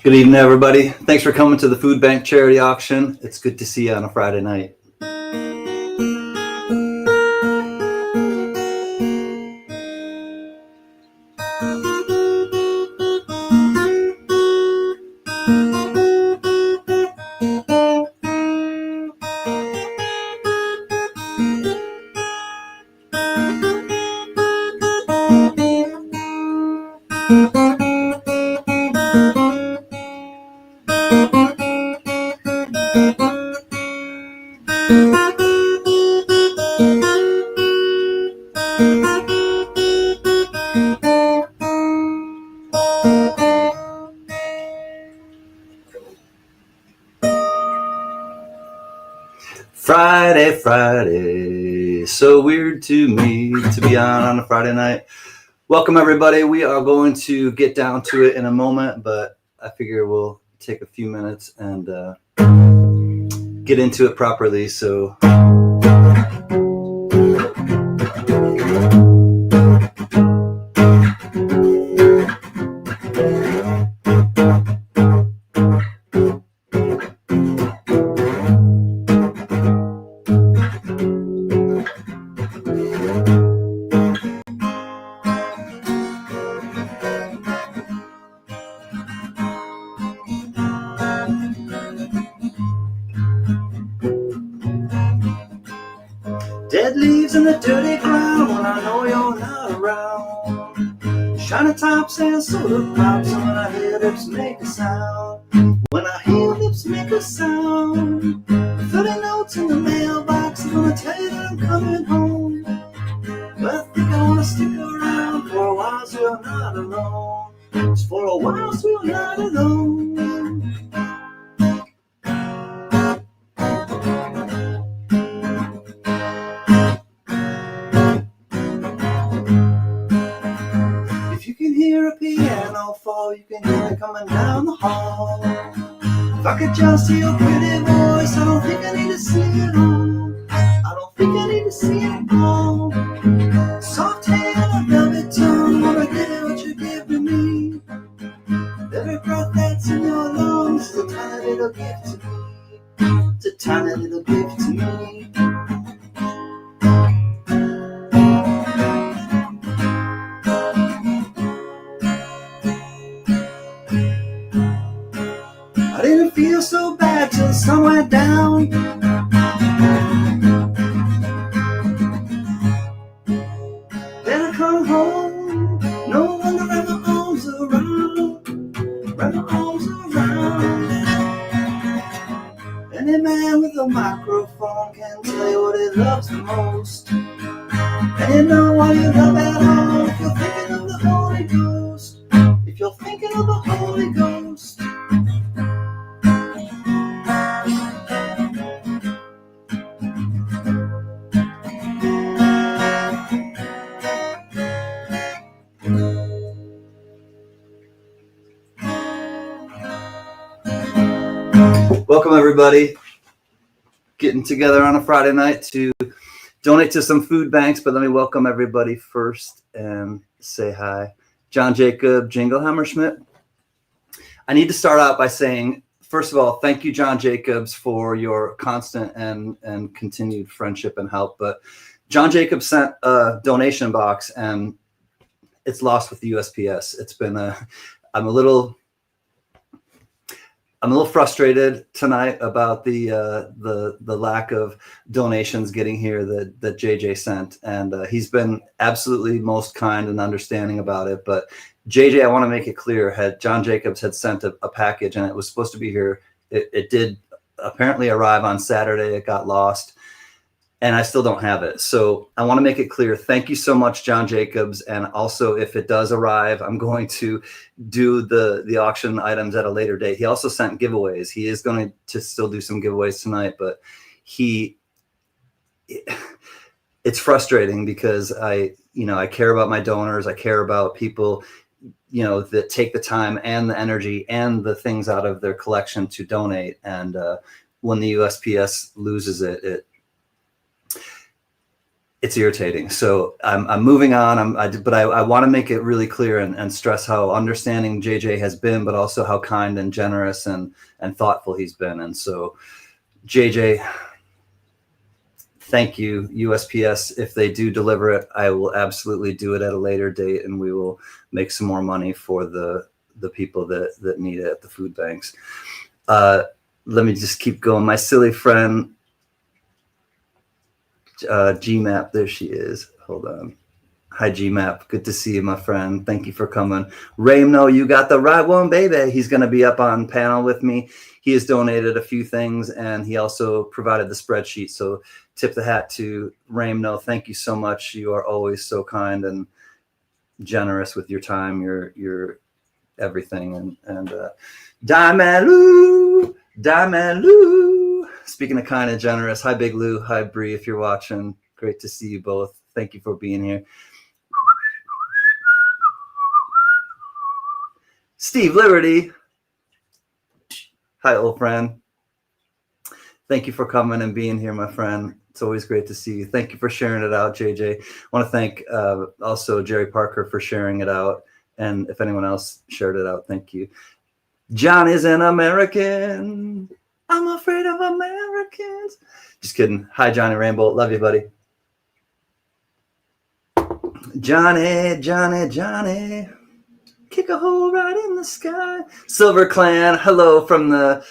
Good evening, everybody. Thanks for coming to the Food Bank Charity Auction. It's good to see you on a Friday night. Friday, so weird to me to be on a Friday night. Welcome, everybody. We are going to get down to it in a moment, but I figure we'll take a few minutes and get into it properly. So dead leaves in the dirty ground when I know you're not around. Shiny tops and soda pops, and when I hear lips make a sound. When I hear lips make a sound. 30 notes in the mailbox, I'm gonna tell you that I'm coming home. But I think I wanna stick around for a while so you're not alone. Just for a while so you're not alone. Hear a piano fall, you can hear it coming down the hall. If I could just hear your pretty voice, I don't think I need to sing it all. I don't think I need to sing it all. Soft hand, a velvet tongue, wanna get what you give to me. Every breath that's in your lungs is a tiny little gift to me. It's a tiny little gift to me. I didn't feel so bad till the sun went down. Then I come home, no wonder wrap my arms around, wrap my arms around. Any man with a microphone can tell you what he loves the most. And you know what you love at all if you're thinking of the Holy Ghost. If you're thinking of the Holy Ghost. Welcome, everybody. Getting together on a Friday night to donate to some food banks, but let me welcome everybody first and say hi. John Jacob Jingleheimer-Schmidt. I need to start out by saying, first of all, thank you, John Jacobs, for your constant and continued friendship and help. But John Jacobs sent a donation box, and it's lost with the USPS. It's been I'm a little frustrated tonight about the lack of donations getting here that JJ sent, and he's been absolutely most kind and understanding about it. But JJ, I want to make it clear, John Jacobs had sent a package, and it was supposed to be here. It did apparently arrive on Saturday. It got lost, and I still don't have it. So I want to make it clear. Thank you so much, John Jacobs. And also, if it does arrive, I'm going to do the auction items at a later date. He also sent giveaways. He is going to still do some giveaways tonight, but it's frustrating because I care about my donors. I care about people, that take the time and the energy and the things out of their collection to donate. And when the USPS loses it, it's irritating. So I'm moving on. But I want to make it really clear and stress how understanding JJ has been, but also how kind and generous and thoughtful he's been. And so JJ, thank you. USPS, if they do deliver it, I will absolutely do it at a later date, and we will make some more money for the people that need it at the food banks. Let me just keep going. My silly friend, GMAP, there she is. Hold on. Hi, GMAP. Good to see you, my friend. Thank you for coming. Raymno, you got the right one, baby. He's going to be up on panel with me. He has donated a few things, and he also provided the spreadsheet. So tip the hat to Raymno. Thank you so much. You are always so kind and generous with your time, your everything. And Diamond Lou. Speaking of kind and generous, hi, Big Lou. Hi, Bree, if you're watching. Great to see you both. Thank you for being here. Steve Liberty. Hi, old friend. Thank you for coming and being here, my friend. It's always great to see you. Thank you for sharing it out, JJ. I want to thank also Jerry Parker for sharing it out. And if anyone else shared it out, thank you. John is an American. I'm afraid of Americans. Just kidding. Hi, Johnny Rainbow. Love you, buddy. Johnny. Kick a hole right in the sky. Silver Clan, hello from the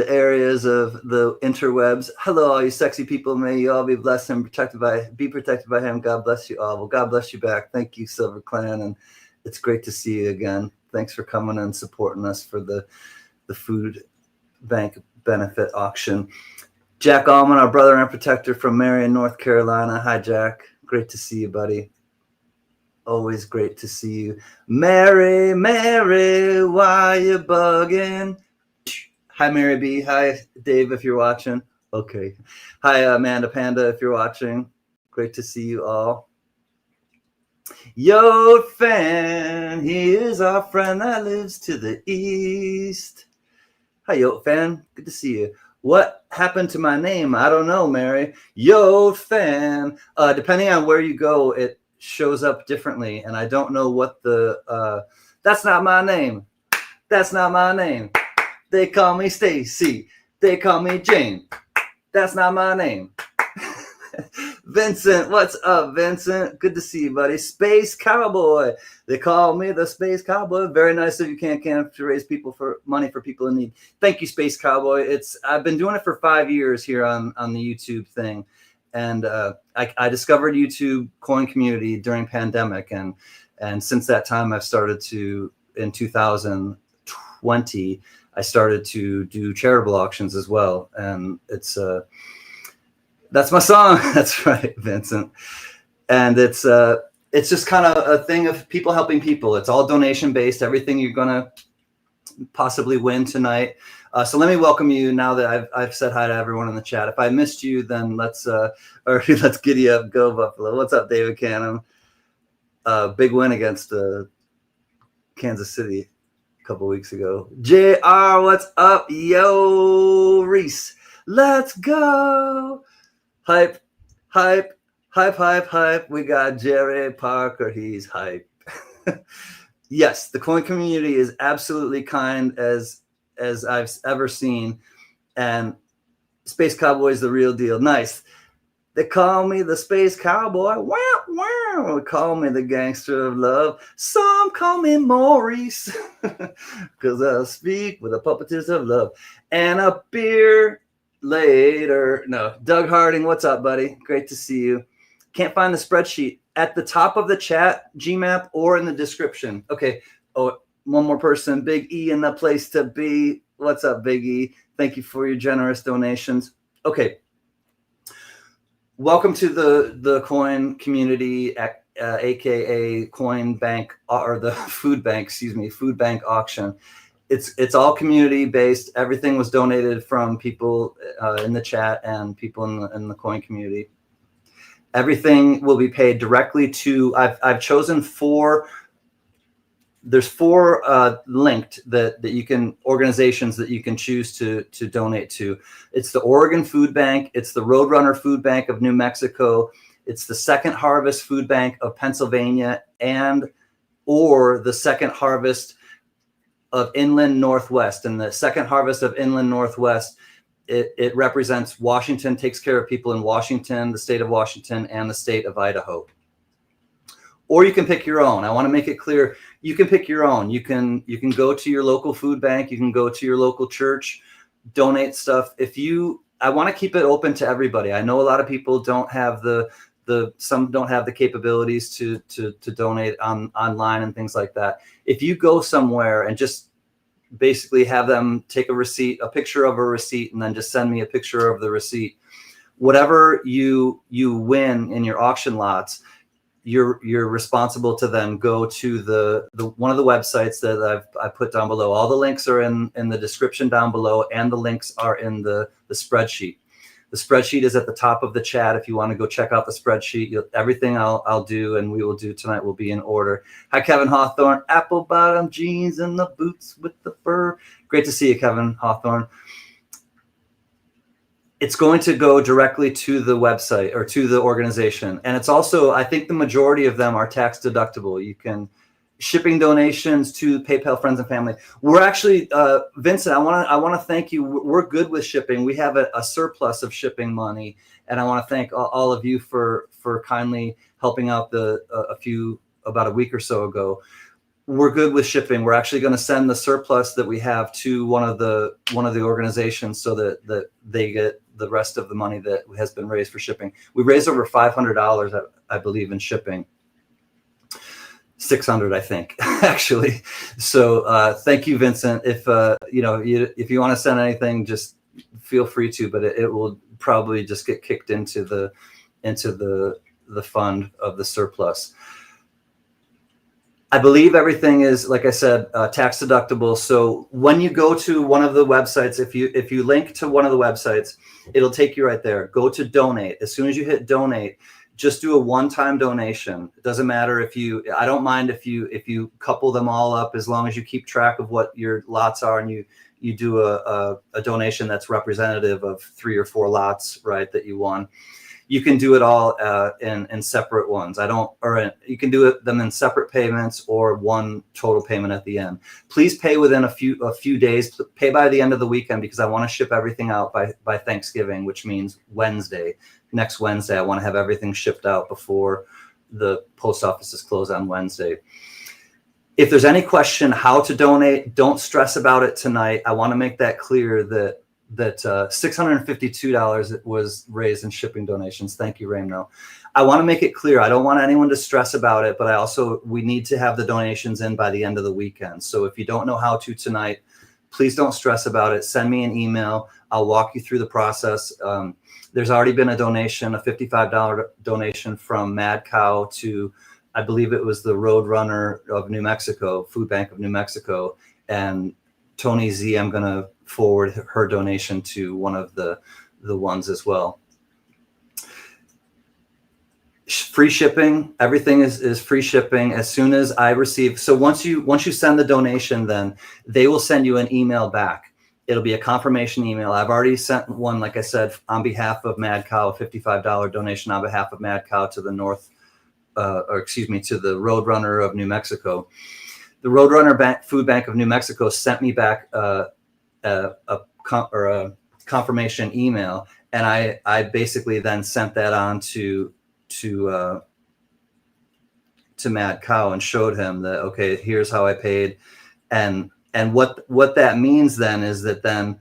areas of the interwebs. Hello, all you sexy people. May you all be blessed and protected by him. God bless you all. Well, God bless you back. Thank you, Silver Clan, and it's great to see you again. Thanks for coming and supporting us for the food bank benefit auction. Jack Allman, our brother and protector from Marion, North Carolina. Hi, Jack. Great to see you, buddy. Always great to see you. Mary, why you bugging? Hi, Mary B. Hi, Dave, if you're watching. Okay. Hi, Amanda Panda, if you're watching. Great to see you all. Yo, fan, he is our friend that lives to the east. Hi, Yo, fan. Good to see you. What happened to my name? I don't know, Mary. Yo, fan. Depending on where you go, it shows up differently, and I don't know what the that's not my name. That's not my name. They call me Stacy. They call me Jane. That's not my name. Vincent, what's up, Vincent? Good to see you, buddy. Space Cowboy. They call me the Space Cowboy. Very nice of you, CanCan, to raise money for people in need. Thank you, Space Cowboy. I've been doing it for 5 years here on the YouTube thing. And I discovered YouTube coin community during pandemic, and since that time I've started to, in 2020, I started to do charitable auctions as well, and it's that's my song. That's right, Vincent. And it's just kind of a thing of people helping people. It's all donation based. Everything you're gonna possibly win tonight. So let me welcome you now that I've said hi to everyone in the chat. If I missed you, then let's giddy up, go Buffalo. What's up, David Canham? Big win against Kansas City a couple weeks ago. JR, what's up? Yo, Reese, let's go. Hype. We got Jerry Parker. He's hype. Yes, the coin community is absolutely kind as I've ever seen, and Space Cowboy is the real deal. Nice. They call me the Space Cowboy. Wow, wow. They call me the gangster of love. Some call me Maurice, because I speak with the puppeteers of love. And a beer later. No, Doug Harding, what's up, buddy? Great to see you. Can't find the spreadsheet at the top of the chat, GMAP, or in the description. Okay. Oh, one more person. Big E in the place to be. What's up, Big E? Thank you for your generous donations. Okay. Welcome to the coin community, aka coin bank, or the food bank, food bank auction. It's all community based. Everything was donated from people in the chat and people in the coin community. Everything will be paid directly to. I've chosen 4 there's 4 linked that you can, organizations that you can choose to donate to. It's the Oregon Food Bank, it's the Roadrunner Food Bank of New Mexico, it's the Second Harvest Food Bank of Pennsylvania, and or the Second Harvest of Inland Northwest. And the Second Harvest of Inland Northwest, it represents Washington, takes care of people in Washington, the state of Washington, and the state of Idaho. Or you can pick your own. I want to make it clear, you can pick your own. You can go to your local food bank, you can go to your local church, donate stuff. I want to keep it open to everybody. I know a lot of people don't have some don't have the capabilities to donate online and things like that. If you go somewhere and just basically have them take a picture of a receipt, and then just send me a picture of the receipt, whatever you win in your auction lots, you're responsible to then go to the one of the websites that I put down below. All the links are in the description down below, and the links are in the spreadsheet. The spreadsheet is at the top of the chat. If you want to go check out the spreadsheet, everything I'll do and we will do tonight will be in order. Hi, Kevin Hawthorne. Apple bottom jeans and the boots with the fur. Great to see you, Kevin Hawthorne. It's going to go directly to the website or to the organization. And it's also, I think the majority of them are tax deductible. You can shipping donations to PayPal friends and family. We're actually, Vincent, I want to thank you. We're good with shipping. We have a surplus of shipping money. And I want to thank all of you for kindly helping out about a week or so ago. We're good with shipping. We're actually going to send the surplus that we have to one of the organizations so that they get the rest of the money that has been raised for shipping. We raised over $500, I believe, in shipping. 600, I think, actually. So thank you, Vincent. If if you want to send anything, just feel free to. But it will probably just get kicked into the fund of the surplus. I believe everything is, like I said, tax deductible. So when you go to one of the websites, if you link to one of the websites, it'll take you right there. Go to donate. As soon as you hit donate, just do a one-time donation. It doesn't matter I don't mind if you couple them all up, as long as you keep track of what your lots are and you do a donation that's representative of 3 or 4 lots, right, that you won. You can do it all in separate ones. You can do them in separate payments or one total payment at the end. Please pay within a few days. Pay by the end of the weekend, because I want to ship everything out by Thanksgiving, which means Wednesday. Next Wednesday, I want to have everything shipped out before the post offices close on Wednesday. If there's any question how to donate, don't stress about it tonight. I want to make that clear that $652 was raised in shipping donations. Thank you, Ramno. I want to make it clear, I don't want anyone to stress about it, but we need to have the donations in by the end of the weekend. So if you don't know how to tonight, please don't stress about it. Send me an email. I'll walk you through the process. There's already been a donation, a $55 donation from Mad Cow to, I believe it was the Roadrunner of New Mexico, Food Bank of New Mexico. And Tony Z, I'm going to forward her donation to one of the ones as well. Free shipping, everything is free shipping as soon as I receive. So once you send the donation, then they will send you an email back. It'll be a confirmation email. I've already sent one, like I said, on behalf of Mad Cow, a $55 donation on behalf of Mad Cow to the to the Roadrunner of New Mexico. The Roadrunner Food Bank of New Mexico sent me back a confirmation email, and I basically then sent that on to Mad Cow and showed him that, okay, here's how I paid. And what that means then is that then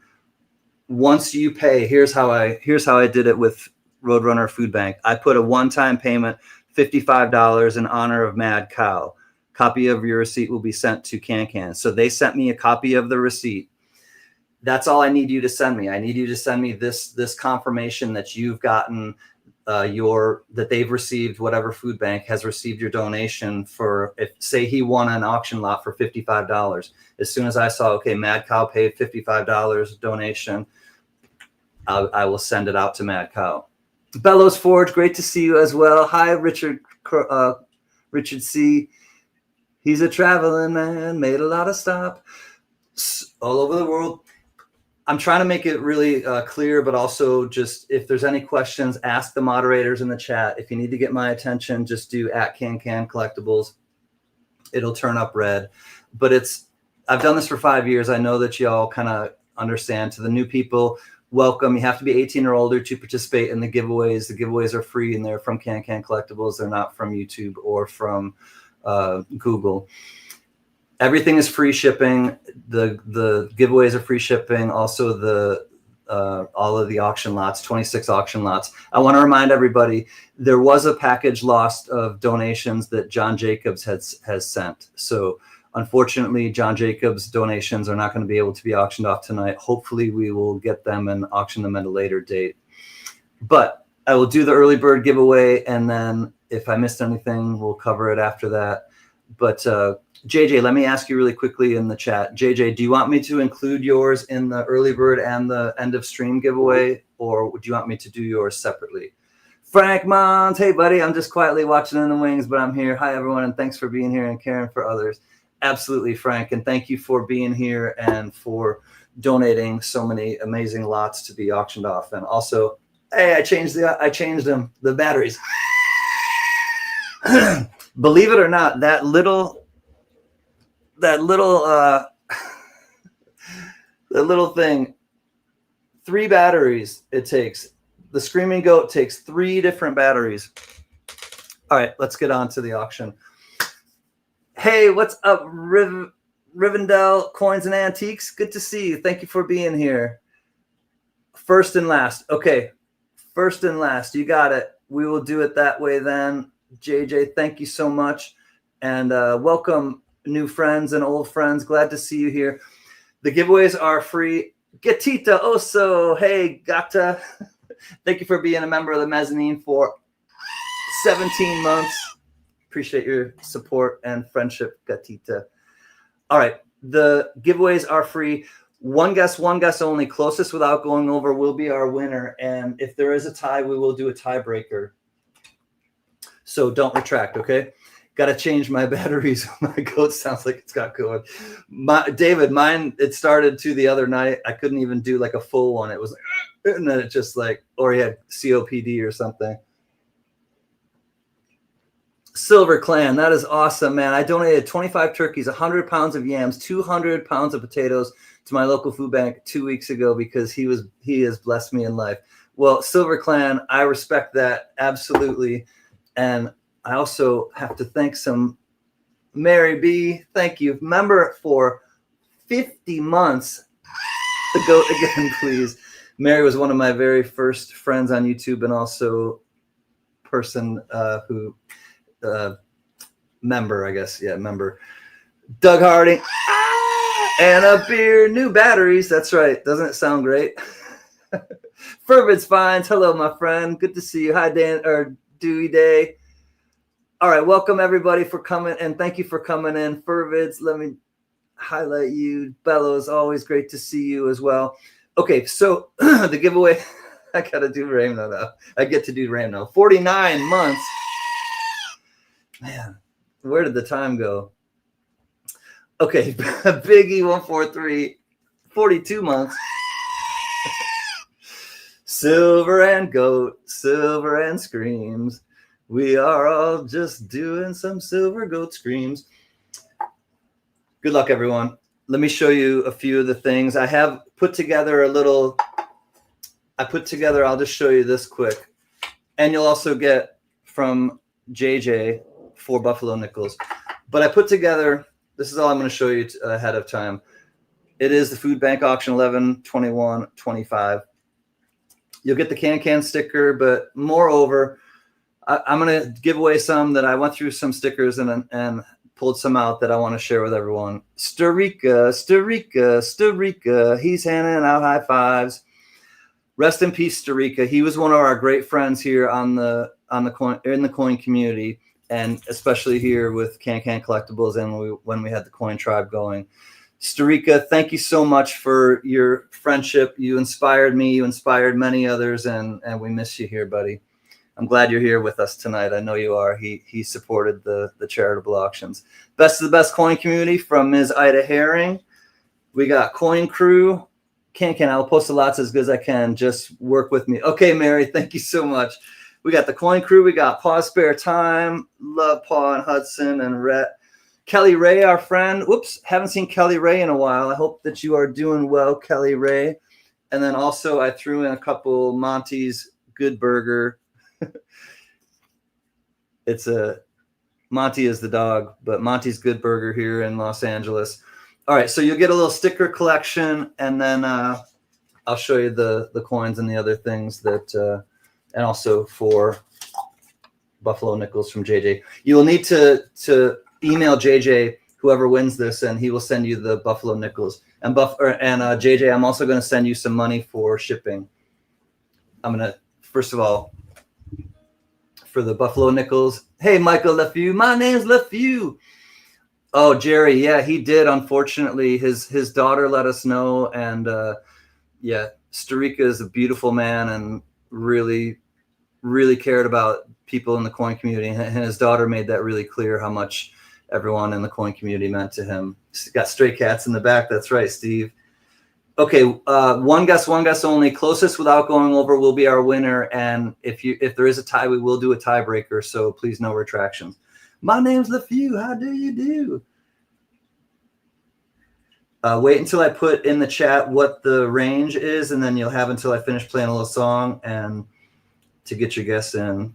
once you pay, here's how I did it with Roadrunner Food Bank. I put a one-time payment, $55 in honor of Mad Cow. Copy of your receipt will be sent to CanCan. So they sent me a copy of the receipt. That's all I need you to send me. I need you to send me this confirmation that you've gotten that they've received, whatever food bank has received your donation for, if say he won an auction lot for $55. As soon as I saw, okay, Mad Cow paid $55 donation, I will send it out to Mad Cow. Bellows Forge, great to see you as well. Hi, Richard C. He's a traveling man, made a lot of stops all over the world. I'm trying to make it really clear, but also just if there's any questions, ask the moderators in the chat. If you need to get my attention, just do @CanCan Collectibles. It'll turn up red. But I've done this for 5 years. I know that y'all kind of understand. To the new people, welcome. You have to be 18 or older to participate in the giveaways. The giveaways are free and they're from CanCan Collectibles. They're not from YouTube or from Google. Everything is free shipping. The giveaways are free shipping. Also all of the auction lots, 26 auction lots. I want to remind everybody, there was a package lost of donations that John Jacobs has sent. So unfortunately, John Jacobs' donations are not going to be able to be auctioned off tonight. Hopefully we will get them and auction them at a later date. But I will do the early bird giveaway, and then if I missed anything, we'll cover it after that. But JJ, let me ask you really quickly in the chat. JJ, do you want me to include yours in the early bird and the end of stream giveaway, or would you want me to do yours separately? Frank Mons, hey buddy, I'm just quietly watching in the wings, but I'm here. Hi everyone, and thanks for being here and caring for others. Absolutely, Frank, and thank you for being here and for donating so many amazing lots to be auctioned off. And also, hey, I changed them, the batteries. Believe it or not, that little thing, 3 batteries it takes. The Screaming Goat takes 3 different batteries. All right, let's get on to the auction. Hey, what's up, Rivendell Coins and Antiques? Good to see you. Thank you for being here. First and last. Okay, first and last. You got it. We will do it that way then. JJ, thank you so much. And welcome, new friends and old friends. Glad to see you here. The giveaways are free. Gatita Oso. Hey, Gata. Thank you for being a member of the Mezzanine for 17 months. Appreciate your support and friendship, Gatita. All right. The giveaways are free. One guess only. Closest without going over will be our winner. And if there is a tie, we will do a tiebreaker. So don't retract, okay? Got to change my batteries. My goat sounds like it's got going. David, mine, it started to the other night. I couldn't even do like a full one. It was like, and then it just like, or he had COPD or something. Silver Clan, that is awesome, man. I donated 25 turkeys, 100 pounds of yams, 200 pounds of potatoes to my local food bank 2 weeks ago because he has blessed me in life. Well, Silver Clan, I respect that absolutely. And I also have to thank some Mary B. Thank you. Member for 50 months. The goat again, please. Mary was one of my very first friends on YouTube and also person who member, I guess. Yeah, member. Doug Harding. And a beer, new batteries. That's right. Doesn't it sound great? Fervid's Finds. Hello, my friend. Good to see you. Hi, Dan or Dewey Day. All right, welcome everybody for coming, and thank you for coming in. Fervids, let me highlight you. Bellows, always great to see you as well. Okay, so the giveaway, I gotta do Ramno now. I get to do Ramno. 49 months. Man, where did the time go? Okay, Biggie 143, 42 months. Silver and Goat, Silver and Screams. We are all just doing some Silver Goat screams. Good luck, everyone. Let me show you a few of the things. I have put together a little, I'll just show you this quick. And you'll also get from JJ 4 Buffalo Nickels. But I put together, this is all I'm going to show you ahead of time. It is the Food Bank Auction 11/21/25. You'll get the CanCan sticker, but moreover, I'm going to give away some that I went through some stickers and pulled some out that I want to share with everyone. Starika, he's handing out high fives. Rest in peace, Starika. He was one of our great friends here in the coin community, and especially here with CanCan Collectibles and when we had the Coin Tribe going. Starika, thank you so much for your friendship. You inspired me. You inspired many others, and we miss you here, buddy. I'm glad you're here with us tonight. I know you are. He supported the charitable auctions. Best of the best coin community from Ms. Ida Herring. We got Coin Crew. CanCan, I'll post the lots as good as I can. Just work with me. Okay, Mary, thank you so much. We got the Coin Crew. We got Paw Spare Time. Love Paw and Hudson and Rhett. Kelly Ray, our friend. Whoops, haven't seen Kelly Ray in a while. I hope that you are doing well, Kelly Ray. And then also I threw in a couple Monty's Good Burger. It's a Monty is the dog, but Monty's Good Burger here in Los Angeles. All right, so you'll get a little sticker collection, and then I'll show you the coins and the other things that, and also for Buffalo Nickels from JJ. You will need to email JJ, whoever wins this, and he will send you the Buffalo Nickels. And JJ, I'm also going to send you some money for shipping. I'm going to, first of all, for the Buffalo Nickels. Hey, Michael LeFew. My name's LeFew. Oh, Jerry. Yeah, he did. Unfortunately, his daughter let us know. And yeah, Starika is a beautiful man and really, really cared about people in the coin community. And his daughter made that really clear how much everyone in the coin community meant to him. He's got stray cats in the back. That's right, Steve. Okay, one guess only. Closest without going over will be our winner. And if there is a tie, we will do a tiebreaker. So please, no retractions. My name's LeFew. How do you do? Wait until I put in the chat what the range is, and then you'll have until I finish playing a little song and to get your guess in.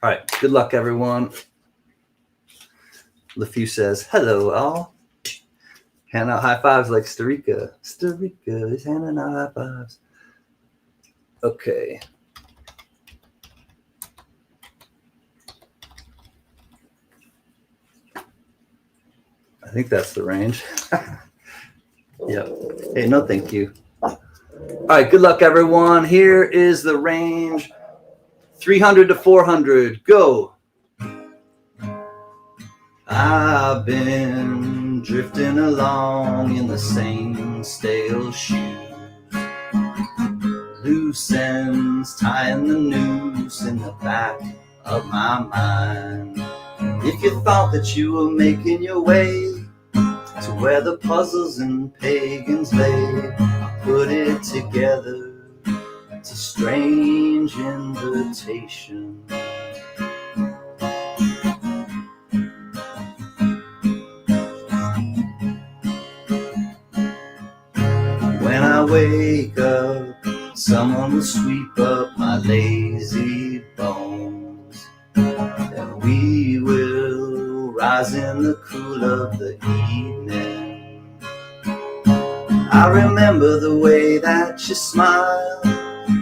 All right. Good luck, everyone. LeFew says, hello, all. Hand out high fives like Starika. Starika is handing out high fives. Okay. I think that's the range. Yep. Hey, no thank you. All right. Good luck, everyone. Here is the range. 300 to 400. Go. I've been drifting along in the same stale shoes. Loose ends tying the noose in the back of my mind. If you thought that you were making your way to where the puzzles and pagans lay, put it together. It's a strange invitation. When I wake up, someone will sweep up my lazy bones. Then we will rise in the cool of the evening. I remember the way that you smiled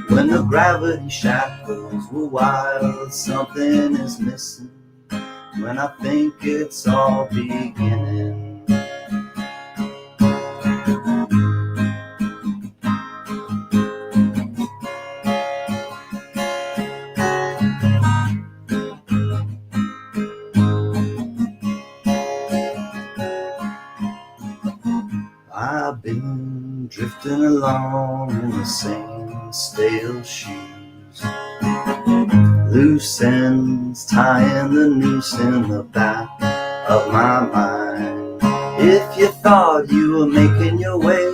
when the gravity shackles were wild. Something is missing when I think it's all beginning. I've been drifting along in the same stale shoes. Loose ends tying the noose in the back of my mind. If you thought you were making your way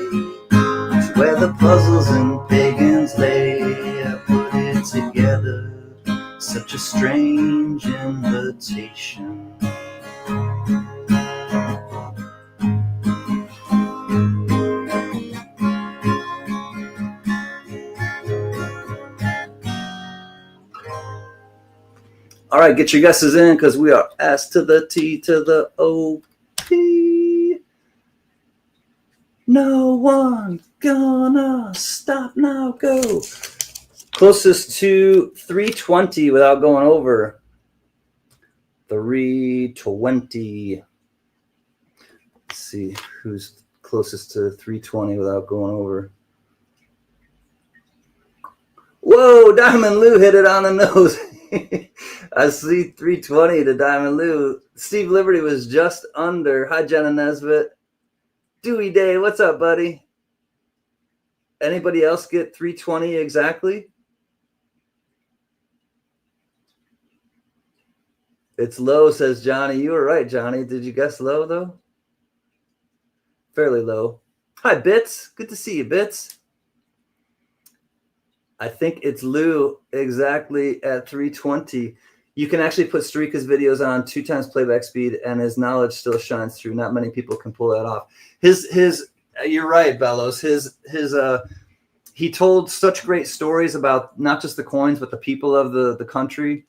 to where the puzzles and pagans lay, I put it together. Such a strange invitation. All right, get your guesses in because we are S to the T to the O P. No one gonna stop now. Go. Closest to 320 without going over. 320. Let's see who's closest to 320 without going over. Whoa, Diamond Lou hit it on the nose. I see 320 to Diamond Lou. Steve Liberty was just under. Hi, Jenna Nesbitt. Dewey Day, what's up, buddy? Anybody else get 320 exactly? It's low, says Johnny. You were right, Johnny. Did you guess low, though? Fairly low. Hi, Bits. Good to see you, Bits. I think it's Lou exactly at 320. You can actually put Starika's videos on 2 times playback speed, and his knowledge still shines through. Not many people can pull that off. You're right, Bellows. He told such great stories about not just the coins, but the people of the country,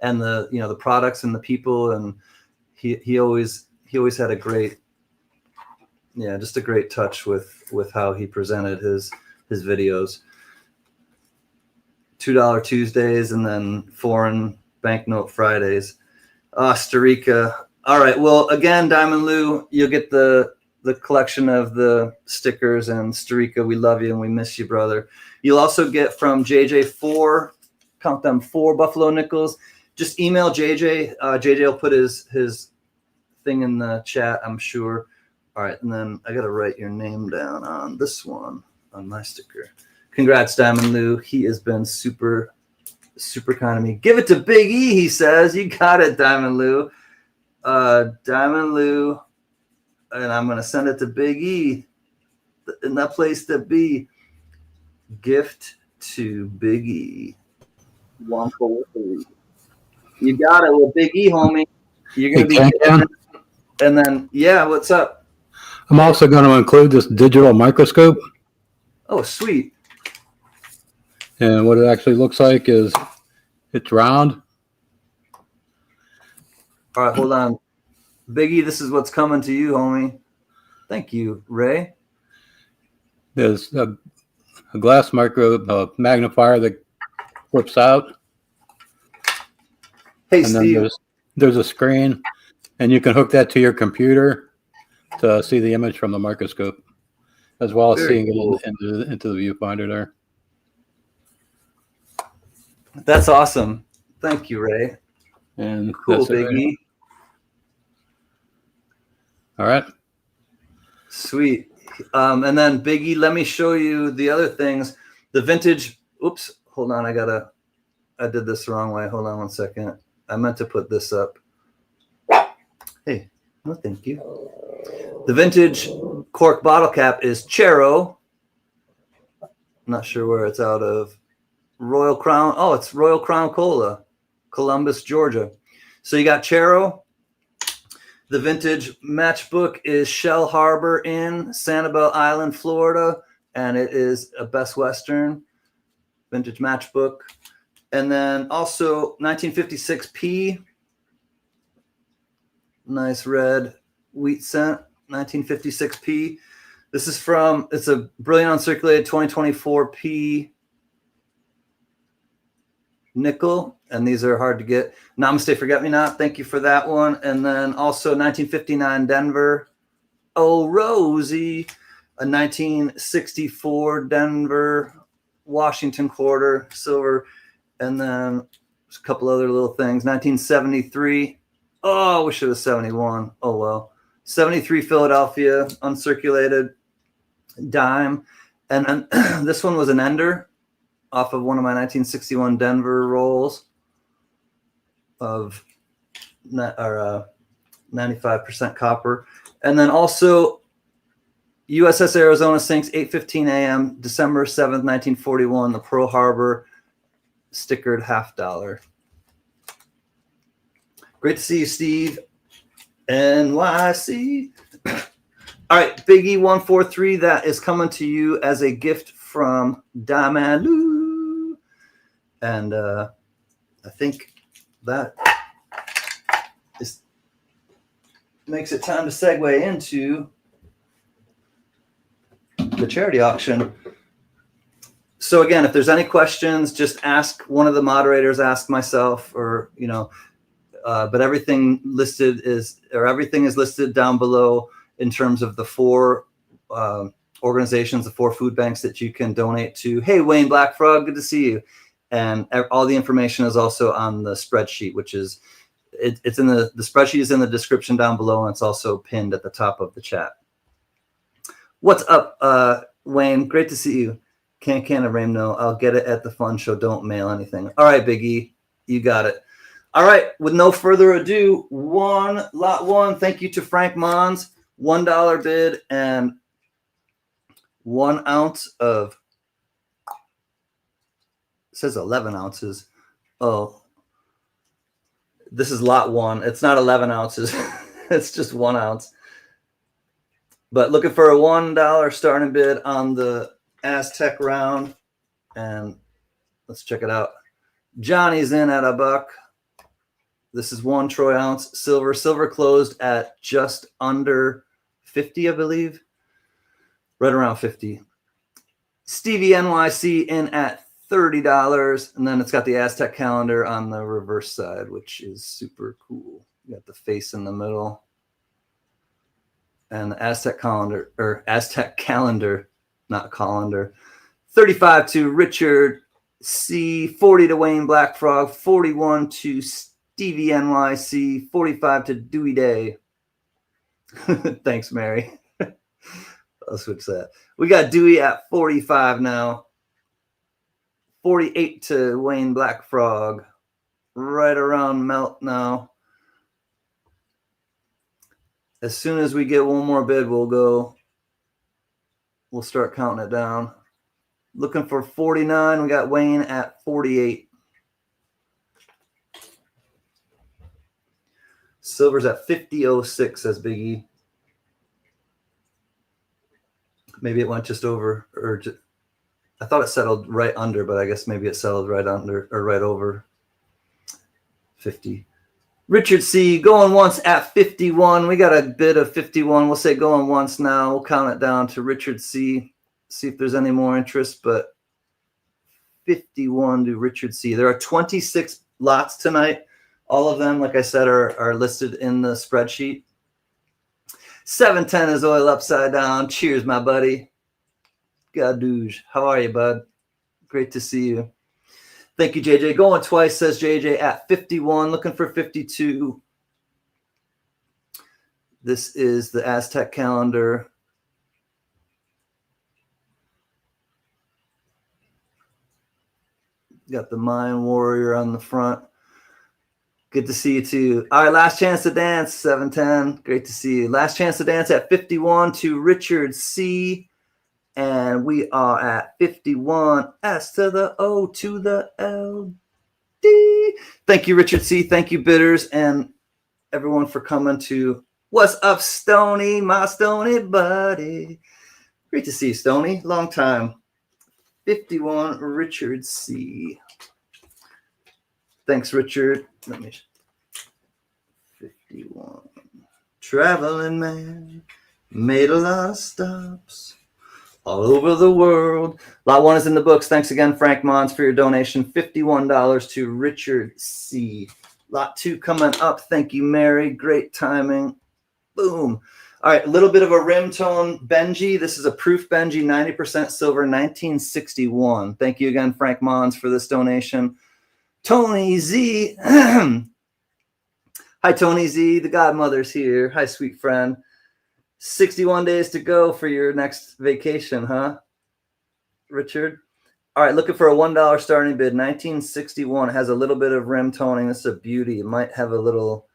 and the products and the people, and he always had a great, just a great touch with how he presented his videos. $2 Tuesdays and then foreign banknote Fridays. Starika. All right. Well, again, Diamond Lou, you'll get the collection of the stickers, and Starika, we love you and we miss you, brother. You'll also get from JJ 4, count them, 4 Buffalo nickels. Just email JJ. JJ will put his thing in the chat, I'm sure. All right. And then I got to write your name down on this one, on my sticker. Congrats, Diamond Lou. He has been super, super kind to me. Give it to Big E, he says. You got it, Diamond Lou. Diamond Lou. And I'm going to send it to Big E. In that place to be. Gift to Big E. You got it with Big E, homie. You're going to be. And then, what's up? I'm also going to include this digital microscope. Oh, sweet. And what it actually looks like is it's round. All right, hold on. Biggie, this is what's coming to you, homie. Thank you, Ray. There's a glass magnifier that flips out. Hey, and Steve. Then there's a screen, and you can hook that to your computer to see the image from the microscope, as well as seeing it into the viewfinder there. That's awesome. Thank you, Ray. And cool, Biggie. All right. Sweet. And then Biggie, let me show you the other things. The vintage. Oops. Hold on. I did this the wrong way. Hold on one second. I meant to put this up. Hey, no, thank you. The vintage cork bottle cap is Chero. Not sure where it's out of. Royal Crown. Oh, it's Royal Crown Cola, Columbus, Georgia. So you got Chero. The vintage matchbook is Shell Harbor in Sanibel Island, Florida, and it is a Best Western vintage matchbook. And then also 1956P, nice red wheat cent, 1956P. This is it's a brilliant uncirculated 2024 P nickel, and these are hard to get. Namaste Forget Me Not, thank you for that one. And then also 1959 Denver, Oh Rosie, a 1964 Denver Washington quarter, silver, and then a couple other little things. 1973, oh, I wish it was 71. Oh well. 73 Philadelphia uncirculated dime, and then this one was an ender off of one of my 1961 Denver rolls of 95% copper. And then also USS Arizona sinks 8:15 a.m. December 7th, 1941, the Pearl Harbor stickered $50. Great to see you, Steve. NYC. All right, Biggie 143, that is coming to you as a gift from Diamond Lou. And I think that makes it time to segue into the charity auction. So again, if there's any questions, just ask one of the moderators, ask myself, or but everything is listed down below in terms of the 4 organizations, the 4 food banks that you can donate to. Hey, Wayne Black Frog, good to see you. And all the information is also on the spreadsheet, which is it's in the spreadsheet is in the description down below, and it's also pinned at the top of the chat. What's up, Wayne? Great to see you. CanCan and Ramno. I'll get it at the fun show. Don't mail anything. All right, Big E. You got it. All right. With no further ado, lot one. Thank you to Frank Mons. $1 bid and 1 ounce of, it says 11 ounces. Oh, this is lot one. It's not 11 ounces. It's just 1 ounce. But looking for a $1 starting bid on the Aztec round. And let's check it out. Johnny's in at $1. This is 1 troy ounce silver. Silver closed at just under 50, I believe. Right around 50. Stevie NYC in at $30. And then it's got the Aztec calendar on the reverse side, which is super cool. You got the face in the middle. And the Aztec calendar, not colander. 35 to Richard C, 40 to Wayne Black Frog, 41 to Stevie NYC, 45 to Dewey Day. Thanks, Mary. I'll switch that. We got Dewey at 45 now. 48 to Wayne Black Frog. Right around melt now. As soon as we get one more bid, we'll start counting it down. Looking for 49. We got Wayne at 48. Silver's at 50.06, says Big E. Maybe it went just over, or just, I thought it settled right under, but I guess maybe it settled right under or right over 50. Richard C going once at 51. We got a bid of 51. We'll say going once now. We'll count it down to Richard C. See if there's any more interest, but 51 to Richard C. There are 26 lots tonight. All of them, like I said, are listed in the spreadsheet. 710 is oil upside down. Cheers, my buddy. Gadouge. How are you, bud? Great to see you. Thank you, JJ. Going twice, says JJ, at 51. Looking for 52. This is the Aztec calendar. Got the Mayan warrior on the front. Good to see you, too. All right, last chance to dance, 710. Great to see you. Last chance to dance at 51 to Richard C. And we are at 51. S to the O to the L D. Thank you, Richard C. Thank you, bidders, and everyone for coming to What's Up, Stony, my Stony buddy. Great to see you, Stony. Long time. 51, Richard C. Thanks, Richard. Let me. 51. Traveling man. Made a lot of stops all over the world. Lot 1 is in the books. Thanks again, Frank Mons, for your donation. $51 to Richard C. Lot 2 coming up. Thank you, Mary. Great timing. Boom. All right, a little bit of a rim tone Benji. This is a proof Benji, 90% silver, 1961. Thank you again, Frank Mons, for this donation. Tony Z. Hi, Tony Z. The godmother's here. Hi, sweet friend. 61 days to go for your next vacation, huh, Richard? All right, looking for a $1 starting bid. 1961. It has a little bit of rim toning. This is a beauty. It might have a little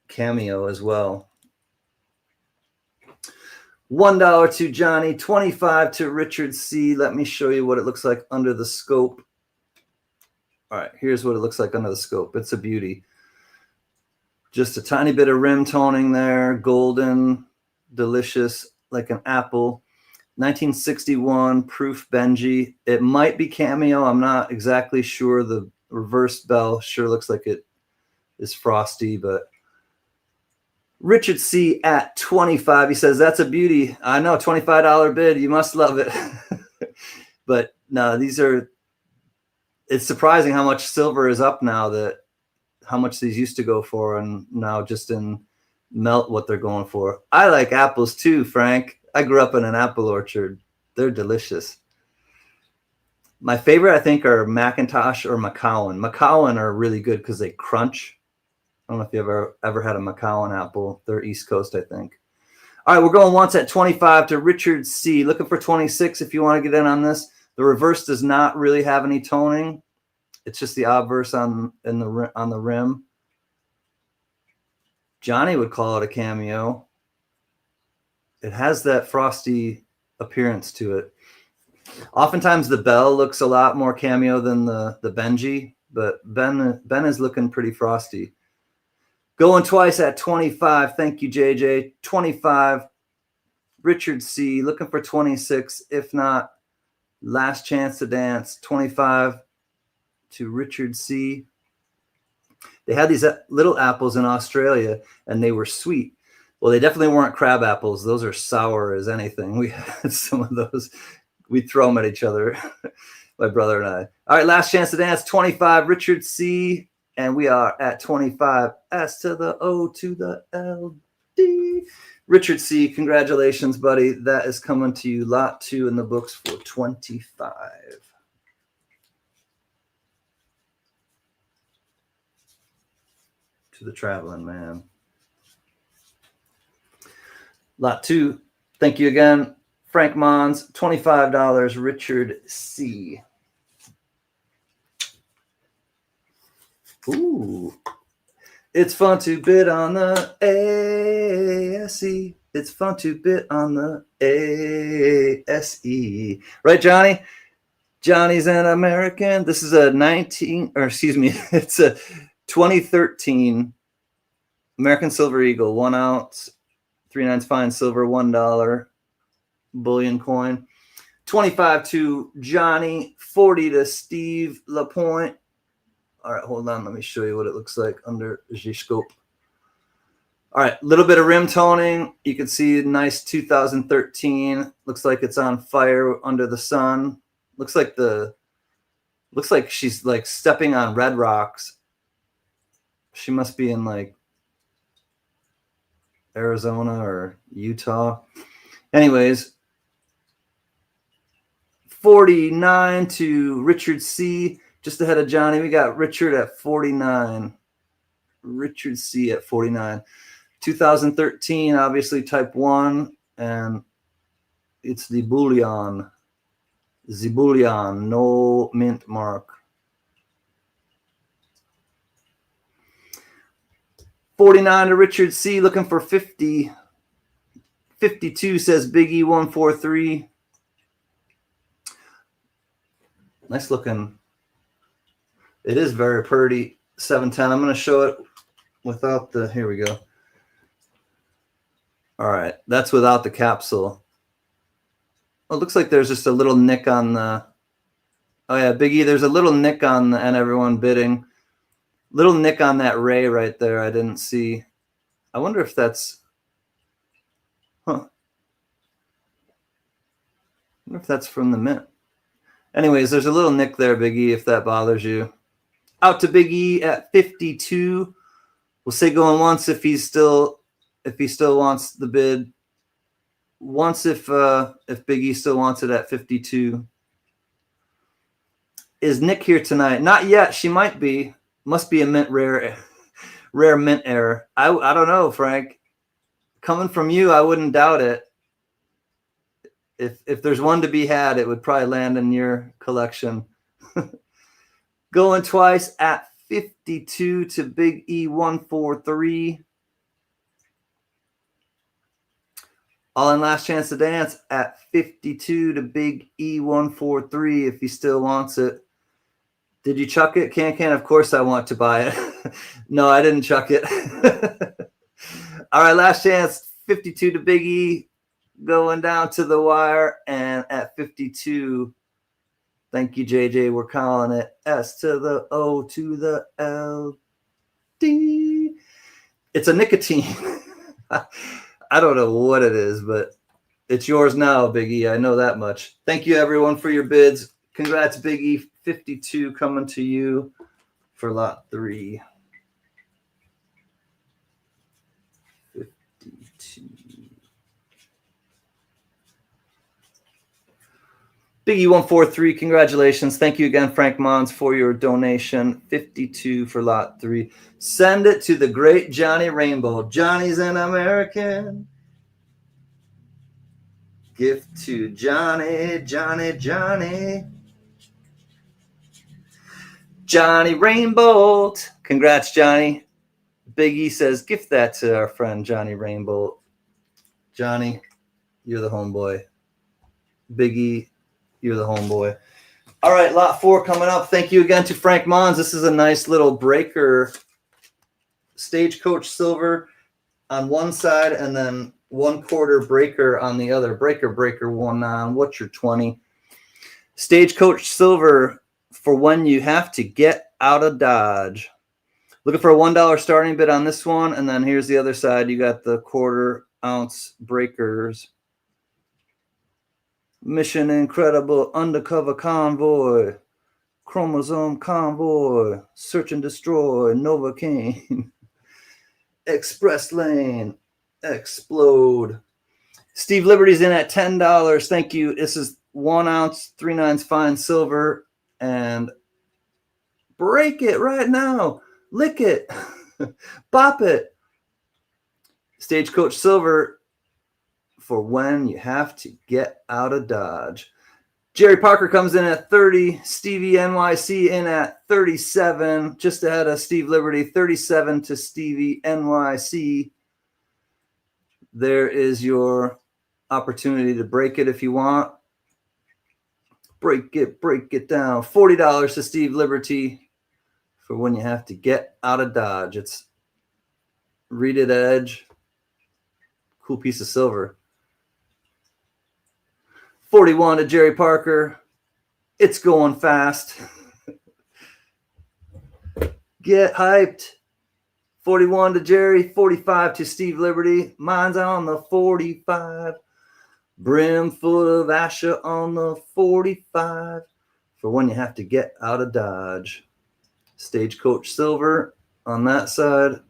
cameo as well. $1 to Johnny. 25 to Richard C. Let me show you what it looks like under the scope. All right, here's what it looks like under the scope. It's a beauty. Just a tiny bit of rim toning there. Golden, delicious, like an apple. 1961 proof Benji. It might be cameo. I'm not exactly sure. The reverse bell sure looks like it is frosty, but Richard C at 25. He says, that's a beauty. I know, $25 bid. You must love it. But no, it's surprising how much silver is up now, that how much these used to go for, and now just in melt what they're going for. I like apples too, Frank. I grew up in an apple orchard. They're delicious. My favorite, I think, are Macintosh or Macallan. Macallan are really good because they crunch. I don't know if you ever had a Macallan apple. They're East Coast, I think. All right, we're going once at 25 to Richard C. Looking for 26 if you want to get in on this. The reverse does not really have any toning. It's just the obverse on the rim. Johnny would call it a cameo. It has that frosty appearance to it. Oftentimes the Bell looks a lot more cameo than the Benji, but Ben is looking pretty frosty. Going twice at 25. Thank you, JJ. 25. Richard C. Looking for 26. If not, last chance to dance. 25 to Richard C. They had these little apples in Australia, and they were sweet. Well, they definitely weren't crab apples. Those are sour as anything. We had some of those. We'd throw them at each other, my brother and I. All right, last chance to dance. 25, Richard C. And we are at 25. S to the O to the L, D. Richard C., congratulations, buddy. That is coming to you. Lot 2 in the books for 25. To the traveling man. Lot 2. Thank you again. Frank Mons, $25. Richard C. Ooh. It's fun to bid on the ASE. It's fun to bid on the ASE. Right, Johnny? Johnny's an American. This is a it's a 2013 American Silver Eagle, 1 ounce, 3/9 fine silver, $1 bullion coin. 25 to Johnny, 40 to Steve Lapointe. All right, hold on. Let me show you what it looks like under the scope. All right, a little bit of rim toning. You can see nice 2013. Looks like it's on fire under the sun. Looks like she's like stepping on red rocks. She must be in like Arizona or Utah. Anyways, 49 to Richard C. Just ahead of Johnny. We got Richard at 49. Richard C. at 49. 2013, obviously type 1, and it's the bullion. Bullion, no mint mark. 49 to Richard C. Looking for 50. 52 says Biggie 143. Nice looking. It is very pretty. 710. I'm going to show it without the. Here we go. All right. That's without the capsule. Oh, it looks like there's just a little nick on the. Oh, yeah. Biggie, there's a little nick on the, and everyone bidding. Little nick on that ray right there. I didn't see. I wonder if that's. Huh. I wonder if that's from the mint. Anyways, there's a little nick there, Biggie, if that bothers you. Out to Big E at 52. We'll say going once if he still wants the bid. Once if Big E still wants it at 52. Is Nick here tonight? Not yet. She might be. Must be a mint rare mint error. I don't know, Frank. Coming from you, I wouldn't doubt it. If there's one to be had, it would probably land in your collection. Going twice at 52 to Big E 143. All in last chance to dance at 52 to Big E 143 if he still wants it. Did you chuck it, CanCan? Of course I want to buy it. No, I didn't chuck it. All right, last chance, 52 to Big E. Going down to the wire, and at 52, thank you, JJ. We're calling it S to the O to the L, D. It's a nicotine. I don't know what it is, but it's yours now, Big E. I know that much. Thank you, everyone, for your bids. Congrats, Big E. 52 coming to you for lot 3. 52. Biggie 143, congratulations. Thank you again, Frank Mons, for your donation. 52 for lot 3. Send it to the great Johnny Rainbow. Johnny's an American. Gift to Johnny, Johnny, Johnny. Johnny Rainbow. Congrats, Johnny. Big E says, gift that to our friend Johnny Rainbow. Johnny, you're the homeboy. Big E, you're the homeboy. All right, lot 4 coming up. Thank you again to Frank Mons. This is a nice little breaker. Stagecoach silver on one side and then 1/4 breaker on the other. Breaker 1 on. What's your 20? Stagecoach silver for when you have to get out of Dodge. Looking for a $1 starting bid on this one. And then here's the other side. You got the 1/4 ounce breakers. Mission Incredible, Undercover Convoy, Chromosome Convoy, Search and Destroy, Novocaine, Express Lane, Explode. Steve Liberty's in at $10. Thank you. This is 1 ounce, 3/9 fine silver. And break it right now. Lick it. Bop it. Stagecoach silver for when you have to get out of Dodge. Jerry Parker comes in at 30. Stevie NYC in at 37. Just ahead of Steve Liberty. 37 to Stevie NYC. There is your opportunity to break it if you want. Break it down. $40 to Steve Liberty for when you have to get out of Dodge. It's reeded edge. Cool piece of silver. 41 to Jerry Parker. It's going fast. Get hyped. 41 to Jerry. 45 to Steve Liberty. Mine's on the 45. Brim full of Asha on the 45. For when you have to get out of Dodge. Stagecoach silver on that side.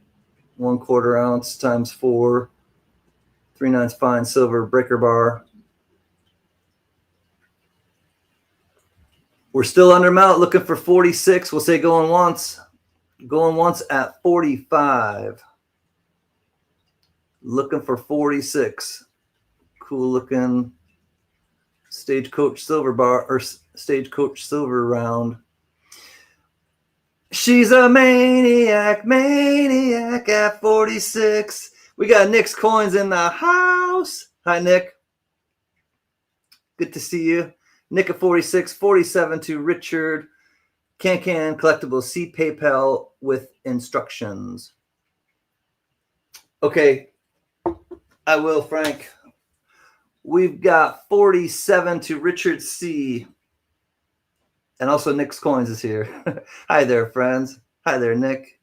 1/4 ounce times 4. 3/9 fine silver breaker bar. We're still under mount, looking for 46. We'll say going once. Going once at 45. Looking for 46. Cool looking Stagecoach silver bar or Stagecoach silver round. She's a maniac at 46. We got Nick's Coins in the house. Hi, Nick. Good to see you. Nick at 46, 47 to Richard. CanCan Collectibles. See PayPal with instructions. Okay, I will, Frank. We've got 47 to Richard C. And also Nick's Coins is here. Hi there, friends. Hi there, Nick.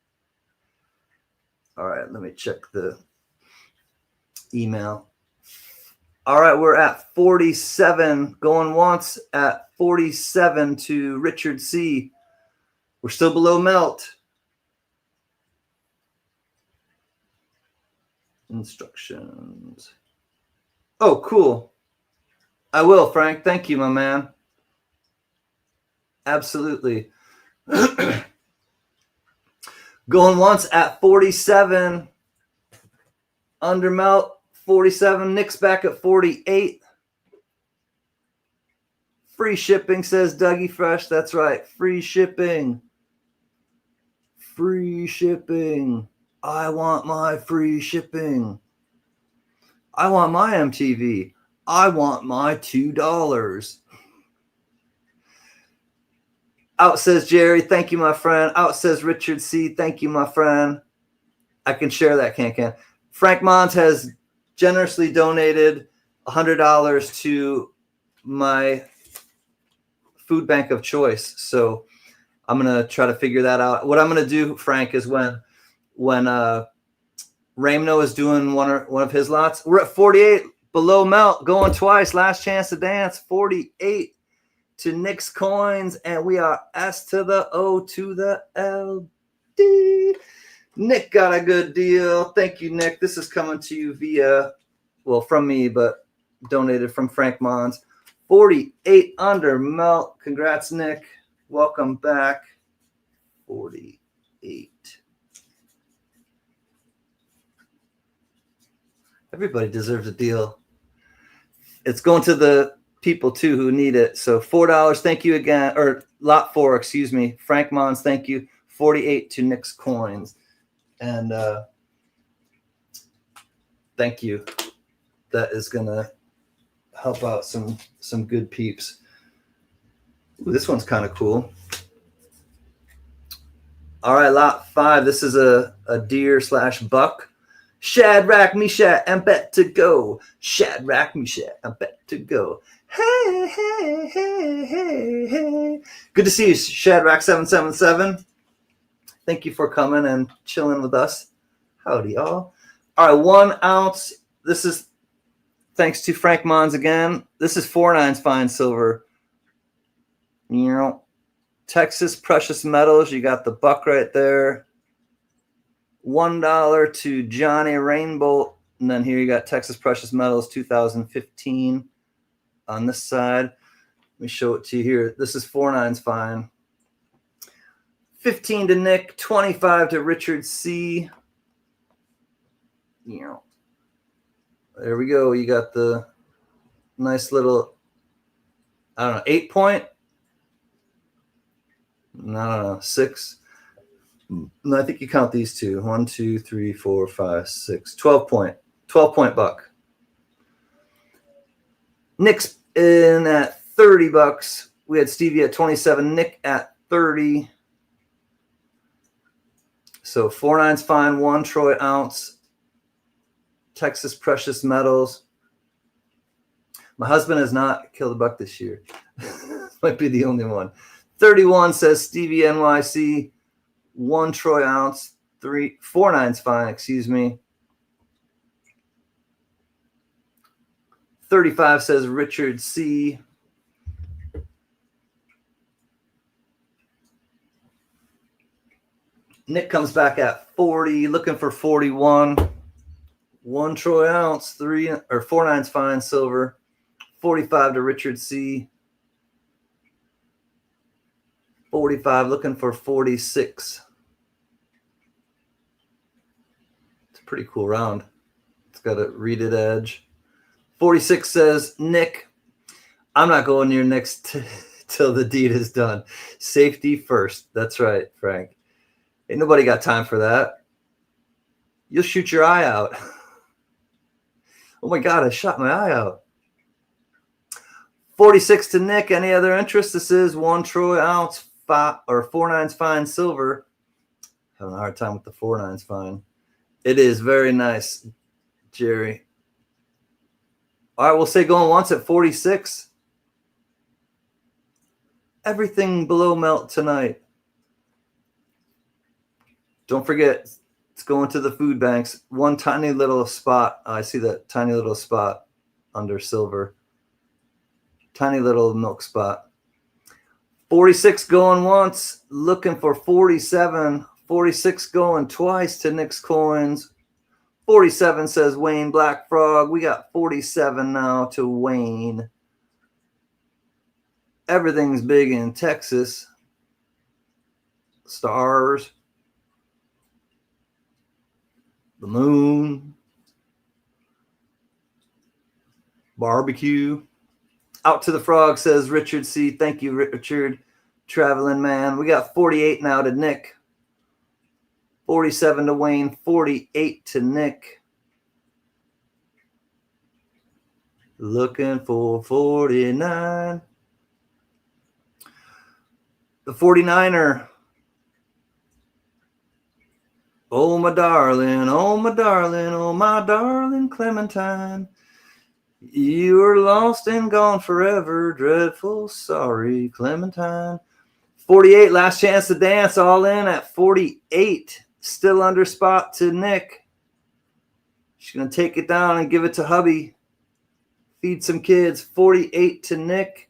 All right, let me check the email. All right, we're at 47. Going once at 47 to Richard C. We're still below melt. Instructions. Oh, cool. I will, Frank. Thank you, my man. Absolutely. Going once at 47. Under melt. 47. Nick's back at 48. Free shipping, says Dougie Fresh. That's right. Free shipping. Free shipping. I want my free shipping. I want my MTV. I want my $2. Out says Jerry. Thank you, my friend. Out says Richard C. Thank you, my friend. I can share that, CanCan. Frank Mons has generously donated $100 to my food bank of choice. So I'm going to try to figure that out. What I'm going to do, Frank, is when Ramno is doing one of his lots, we're at 48 below melt, going twice. Last chance to dance. 48 to Nick's Coins. And we are S to the O to the LD. Nick got a good deal. Thank you, Nick. This is coming to you via, well, from me, but donated from Frank Mons. 48 under melt. Congrats, Nick. Welcome back. 48. Everybody deserves a deal. It's going to the people too who need it. So $4. Thank you again. Or lot 4, excuse me. Frank Mons, thank you. 48 to Nick's Coins. And thank you. That is gonna help out some good peeps. Ooh, this one's kind of cool. All right, lot 5. This is a deer/buck. Shadrach, Meshach, and Abednego. Shadrach, Meshach, and Abednego. Hey, hey, hey, hey, hey. Good to see you, Shadrach777. Thank you for coming and chilling with us. Howdy, y'all. All right, 1 ounce. This is thanks to Frank Mons again. This is 4/9 fine silver. You know, Texas Precious Metals. You got the buck right there. $1 to Johnny Rainbow. And then here you got Texas Precious Metals 2015 on this side. Let me show it to you here. This is 4/9 fine. 15 to Nick, 25 to Richard C. You know, there we go. You got the nice little, I don't know, 8 point. No, 6. No, I think you count these two. 1, 2, 3, 4, 5, 6. 12 point buck. Nick's in at $30. We had Stevie at 27. Nick at 30. So 4/9 fine, 1 troy ounce. Texas Precious Metals. My husband has not killed a buck this year. Might be the only one. 31 says Stevie NYC. 1 troy ounce. 4/9 fine, excuse me. 35 says Richard C. Nick comes back at 40, looking for 41. 1 troy ounce, 4/9 fine silver. 45 to Richard C. 45, looking for 46. It's a pretty cool round. It's got a reeded edge. 46 says Nick. I'm not going near Nick's till the deed is done. Safety first. That's right, Frank. Ain't nobody got time for that. You'll shoot your eye out. Oh my God, I shot my eye out. 46 to Nick. Any other interest? This is 1 troy ounce, 4/9 fine silver. Having a hard time with the 4/9 fine. It is very nice, Jerry. All right, we'll say going once at 46. Everything below melt tonight. Don't forget, it's going to the food banks. One tiny little spot. I see that tiny little spot under silver. Tiny little milk spot. 46 going once, looking for 47. 46 going twice to Nick's Coins. 47 says Wayne Black Frog. We got 47 now to Wayne. Everything's big in Texas. Stars. The moon. Barbecue. Out to the frog, says Richard C. Thank you, Richard. Traveling man. We got 48 now to Nick. 47 to Wayne. 48 to Nick. Looking for 49. The 49er. Oh, my darling. Oh, my darling. Oh, my darling Clementine. You're lost and gone forever. Dreadful sorry, Clementine. 48, last chance to dance. All in at 48. Still under spot to Nick. She's going to take it down and give it to hubby. Feed some kids. 48 to Nick.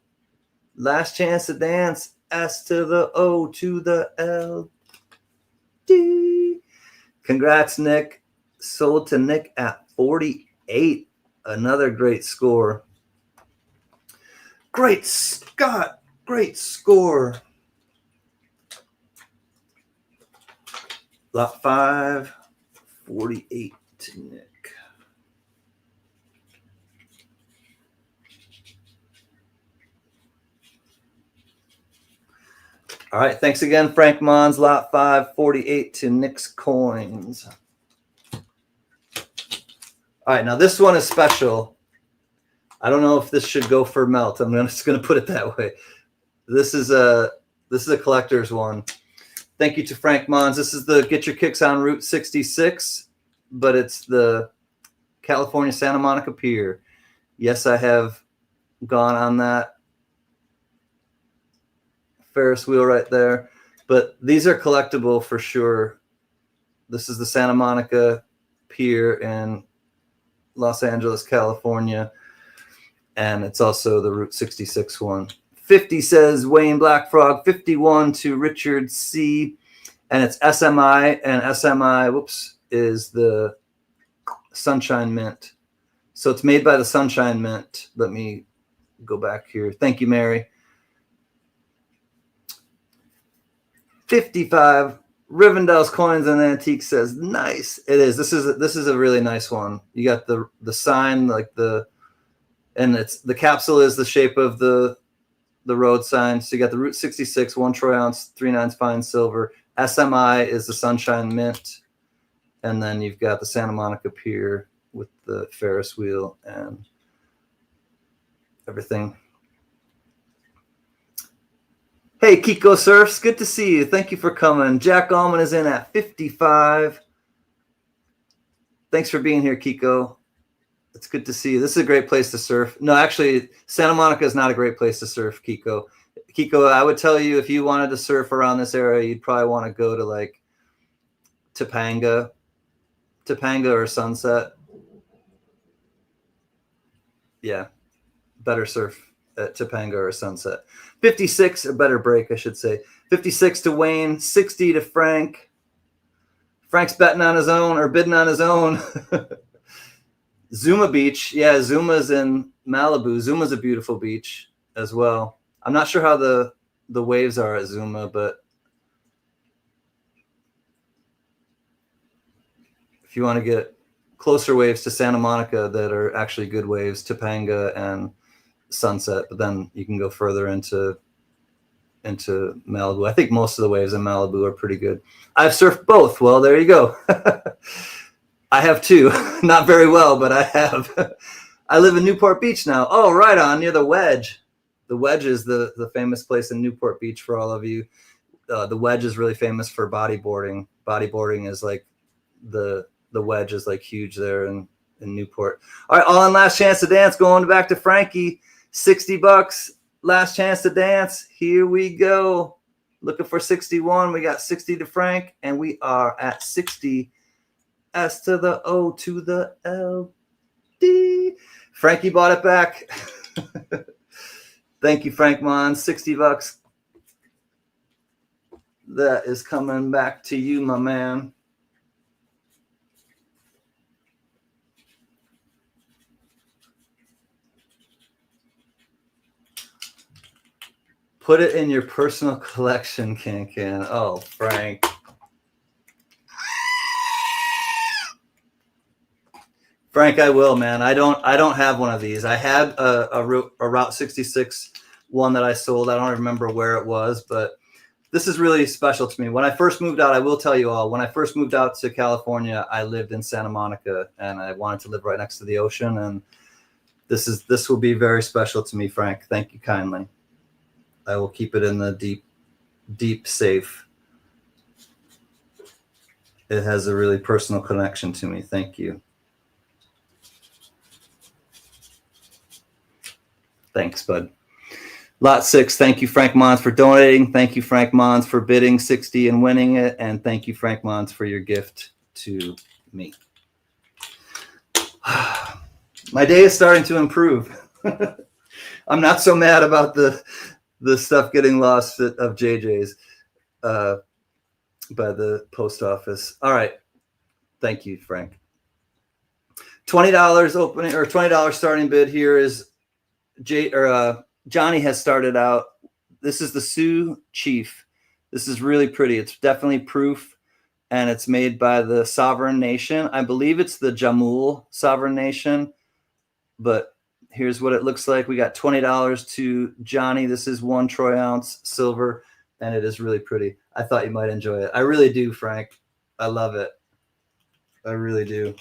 Last chance to dance. S to the O to the L. D. Congrats, Nick. Sold to Nick at 48. Another great score. Great Scott. Great score. Lot 5. 48 to Nick. All right. Thanks again, Frank Mons, lot 548 to Nick's Coins. All right. Now this one is special. I don't know if this should go for melt. I'm just going to put it that way. This is a collector's one. Thank you to Frank Mons. This is the Get Your Kicks on Route 66, but it's the California Santa Monica Pier. Yes, I have gone on that Ferris wheel right there, but these are collectible for sure. This is the Santa Monica Pier in Los Angeles, California, and it's also the Route 66 one. 50 says Wayne Blackfrog, 51 to Richard C, and it's SMI, and SMI, whoops, is the Sunshine Mint. So it's made by the Sunshine Mint. Let me go back here. Thank you, Mary. 55 Rivendell's Coins and Antiques says nice. It is. This is a really nice one. You got the sign, like and it's the capsule is the shape of the road sign. So you got the Route 66, 1 troy ounce, 3/9 fine silver. SMI is the Sunshine Mint, and then you've got the Santa Monica Pier with the Ferris wheel and everything. Hey, Kiko Surfs, good to see you. Thank you for coming. Jack Allman is in at 55. Thanks for being here, Kiko. It's good to see you. This is a great place to surf. No, actually, Santa Monica is not a great place to surf, Kiko. Kiko, I would tell you if you wanted to surf around this area, you'd probably want to go to like Topanga or Sunset. Yeah, better surf at Topanga or Sunset. 56, a better break, I should say. 56 to Wayne, 60 to Frank. Frank's betting on his own or bidding on his own. Zuma Beach. Yeah, Zuma's in Malibu. Zuma's a beautiful beach as well. I'm not sure how the waves are at Zuma, but if you want to get closer waves to Santa Monica that are actually good waves, Topanga and Sunset, but then you can go further into Malibu. I think most of the waves in Malibu are pretty good. I've surfed both. Well, there you go. I have too. Not very well, but I have. I live in Newport Beach now. Oh, right on, near the Wedge. The Wedge is the famous place in Newport Beach for all of you. The Wedge is really famous for bodyboarding. Bodyboarding is like the Wedge is like huge there in Newport. All right, all in last chance to dance. Going back to Frankie. $60. Last chance to dance. Here we go. Looking for 61. We got 60 to Frank, and we are at 60. S to the O to the L D. Frankie bought it back. Thank you, Frank Mon. $60. That is coming back to you, my man. Put it in your personal collection, CanCan. Oh, Frank. Frank, I will, man. I don't have one of these. I had a Route 66 one that I sold. I don't remember where it was, but this is really special to me. When I first moved out, I will tell you all, when I first moved out to California, I lived in Santa Monica, and I wanted to live right next to the ocean. And this will be very special to me, Frank. Thank you kindly. I will keep it in the deep safe. It has a really personal connection to me. Thank you. Thanks, bud. Lot 6, thank you, Frank Mons, for donating. Thank you, Frank Mons, for bidding 60 and winning it. And thank you, Frank Mons, for your gift to me. My day is starting to improve. I'm not so mad about the stuff getting lost of JJ's by the post office. All right. Thank you, Frank. $20 opening or $20 starting bid here is Johnny has started out. This is the Sioux Chief. This is really pretty. It's definitely proof, and it's made by the Sovereign Nation. I believe it's the Jamul Sovereign Nation, but here's what it looks like. We got $20 to Johnny. This is 1 troy ounce silver. and it is really pretty. I thought you might enjoy it. I really do, Frank. I love it. I really do.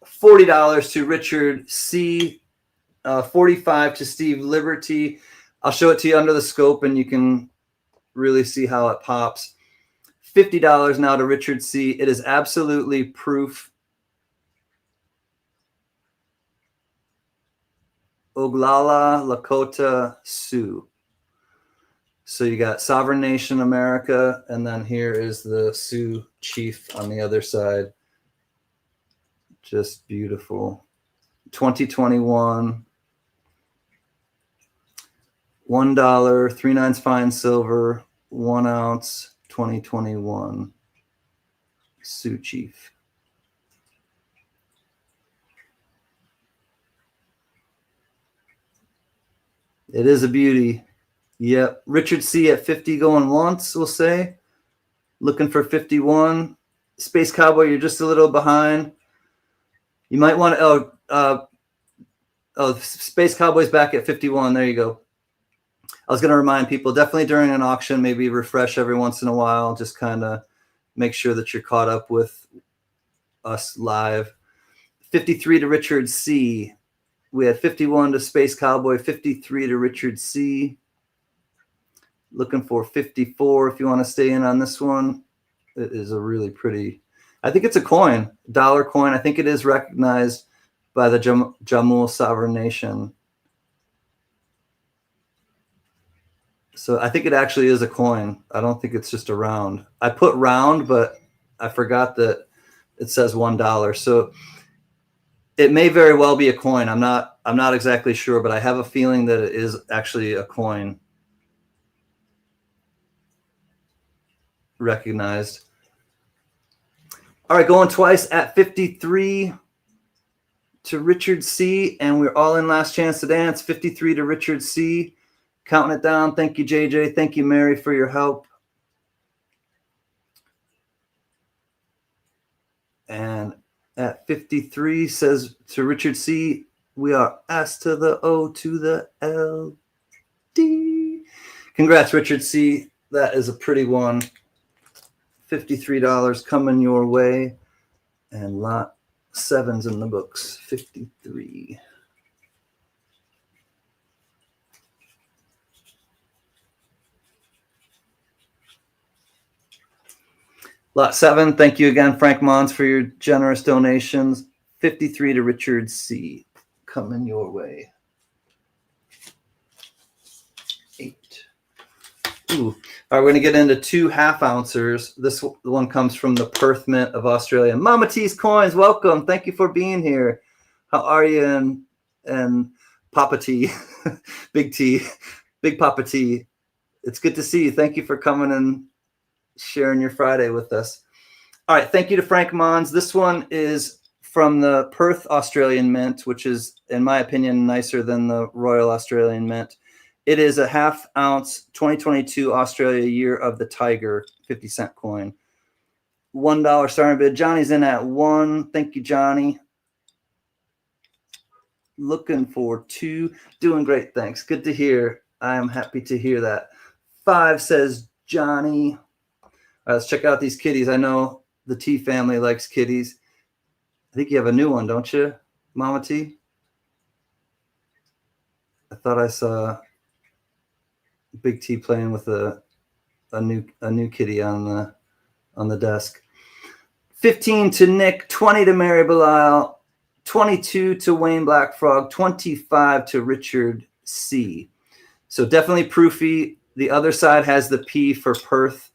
$40 to Richard C. 45 to Steve Liberty. I'll show it to you under the scope, and you can really see how it pops. $50 now to Richard C. It is absolutely proof. Oglala Lakota Sioux. So you got Sovereign Nation America, and then here is the Sioux chief on the other side. Just beautiful. 2021. $1, 3/9 fine silver, 1 ounce, 2021. Sioux chief. It is a beauty. Yep. Richard C. at 50 going once, we'll say. Looking for 51. Space Cowboy, you're just a little behind. You might want to, Space Cowboy's back at 51. There you go. I was going to remind people, definitely during an auction, maybe refresh every once in a while. Just kind of make sure that you're caught up with us live. 53 to Richard C. We had 51 to Space Cowboy, 53 to Richard C. Looking for 54 if you want to stay in on this one. It is a really pretty, I think it's a coin, dollar coin. I think it is recognized by the Jammu Sovereign Nation. So I think it actually is a coin. I don't think it's just a round. I put round, but I forgot that it says $1. So it may very well be a coin. I'm not exactly sure, but I have a feeling that it is actually a coin. Recognized. All right, going twice at 53 to Richard C. And we're all in last chance to dance. 53 to Richard C. Counting it down. Thank you, JJ. Thank you, Mary, for your help. And at 53 says to Richard C. We are S to the O to the L D. Congrats, Richard C. That is a pretty one. $53 coming your way. And lot 7's in the books. 53. Lot 7, thank you again, Frank Mons, for your generous donations. 53 to Richard C. Coming your way. 8. Ooh. All right, we're going to get into 2 half-ouncers. This one comes from the Perth Mint of Australia. Mama T's Coins, welcome. Thank you for being here. How are you? And Papa T, Big T, Big Papa T. It's good to see you. Thank you for coming and sharing your Friday with us. All right, thank you to Frank Mons. This one is from the Perth Australian Mint, which is, in my opinion, nicer than the Royal Australian Mint. It is a half-ounce 2022 Australia Year of the Tiger 50-cent coin. $1 starting bid. Johnny's in at 1. Thank you, Johnny. Looking for 2. Doing great, thanks. Good to hear. I am happy to hear that. 5 says Johnny. All right, let's check out these kitties. I know the T family likes kitties. I think you have a new one, don't you, Mama T? I thought I saw Big T playing with a new kitty on the desk. 15 to Nick, 20 to Mary Belisle, 22 to Wayne Blackfrog, 25 to Richard C. So definitely proofy. The other side has the P for Perth.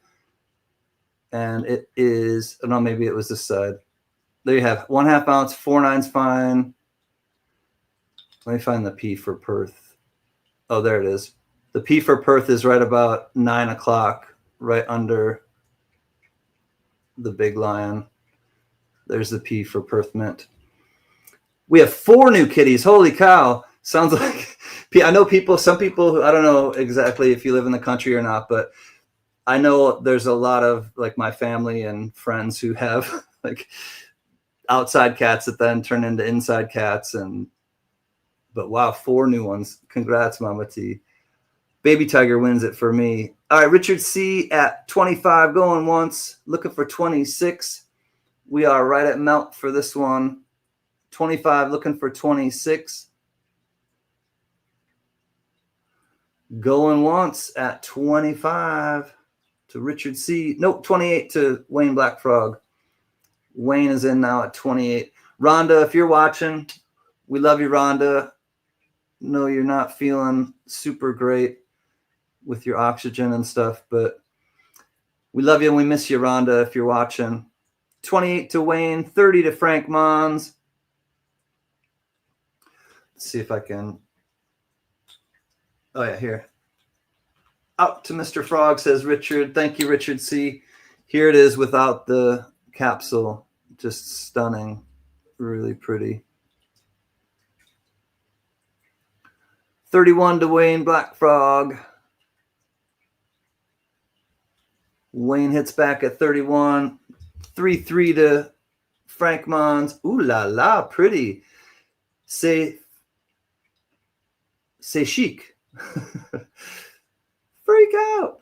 And it is, oh no, maybe it was this side. There you have 1/2 ounce, 4/9 fine. Let me find the P for Perth. Oh, there it is. The P for Perth is right about 9 o'clock, right under the big lion. There's the P for Perth Mint. We have 4 new kitties. Holy cow. Sounds like, I know some people who, I don't know exactly if you live in the country or not, but I know there's a lot of like my family and friends who have like outside cats that then turn into inside cats. But wow, 4 new ones. Congrats, Mama T. Baby Tiger wins it for me. All right, Richard C at 25 going once, looking for 26. We are right at melt for this one. 25 looking for 26. Going once at 25 to Richard C. Nope, 28 to Wayne Black Frog. Wayne is in now at 28. Rhonda, if you're watching, we love you, Rhonda. No, you're not feeling super great with your oxygen and stuff, but we love you and we miss you, Rhonda, if you're watching. 28 to Wayne, 30 to Frank Mons. Let's see if I can. Oh, yeah, here. Out to Mr. Frog, says Richard. Thank you, Richard C. Here it is without the capsule. Just stunning. Really pretty. 31 to Wayne Black Frog. Wayne hits back at 31. 3-3 to Frank Mons. Ooh la la, pretty. Say chic. Freak out.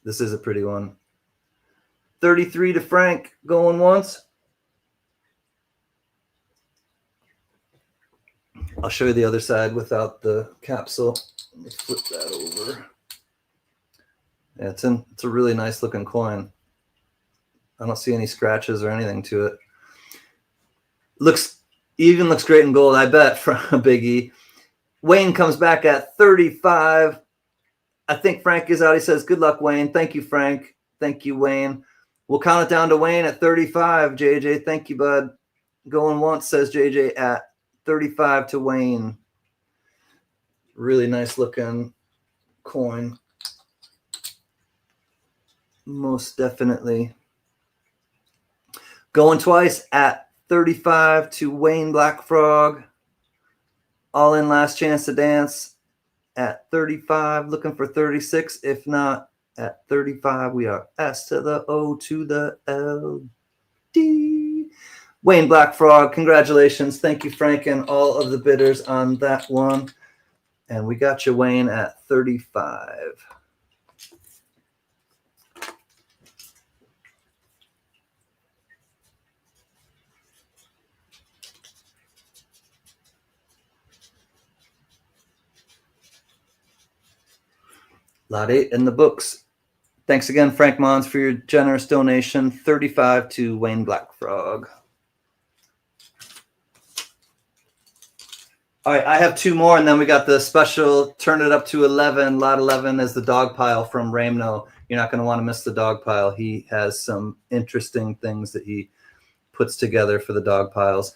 This is a pretty one. 33 to Frank going once. I'll show you the other side without the capsule. Let me flip that over. Yeah, it's a really nice looking coin. I don't see any scratches or anything to it. Looks great in gold, I bet, from Big E. Wayne comes back at 35. I think Frank is out. He says, good luck, Wayne. Thank you, Frank. Thank you, Wayne. We'll count it down to Wayne at 35, JJ. Thank you, bud. Going once, says JJ, at 35 to Wayne. Really nice looking coin. Most definitely. Going twice at 35 to Wayne Black Frog. All in, last chance to dance at 35. Looking for 36. If not, at 35, we are S to the O to the L D. Wayne Black Frog, congratulations. Thank you, Frank, and all of the bidders on that one. And we got you, Wayne, at 35. Lot 8 in the books. Thanks again, Frank Mons, for your generous donation. 35 to Wayne Black Frog. All right, I have two more, and then we got the special turn it up to 11. Lot 11 is the dog pile from Ramno. You're not going to want to miss the dog pile. He has some interesting things that he puts together for the dog piles.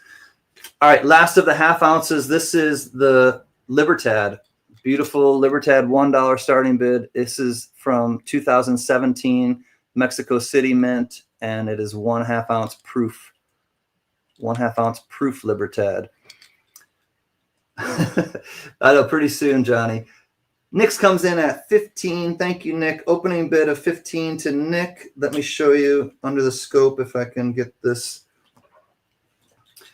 All right, last of the half ounces. This is the Libertad. Beautiful Libertad $1 starting bid. This is from 2017 Mexico City mint, and it is 1/2 ounce proof. 1/2 ounce proof Libertad. I know, pretty soon, Johnny. Nick's comes in at 15. Thank you, Nick. Opening bid of 15 to Nick. Let me show you under the scope if I can get this.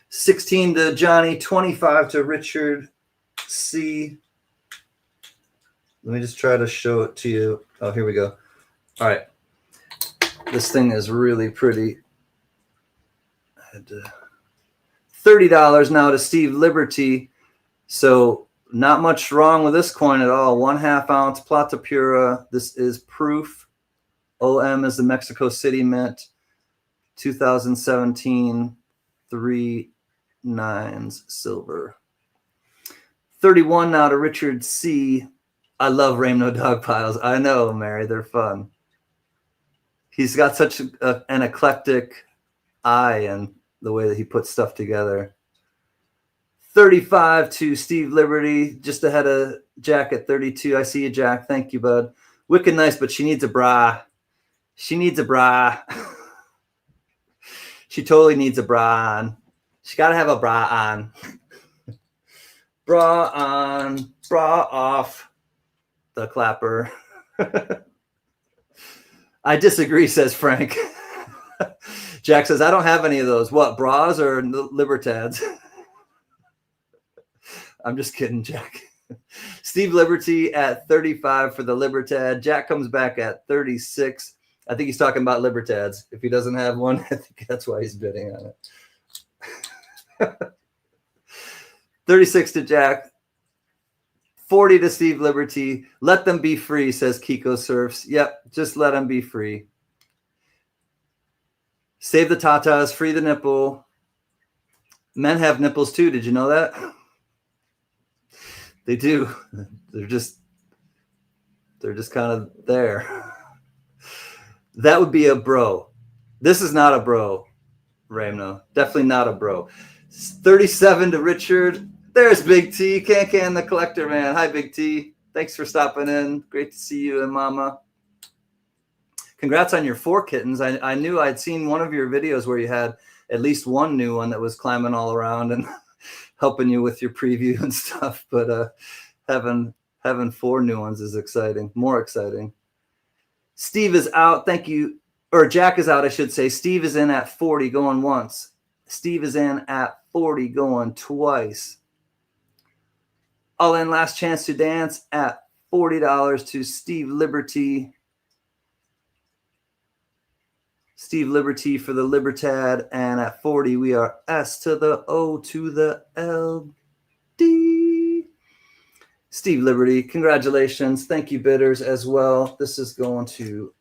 16 to Johnny. 25 to Richard C. Let me just try to show it to you. Oh, here we go. All right. This thing is really pretty. I had to... $30 now to Steve Liberty. So not much wrong with this coin at all. 1/2 ounce Plata Pura. This is proof. OM is the Mexico City mint. 2017 3 9s silver. 31 now to Richard C. I love Ramno dog piles. I know, Mary. They're fun. He's got such an eclectic eye and the way that he puts stuff together. 35 to Steve Liberty, just ahead of Jack at 32. I see you, Jack. Thank you, bud. Wicked nice, but she needs a bra. She needs a bra. She totally needs a bra on. She got to have a bra on. Bra on, bra off. The clapper. I disagree, says Frank. Jack says, I don't have any of those. What, bras or Libertads? I'm just kidding, Jack. Steve Steve Liberty at 35 for the Libertad. Jack comes back at 36. I think he's talking about Libertads. If he doesn't have one, I think that's why he's bidding on it. 36 to Jack. 40 to Steve Liberty. Let them be free, says Kiko Surfs. Yep, just let them be free. Save the tatas, free the nipple. Men have nipples too. Did you know that? They do. They're just kind of there. That would be a bro. This is not a bro, Ramno. Definitely not a bro. 37 to Richard. There's Big T. CanCan the collector, man. Hi, Big T. Thanks for stopping in. Great to see you and Mama. Congrats on your 4 kittens. I knew I'd seen one of your videos where you had at least one new one that was climbing all around and helping you with your preview and stuff. But having 4 new ones is exciting. More exciting. Steve is out. Thank you. Or Jack is out, I should say. Steve is in at 40 going once. Steve is in at 40 going twice. All in last chance to dance at $40 to Steve Liberty. Steve Liberty for the Libertad. And at 40, we are S to the O to the L D. Steve Liberty, congratulations. Thank you, bidders, as well. This is going to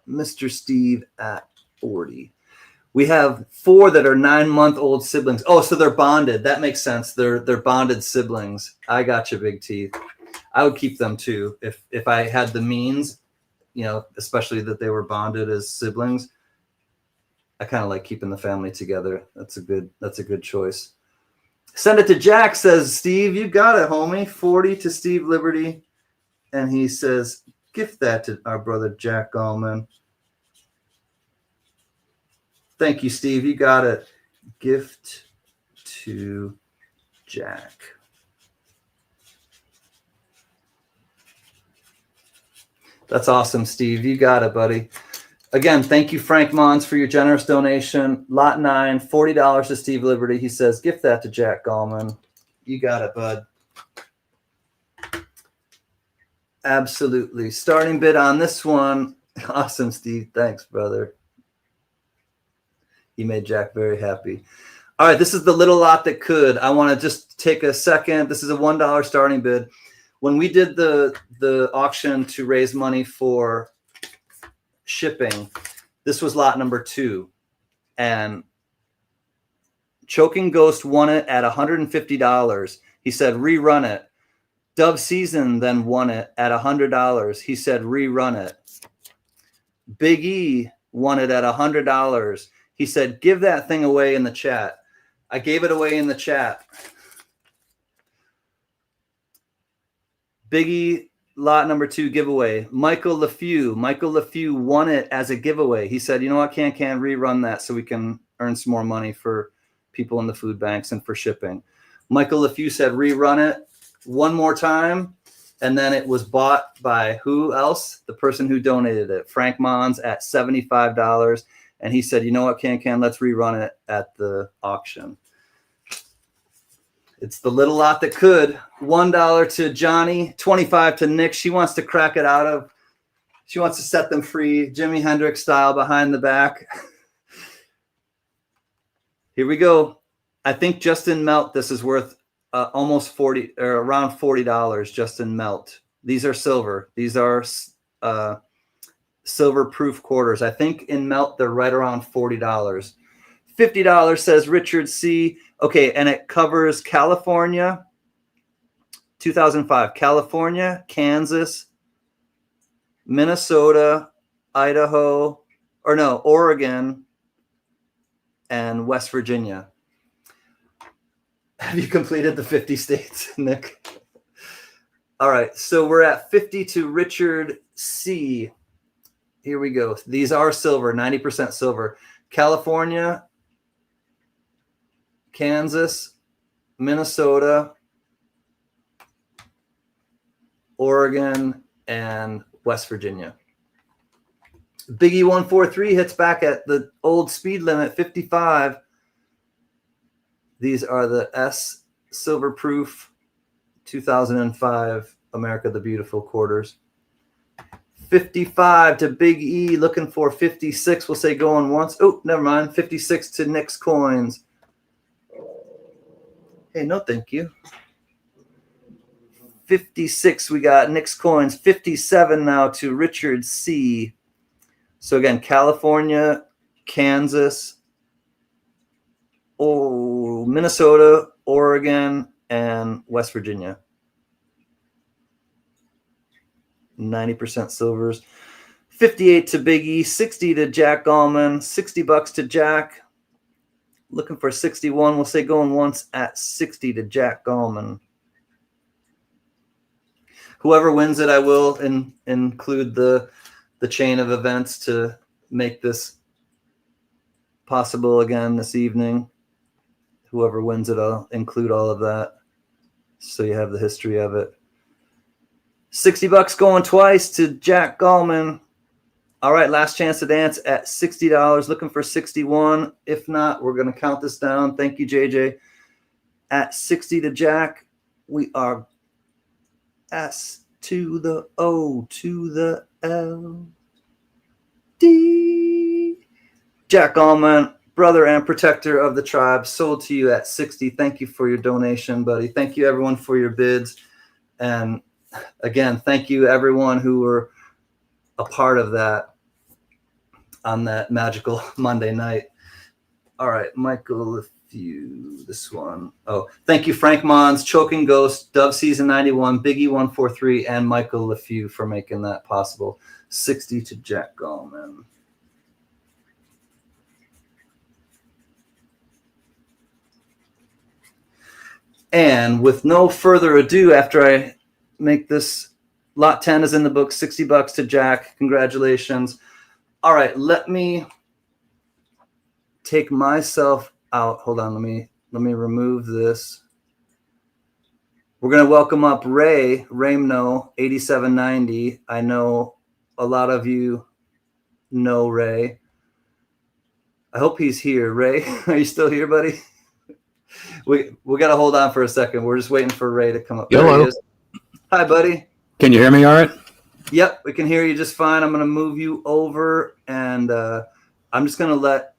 Mr. Steve at 40. We have 4 that are 9-month-old siblings. Oh, so they're bonded. That makes sense. They're bonded siblings. I got you, Big Teeth. I would keep them too if I had the means, you know, especially that they were bonded as siblings. I kind of like keeping the family together. That's a good choice. Send it to Jack, says Steve. You got it, homie. 40 to Steve Liberty. And he says, gift that to our brother Jack Gallman. Thank you, Steve. You got it. Gift to Jack. That's awesome, Steve. You got it, buddy. Again, thank you, Frank Mons, for your generous donation. Lot 9, $40 to Steve Liberty. He says, gift that to Jack Gallman. You got it, bud. Absolutely. Starting bid on this one. Awesome, Steve. Thanks, brother. You made Jack very happy. All right, this is the little lot that could. I want to just take a second. This is a $1 starting bid. When we did the auction to raise money for shipping, this was lot number 2. And Choking Ghost won it at $150. He said, rerun it. Dove Season then won it at $100. He said, rerun it. Big E won it at $100. He said, give that thing away in the chat. I gave it away in the chat. Biggie, lot number 2 giveaway. Michael LeFew won it as a giveaway. He said, you know what, CanCan, rerun that so we can earn some more money for people in the food banks and for shipping. Michael LeFew said, rerun it one more time. And then it was bought by who else? The person who donated it, Frank Mons, at $75. And he said, you know what, CanCan, let's rerun it at the auction. It's the little lot that could. $1 to Johnny, 25 to Nick. She wants to crack it out of. She wants to set them free, Jimi Hendrix style behind the back. Here we go. I think just in melt, this is worth almost 40 or around $40 just in melt. These are silver. These are silver proof quarters. I think in melt they're right around $40. $50 says Richard C. Okay, and it covers California, 2005, California, Kansas, Minnesota, Idaho, or no, Oregon, and West Virginia. Have you completed the 50 states, Nick? All right, so we're at 50 to Richard C. Here we go. These are silver, 90% silver. California, Kansas, Minnesota, Oregon, and West Virginia. Biggie 143 hits back at the old speed limit, 55. These are the S silver proof 2005 America the Beautiful quarters. 55 to Big E, looking for 56. We'll say going once. Oh, never mind. 56 to Nick's Coins. Hey, no thank you. 56, we got Nick's Coins. 57 now to Richard C. So again, California, Kansas, Minnesota, Oregon, and West Virginia. 90% silvers. 58 to Big E, 60 to Jack Gallman, $60 to Jack. Looking for 61. We'll say going once at 60 to Jack Gallman. Whoever wins it, I will include the chain of events to make this possible again this evening. Whoever wins it, I'll include all of that so you have the history of it. $60 going twice to Jack Gallman. All right, last chance to dance at $60. Looking for 61. If not, we're going to count this down. Thank you, JJ. At 60 to Jack, we are S to the O to the L. D. Jack Gallman, brother and protector of the tribe, sold to you at 60. Thank you for your donation, buddy. Thank you, everyone, for your bids. And again, thank you, everyone who were a part of that on that magical Monday night. All right, Michael, this one. Oh, thank you, Frank Mons, Choking Ghost, Dove Season 91, Biggie 143, and Michael LeFew for making that possible. 60 to Jack Gallman. And with no further ado, after I make this, lot 10 is in the book, $60 to Jack. Congratulations. All right, let me take myself out. Hold on, let me remove this. We're going to welcome up Ray Ramno 8790. I know a lot of you know Ray. I hope he's here. Ray, are you still here, buddy? We got to hold on for a second. We're just waiting for Ray to come up. Hello. There he is. Hi, buddy. Can you hear me all right? Yep, we can hear you just fine. I'm going to move you over, and I'm just going to let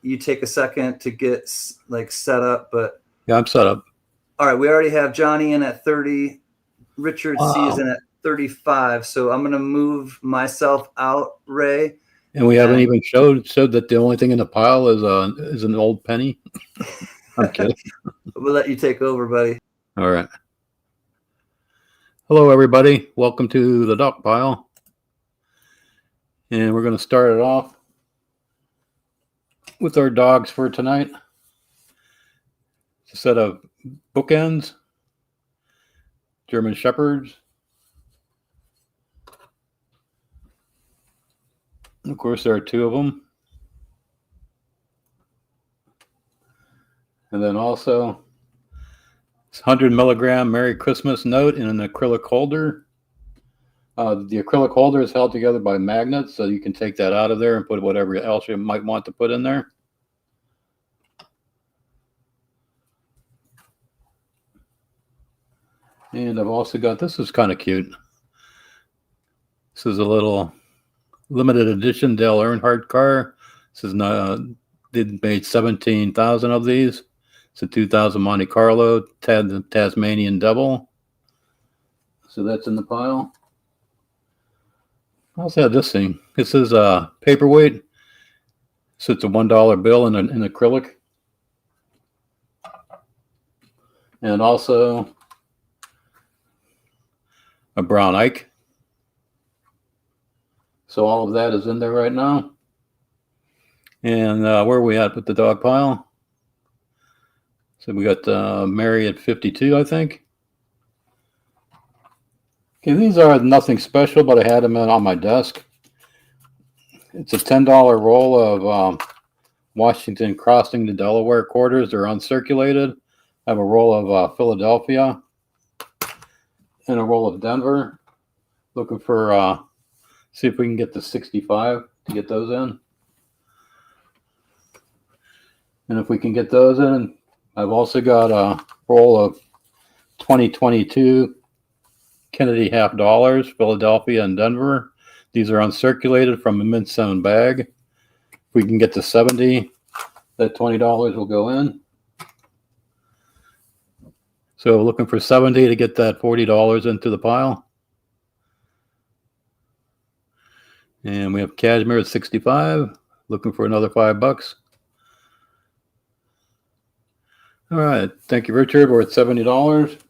you take a second to get set up. But yeah, I'm set up. All right, we already have Johnny in at 30. Richard C is in at 35. So I'm going to move myself out, Ray. And we haven't even showed that the only thing in the pile is an old penny. I'm kidding. We'll let you take over, buddy. All right. Hello, everybody. Welcome to the duck pile. And we're going to start it off with our dogs for tonight. It's a set of bookends, German Shepherds. Of course, there are two of them. And then also 100 milligram Merry Christmas note in an acrylic holder. The acrylic holder is held together by magnets, so you can take that out of there and put whatever else you might want to put in there. And I've also got, this is kind of cute. This is a little limited edition Dale Earnhardt car. This is not, did made 17,000 of these. It's a 2000 Monte Carlo Tasmanian Devil. So that's in the pile. I also have this thing. This is a paperweight. So it's a $1 bill in acrylic. And also a brown Ike. So all of that is in there right now. And where are we at with the dog pile? So we got Mary at 52, I think. Okay, these are nothing special, but I had them on my desk. It's a $10 roll of Washington crossing to Delaware quarters. They're uncirculated. I have a roll of Philadelphia and a roll of Denver. Looking for, see if we can get to 65 to get those in. And if we can get those in, I've also got a roll of 2022 Kennedy half dollars, Philadelphia and Denver. These are uncirculated from a mint-sewn bag. If we can get to 70, that $20 will go in. So looking for 70 to get that $40 into the pile. And we have cashmere at 65. Looking for another $5. All right, thank you, Richard. We're at $70.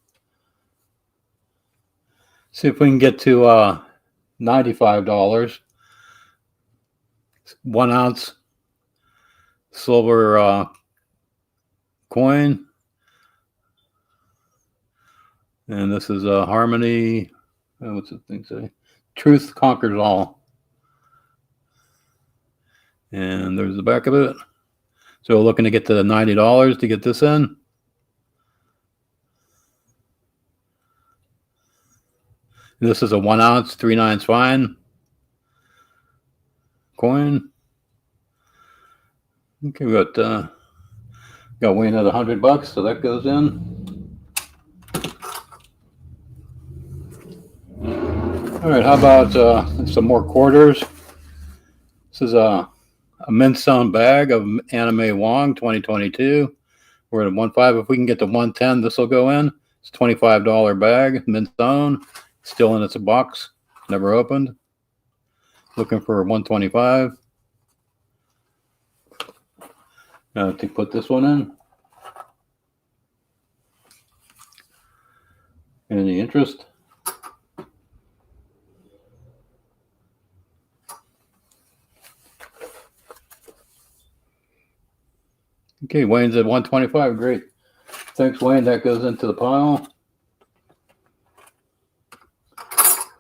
See if we can get to $95. 1 ounce silver coin. And this is a Harmony. What's the thing say? Truth conquers all. And there's the back of it. So we're looking to get to the $90 to get this in. This is a 1 ounce 3/9 fine coin. Okay, we got weighing at $100, so that goes in. All right, how about some more quarters? This is a mint-sewn bag of Anime Wong 2022. We're at 1.5. If we can get to 110, this will go in. It's a $25 bag, mint-sewn, still in its box, never opened. Looking for 125. To put this one in. Any interest? Okay, Wayne's at 125. Great. Thanks, Wayne. That goes into the pile.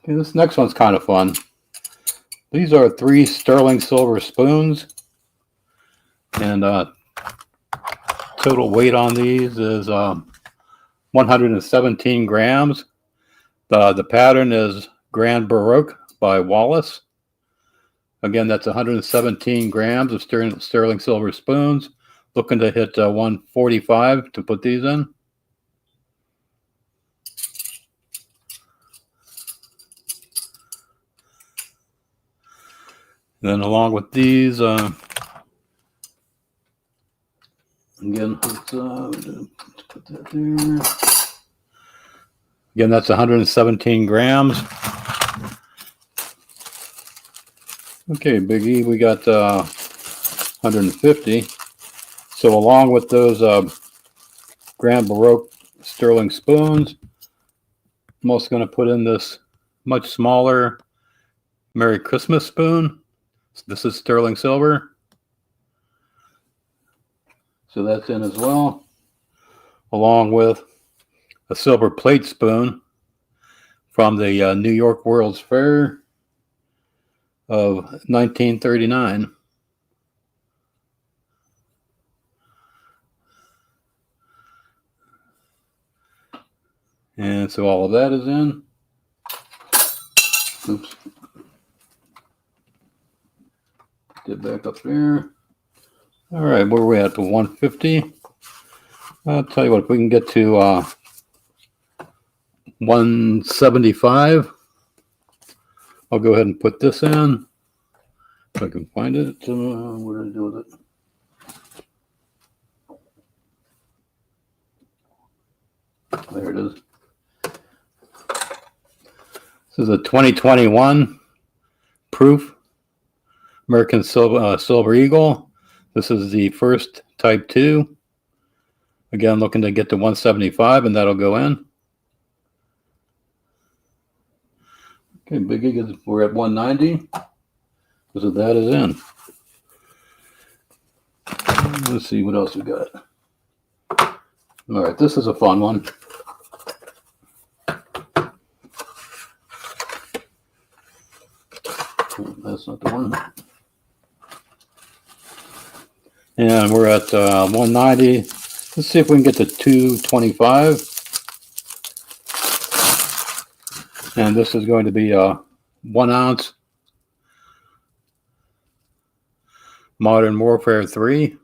Okay, this next one's kind of fun. These are 3 sterling silver spoons. And total weight on these is 117 grams. The pattern is Grand Baroque by Wallace. Again, that's 117 grams of sterling silver spoons. Looking to hit 145 to put these in. Then along with these, again, let's put that there. Again, that's 117 grams. Okay, Big E, we got 150. So along with those Grand Baroque sterling spoons, I'm also going to put in this much smaller Merry Christmas spoon. This is sterling silver. So that's in as well, along with a silver plate spoon from the New York World's Fair of 1939. And so all of that is in. Oops. Get back up there. All right, where are we at? To 150. I'll tell you what, if we can get to 175, I'll go ahead and put this in. If I can find it. What did I do with it? There it is. This is a 2021 proof American Silver Eagle. This is the first Type 2. Again, looking to get to 175, and that'll go in. Okay, Biggie, we're at 190. So that is in. Let's see what else we got. All right, this is a fun one. That's not the one. And we're at 190. Let's see if we can get to 225. And this is going to be a 1 ounce Modern Warfare 3.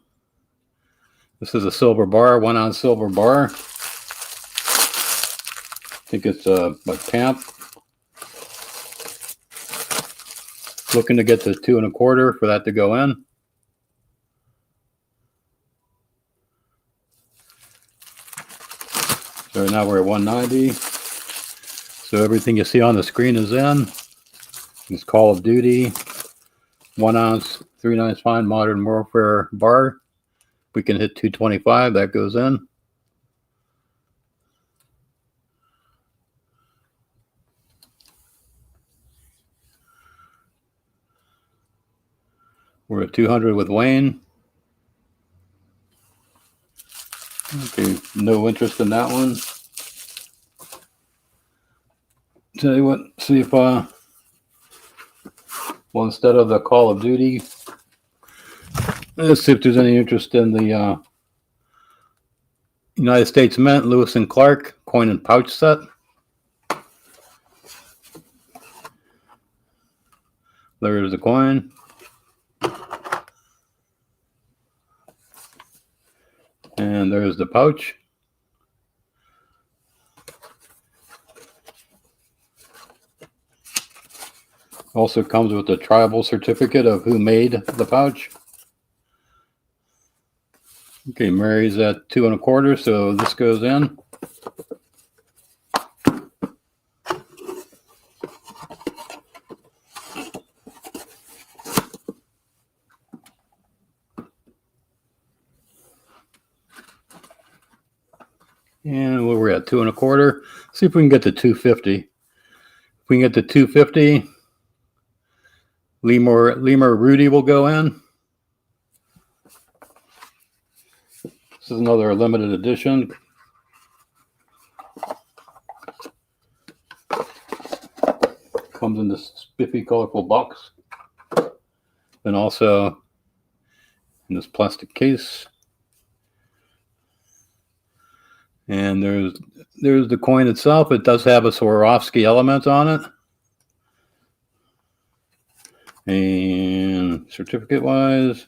This is a silver bar, 1 ounce silver bar. think it's a tamp. Looking to get to 2 1/4 for that to go in. So now we're at 190. So everything you see on the screen is in. It's Call of Duty, 1 ounce, 3/9 fine Modern Warfare bar. We can hit 225. That goes in. We're at 200 with Wayne. Okay, no interest in that one. Tell you what, see if well, instead of the Call of Duty, let's see if there's any interest in the United States Mint Lewis and Clark coin and pouch set. There's the coin. And there's the pouch. Also comes with a tribal certificate of who made the pouch. Okay, Mary's at 2 1/4, so this goes in. And where we're at 2 1/4. See if we can get to 250. If we can get to 250, Lemur Rudy will go in. This is another limited edition. Comes in this spiffy, colorful box. And also in this plastic case. And there's the coin itself. It does have a Swarovski element on it. And certificate wise,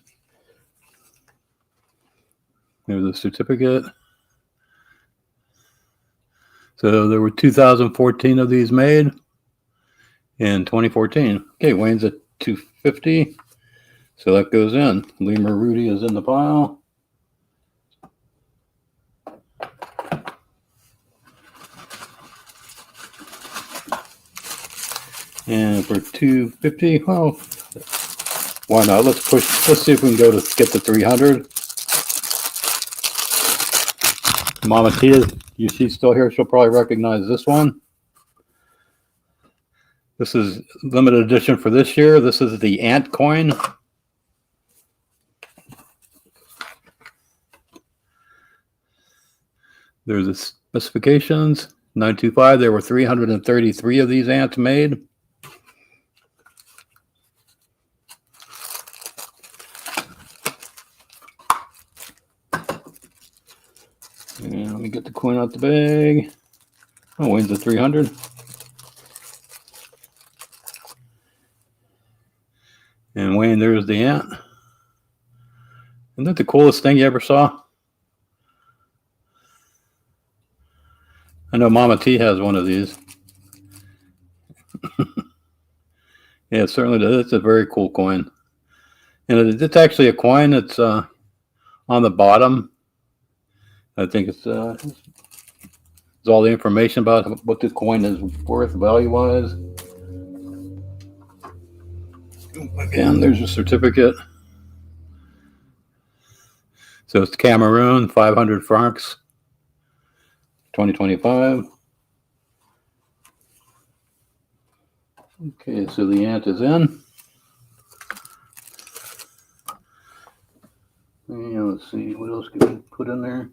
there's the certificate. So there were 2014 of these made in 2014. Okay, Wayne's at 250. So that goes in. Lemur Rudy is in the pile. And for 250, well, why not? Let's see if we can get to 300. Mama Tia, she's still here. She'll probably recognize this one. This is limited edition for this year. This is the Ant coin. There's the specifications. 925. There were 333 of these ants made. And let me get the coin out the bag. Oh, Wayne's at 300. And Wayne, there's the ant. Isn't that the coolest thing you ever saw? I know Mama T has one of these. Yeah, it certainly does. It's a very cool coin. And it's actually a coin that's on the bottom. I think it's all the information about what the coin is worth value-wise. Again, there's a certificate. So it's Cameroon, 500 francs, 2025. Okay, so the ant is in. And let's see, what else can we put in there?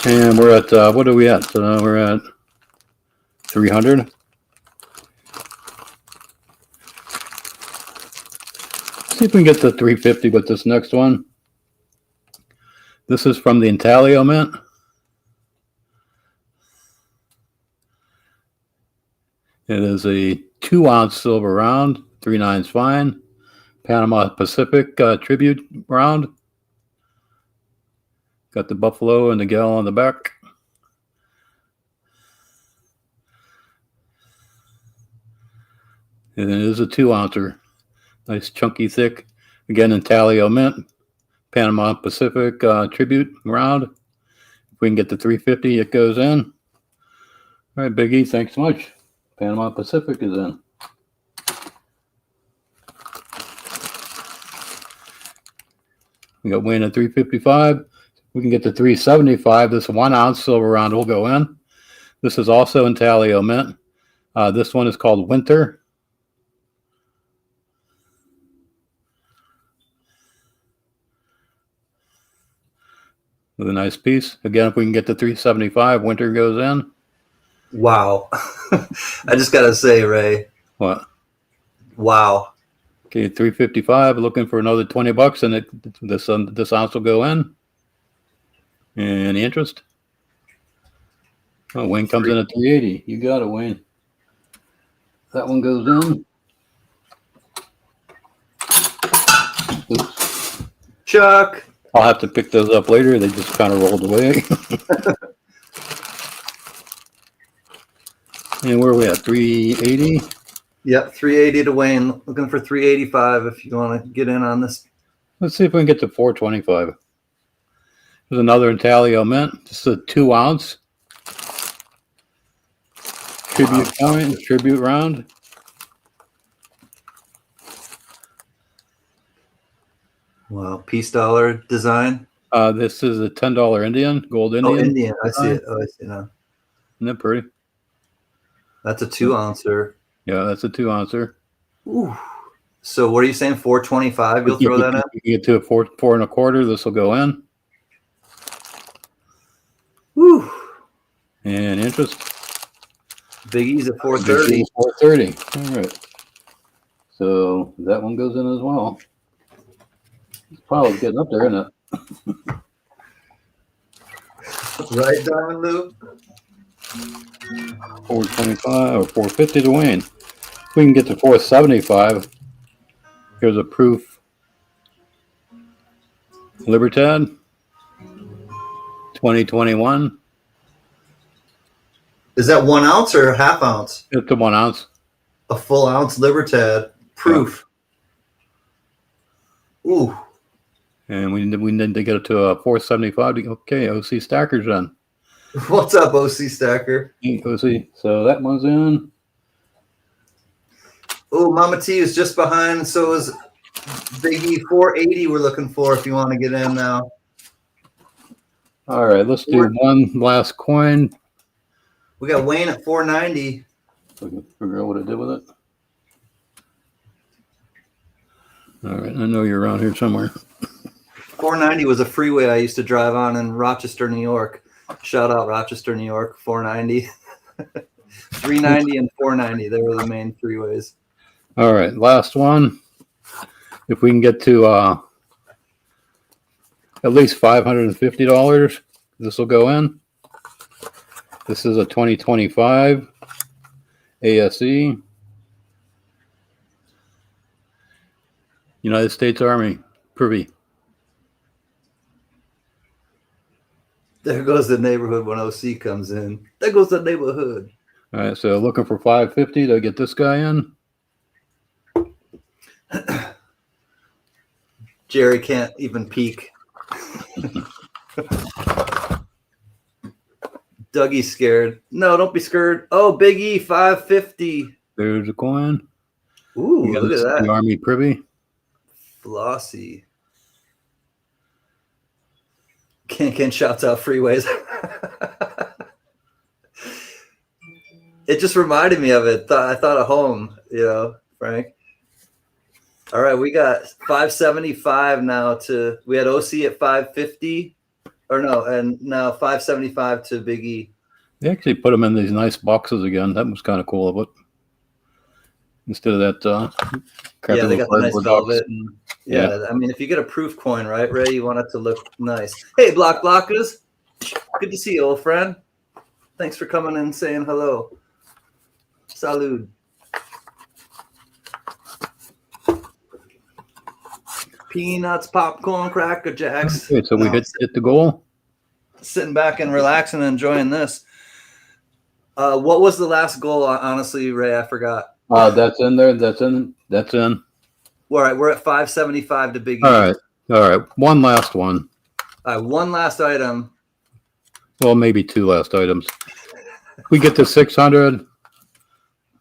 And we're at, what are we at? So we're at 300. See if we can get to 350 with this next one. This is from the Intaglio Mint. It is a 2 ounce silver round, 3/9 fine, Panama Pacific tribute round. Got the buffalo and the gal on the back. And it is a 2-ouncer. Nice, chunky, thick. Again, intaglio mint. Panama Pacific tribute round. If we can get to 350, it goes in. All right, Big E, thanks so much. Panama Pacific is in. We got Wayne at 355. We can get to 375. This 1-ounce silver round will go in. This is also intaglio mint. This one is called Winter. With a nice piece. Again, if we can get to 375, Winter goes in. Wow. I just got to say, Ray. What? Wow. Okay, 355. Looking for another $20, and this ounce will go in. Any interest? Oh, Wayne comes in at 380. You got it, Wayne. That one goes in. Oops. Chuck. I'll have to pick those up later. They just kind of rolled away. And where are we at? 380? Yep, 380 to Wayne. Looking for 385 if you want to get in on this. Let's see if we can get to 425. There's another intaglio mint. Just a 2-ounce. Tribute coin, tribute round. Wow, peace dollar design. This is a $10 Indian, gold Indian. Oh, Indian. I see it. Oh, I see now. Isn't that pretty? That's a 2-ouncer. Yeah, that's a 2-ouncer. Ooh. So what are you saying? 425? You'll throw that in? You get to a 4.25. This will go in. Woo. And interest. Big E's at 430. 430. All right. So that one goes in as well. It's probably getting up there, isn't it? Right, Diamond Lou? 425 or 450 to Wayne. If we can get to 475, here's a proof Libertad 2021. Is that 1 ounce or a half ounce? It's a 1 ounce. A full ounce Libertad proof. Yeah. Ooh. And we need to get it to a 475. Okay, OC Stacker's done. What's up, OC Stacker? OC. So that one's in. Oh, Mama T is just behind. So is Big E. 480 we're looking for if you want to get in now. All right, let's do one last coin. We got Wayne at 490. So I can figure out what I did with it. All right, I know you're around here somewhere. 490 was a freeway I used to drive on in Rochester, New York. Shout out Rochester, New York, 490. 390 and 490. They were the main freeways. All right, last one. If we can get to at least $550, this will go in. This is a 2025 ASE. United States Army, Privy. There goes the neighborhood when OC comes in. There goes the neighborhood. All right, so looking for 550 to get this guy in. Jerry can't even peek. Dougie's scared. No, don't be scared. Oh, Big E, 550. There's a coin. Ooh, look at that. The Army Privy. Flossy. CanCan shouts out freeways. It just reminded me of it. I thought of home, you know, Frank. All right, we got 575 now to, we had OC at 550, or no, and now 575 to Big E. They actually put them in these nice boxes again. That was kind of cool of it. Instead of that yeah, they got the nice velvet. And, yeah, I mean, if you get a proof coin, right, Ray, you want it to look nice. Hey, Blockers. Good to see you, old friend. Thanks for coming and saying hello. Salud. Peanuts, popcorn, Cracker Jacks. Okay, so we hit the goal. sitting back and relaxing and enjoying this. What was the last goal? Honestly, Ray, I forgot. That's in there. That's in. All right, we're at 575 to Big E. All right. One last one. All right, one last item. Well, maybe two last items. We get to 600.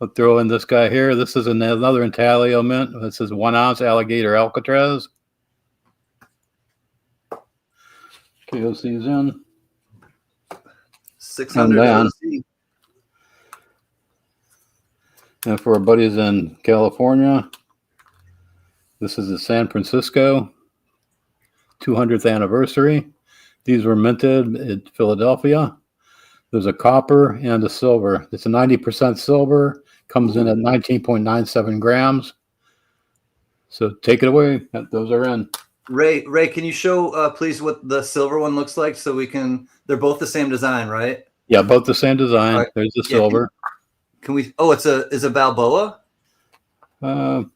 I'll throw in this guy here. This is another intaglio mint. This is 1 ounce alligator Alcatraz. KOC's in. 600 OC. And for our buddies in California, this is the San Francisco 200th anniversary. These were minted in Philadelphia. There's a copper and a silver. It's a 90% silver. Comes in at 19.97 grams. So take it away. Those are in. Ray, can you show, please, what the silver one looks like so we can, they're both the same design, right? Yeah, both the same design. Right. There's the silver. Can we, is a Balboa?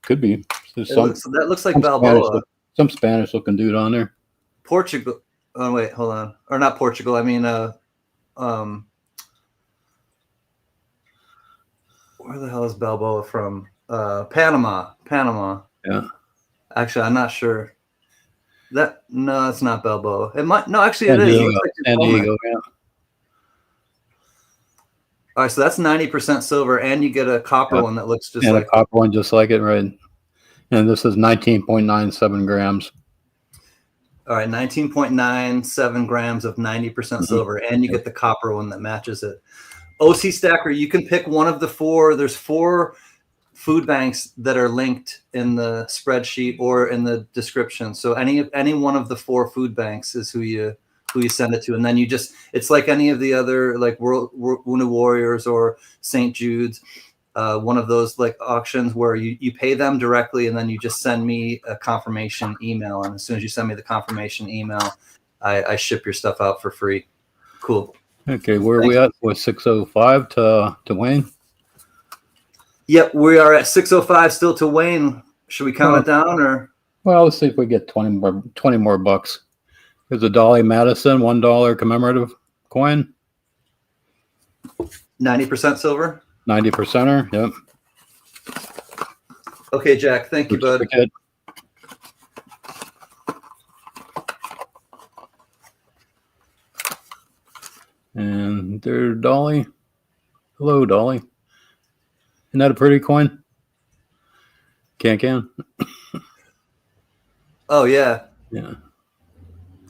Could be. That looks like Balboa. Some Spanish looking dude on there. Portugal. Oh, wait, hold on. Or not Portugal. I mean, where the hell is Balboa from? Panama. Yeah. Actually, I'm not sure. No, it's not Balboa. It might. No, actually, it is. It looks like San Diego. Yeah. All right, so that's 90% silver, and you get a copper one that looks just like a copper one, just like it, right? And this is 19.97 grams. All right, 19.97 grams of 90% silver, and you get the copper one that matches it. OC Stacker, you can pick one of the four. There's 4 food banks that are linked in the spreadsheet or in the description. So any one of the 4 food banks is who you send it to, and then it's like any of the other, like Wounded Warriors or St. Jude's, one of those like auctions where you pay them directly, and then you just send me a confirmation email, and as soon as you send me the confirmation email, I ship your stuff out for free. Cool. Okay, where are we at? With 605 to Wayne? Yep, we are at 605 still to Wayne. Should we count it down, or? Well, let's see if we get 20 more bucks. There's a Dolly Madison $1 commemorative coin. 90% silver. 90%er. Yep. Okay, Jack. Thank you, bud. And there's Dolly. Hello, Dolly. Isn't that a pretty coin? CanCan. Oh yeah. Yeah.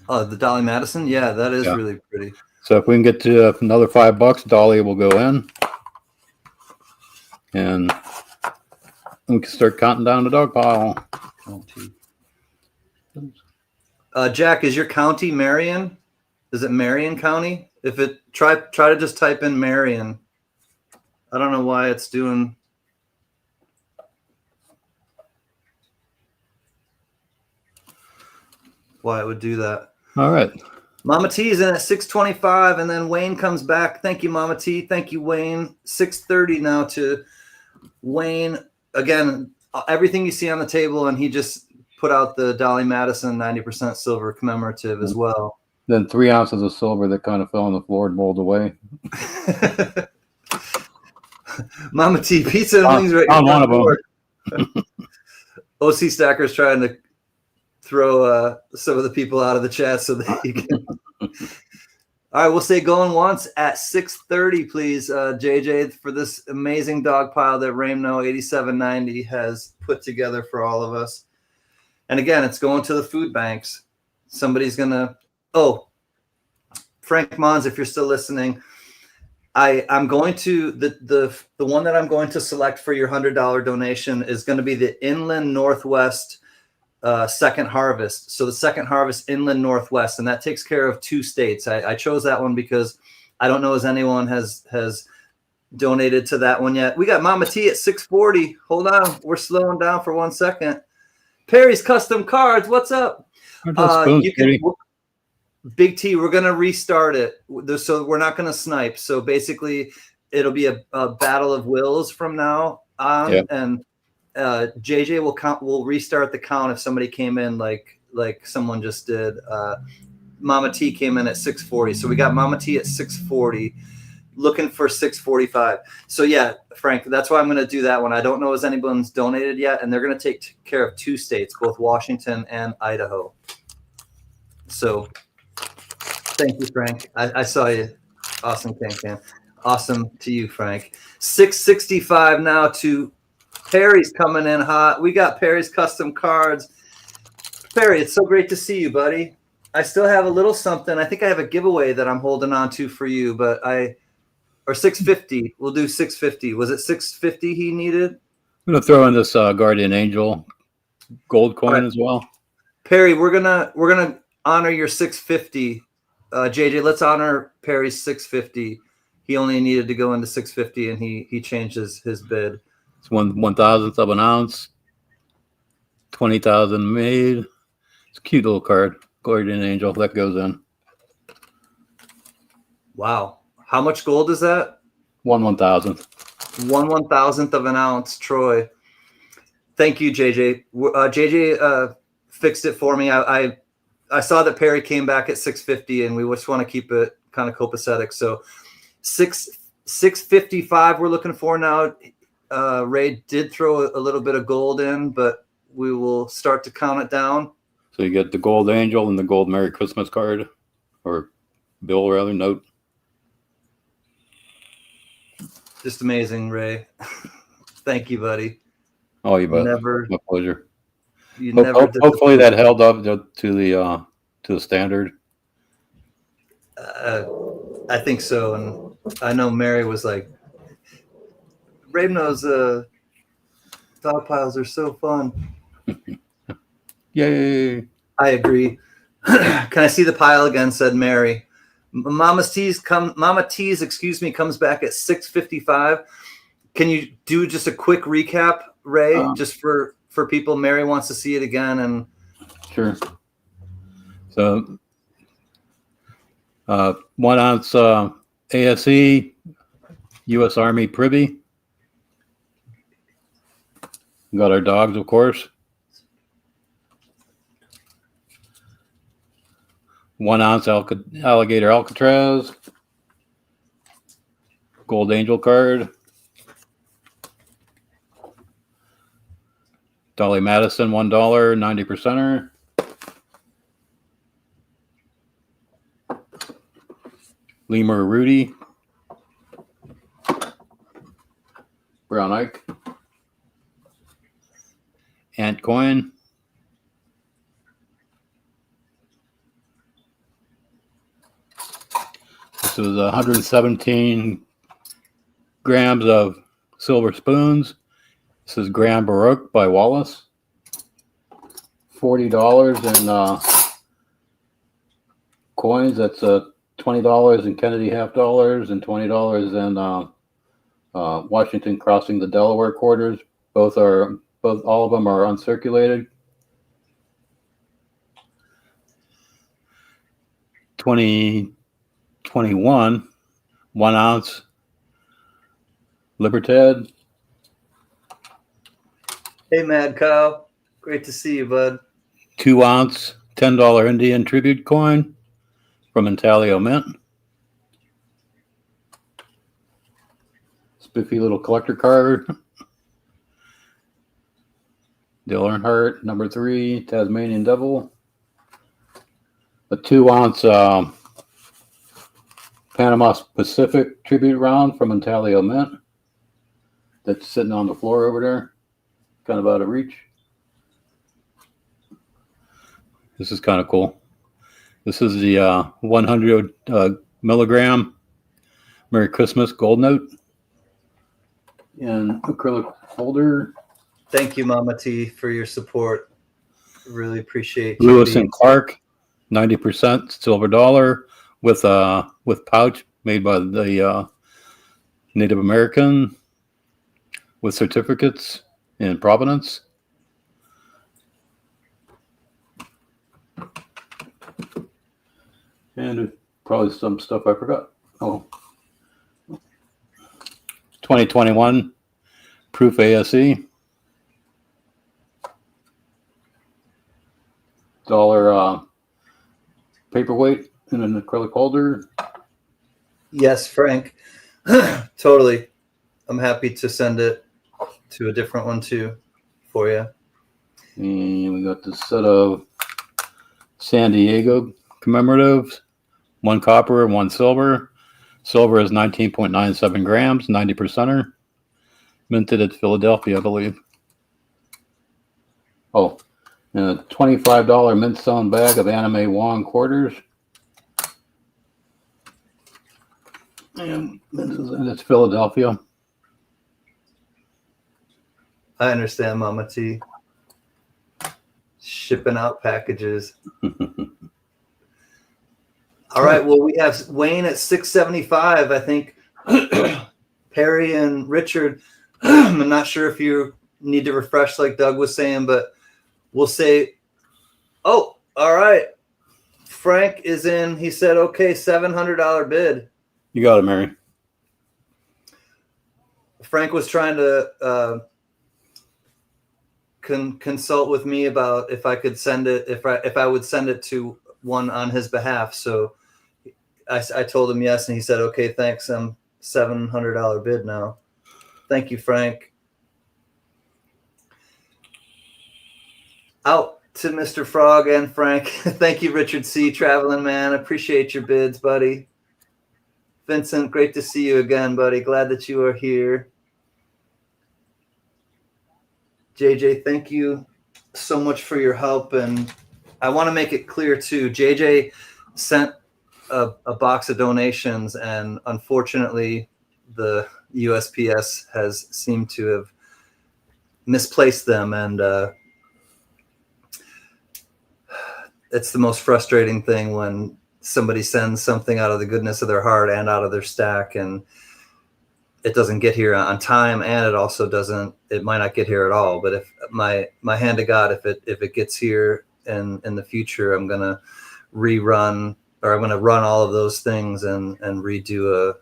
Oh, the Dolly Madison. Yeah, that is really pretty. So if we can get to another $5, Dolly will go in, and we can start counting down the dog pile. Jack, is your county Marion? Is it Marion County? If it try to just type in Marion. I don't know why it's doing. Why it would do that. All right. Mama T's in at 625, and then Wayne comes back. Thank you, Mama T. Thank you, Wayne. 630 now to Wayne. Again, everything you see on the table, and he just put out the Dolly Madison 90% silver commemorative as well. Then 3 ounces of silver that kind of fell on the floor and rolled away. Mama T, pizza and wings right on one of them. OC Stacker's trying to throw some of the people out of the chat so that you can. All right, we'll say going once at 6:30, please, JJ, for this amazing dog pile that Ramno 8790 has put together for all of us. And again, it's going to the food banks. Somebody's gonna. Oh, Frank Mons, if you're still listening, I'm going to the one that I'm going to select for your $100 donation is going to be the Inland Northwest Second Harvest. So the Second Harvest Inland Northwest, and that takes care of 2 states. I chose that one because I don't know if anyone has donated to that one yet. We got Mama T at 640. Hold on, we're slowing down for 1 second. Perry's Custom Cards, what's up? Big T, we're gonna restart it, so we're not gonna snipe. So basically, it'll be a battle of wills from now on, and JJ will restart the count if somebody came in like someone just did. Mama T came in at 640. So we got Mama T at 640, looking for 645. So yeah, Frank, that's why I'm going to do that one. I don't know if anyone's donated yet, and they're going to take care of 2 states, both Washington and Idaho. So thank you, Frank. I saw you. Awesome, CanCan. Awesome to you, Frank. 665 now to Perry's coming in hot. We got Perry's custom cards. Perry, it's so great to see you, buddy. I still have a little something. I think I have a giveaway that I'm holding on to for you, but or 650. We'll do 650. Was it 650 he needed? I'm gonna throw in this Guardian Angel gold coin as well. Perry, we're gonna honor your 650. JJ, let's honor Perry's 650. He only needed to go into 650, and he changed his bid. It's 1/1000th of an ounce. 20,000 made. It's a cute little card. Guardian Angel, that goes in. Wow. How much gold is that? 1/1000th. 1/1000th of an ounce, Troy. Thank you, JJ. JJ fixed it for me. I saw that Perry came back at 650, and we just want to keep it kind of copacetic. So 655 we're looking for now. Ray did throw a little bit of gold in, but we will start to count it down. So you get the gold angel and the gold Merry Christmas card, or bill rather, note. Just amazing, Ray. Thank you, buddy. Oh, you bet. Never. My pleasure. You never. Hopefully that held up to the standard. I think so, and I know Mary was like, Ray knows dog piles are so fun. Yay! I agree. Can I see the pile again? Said Mary. Mama T's comes back at 655. Can you do just a quick recap, Ray, just for people? Mary wants to see it again, and sure. So 1 ounce ASE, U.S. Army Privy. We got our dogs, of course. 1 ounce alligator Alcatraz. Gold Angel card. Dolly Madison, $1, 90%er. Lemur Rudy. Brown Ike. Ant coin. This is 117 grams of silver spoons. This is Grand Baroque by Wallace. $40 in coins. That's $20 in Kennedy half dollars and $20 in Washington crossing the Delaware quarters. All of them are uncirculated. 2021, 1 ounce Libertad. Hey, Mad Cow. Great to see you, bud. 2 ounce $10 Indian tribute coin from Intaglio Mint. Spiffy little collector card. Dale Earnhardt, number 3, Tasmanian Devil. A 2 ounce Panama Pacific tribute round from Intaglio Mint. That's sitting on the floor over there, kind of out of reach. This is kind of cool. This is the 100 milligram Merry Christmas gold note and acrylic holder. Thank you, Mama T, for your support. Really appreciate Lewis and Clark, 90% silver dollar with pouch made by the Native American with certificates in provenance. And probably some stuff I forgot. Oh, 2021 Proof ASE. $1 paperweight in an acrylic holder. Yes, Frank. Totally. I'm happy to send it to a different one too for you. And we got this set of San Diego commemoratives, 1 copper and 1 silver. Silver is 19.97 grams, 90%er. Minted at Philadelphia, I believe. Oh, and a $25 mint stone bag of anime Wong quarters. And it's Philadelphia. I understand, Mama T. Shipping out packages. All right. Well, we have Wayne at 675. I think Perry and Richard. I'm not sure if you need to refresh like Doug was saying, but we'll say, oh, all right. Frank is in. He said, okay, $700 bid. You got it, Mary. Frank was trying to consult with me about if I could send it, if I would send it to one on his behalf. So I told him yes, and he said, okay, thanks. I'm $700 bid now. Thank you, Frank. Out to Mr. Frog and Frank. Thank you, Richard C. Traveling Man. Appreciate your bids, buddy. Vincent, great to see you again, buddy. Glad that you are here. JJ, thank you so much for your help. And I want to make it clear, too. JJ sent a box of donations, and unfortunately, the USPS has seemed to have misplaced them. And it's the most frustrating thing when somebody sends something out of the goodness of their heart and out of their stack, and it doesn't get here on time, and it also doesn't, it might not get here at all. But if my hand to God, if it gets here in the future, I'm going to rerun, or I'm going to run all of those things and redo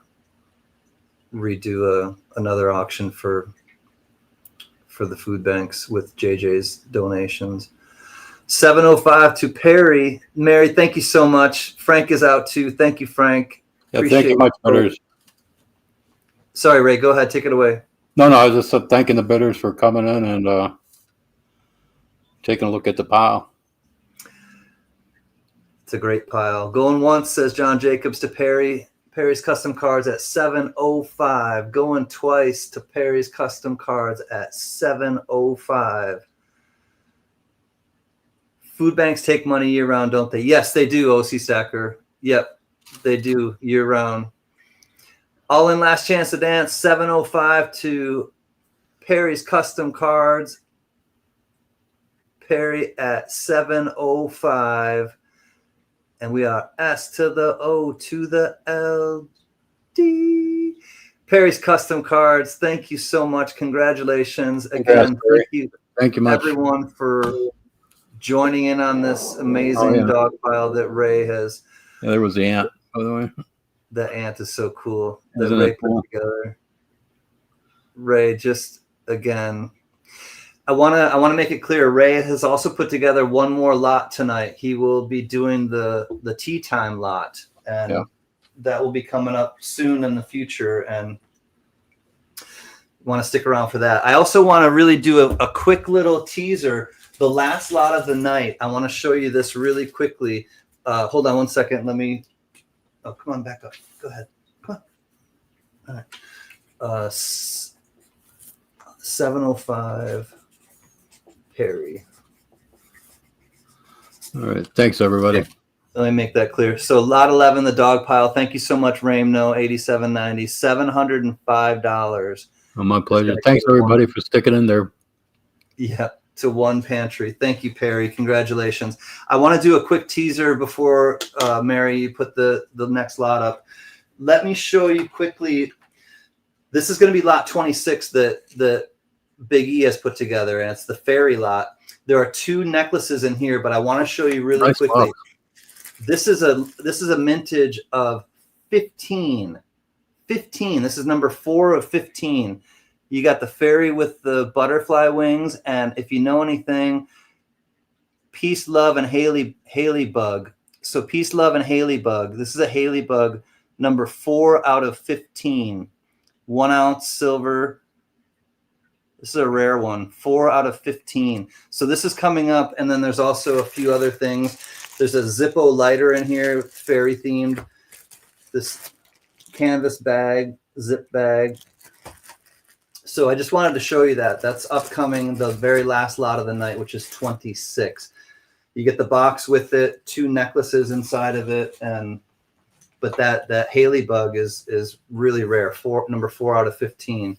another auction for the food banks with JJ's donations. 705 to Perry. Mary, thank you so much. Frank is out too. Thank you, Frank. Yeah, thank you much, bidders. Sorry, Ray, go ahead. Take it away. No, I was just thanking the bidders for coming in and taking a look at the pile. It's a great pile. Going once, says John Jacobs to Perry. Perry's Custom Cards at 705. Going twice to Perry's Custom Cards at 705. Food banks take money year round, don't they? Yes, they do, OC Stacker. Yep, they do year round. All in last chance to dance, 705 to Perry's Custom Cards. Perry at 705. And we are S to the O to the L D. Perry's Custom Cards. Thank you so much. Congratulations. Again, thank you much, everyone, for joining in on this amazing dog pile that Ray has. Yeah, there was the ant, by the way. The ant is so cool that Ray put together. Ray, just again, I want to make it clear. Ray has also put together one more lot tonight. He will be doing the tea time lot, and that will be coming up soon in the future. And want to stick around for that. I also want to really do a quick little teaser. The last lot of the night. I want to show you this really quickly. Hold on one second. Let me. Oh, come on, back up. Go ahead. Come on. All right. 705 Perry. All right. Thanks, everybody. Okay. Let me make that clear. So lot 11, the dog pile. Thank you so much, Ramno, 8790, $705. Oh, my pleasure. Thanks, everybody, for sticking in there. Yeah, to one pantry. Thank you, Perry. Congratulations. I want to do a quick teaser before, Mary, you put the next lot up. Let me show you quickly. This is going to be lot 26 that Big E has put together, and it's the fairy lot. There are two necklaces in here, but I want to show you really quickly. Box. This is a mintage of 15. 15. This is number 4 of 15. You got the fairy with the butterfly wings, and if you know anything, Peace, Love, and Haley Bug So Peace, Love, and Haley Bug. This is a Haley Bug number 4 out of 15. 1 ounce silver. This is a rare one. 4 out of 15. So this is coming up, and then there's also a few other things. There's a Zippo lighter in here, fairy themed. This canvas bag, zip bag. So I just wanted to show you that. That's upcoming, the very last lot of the night, which is 26. You get the box with it, 2 necklaces inside of it, but that Haley Bug is really rare. Number 4 out of 15.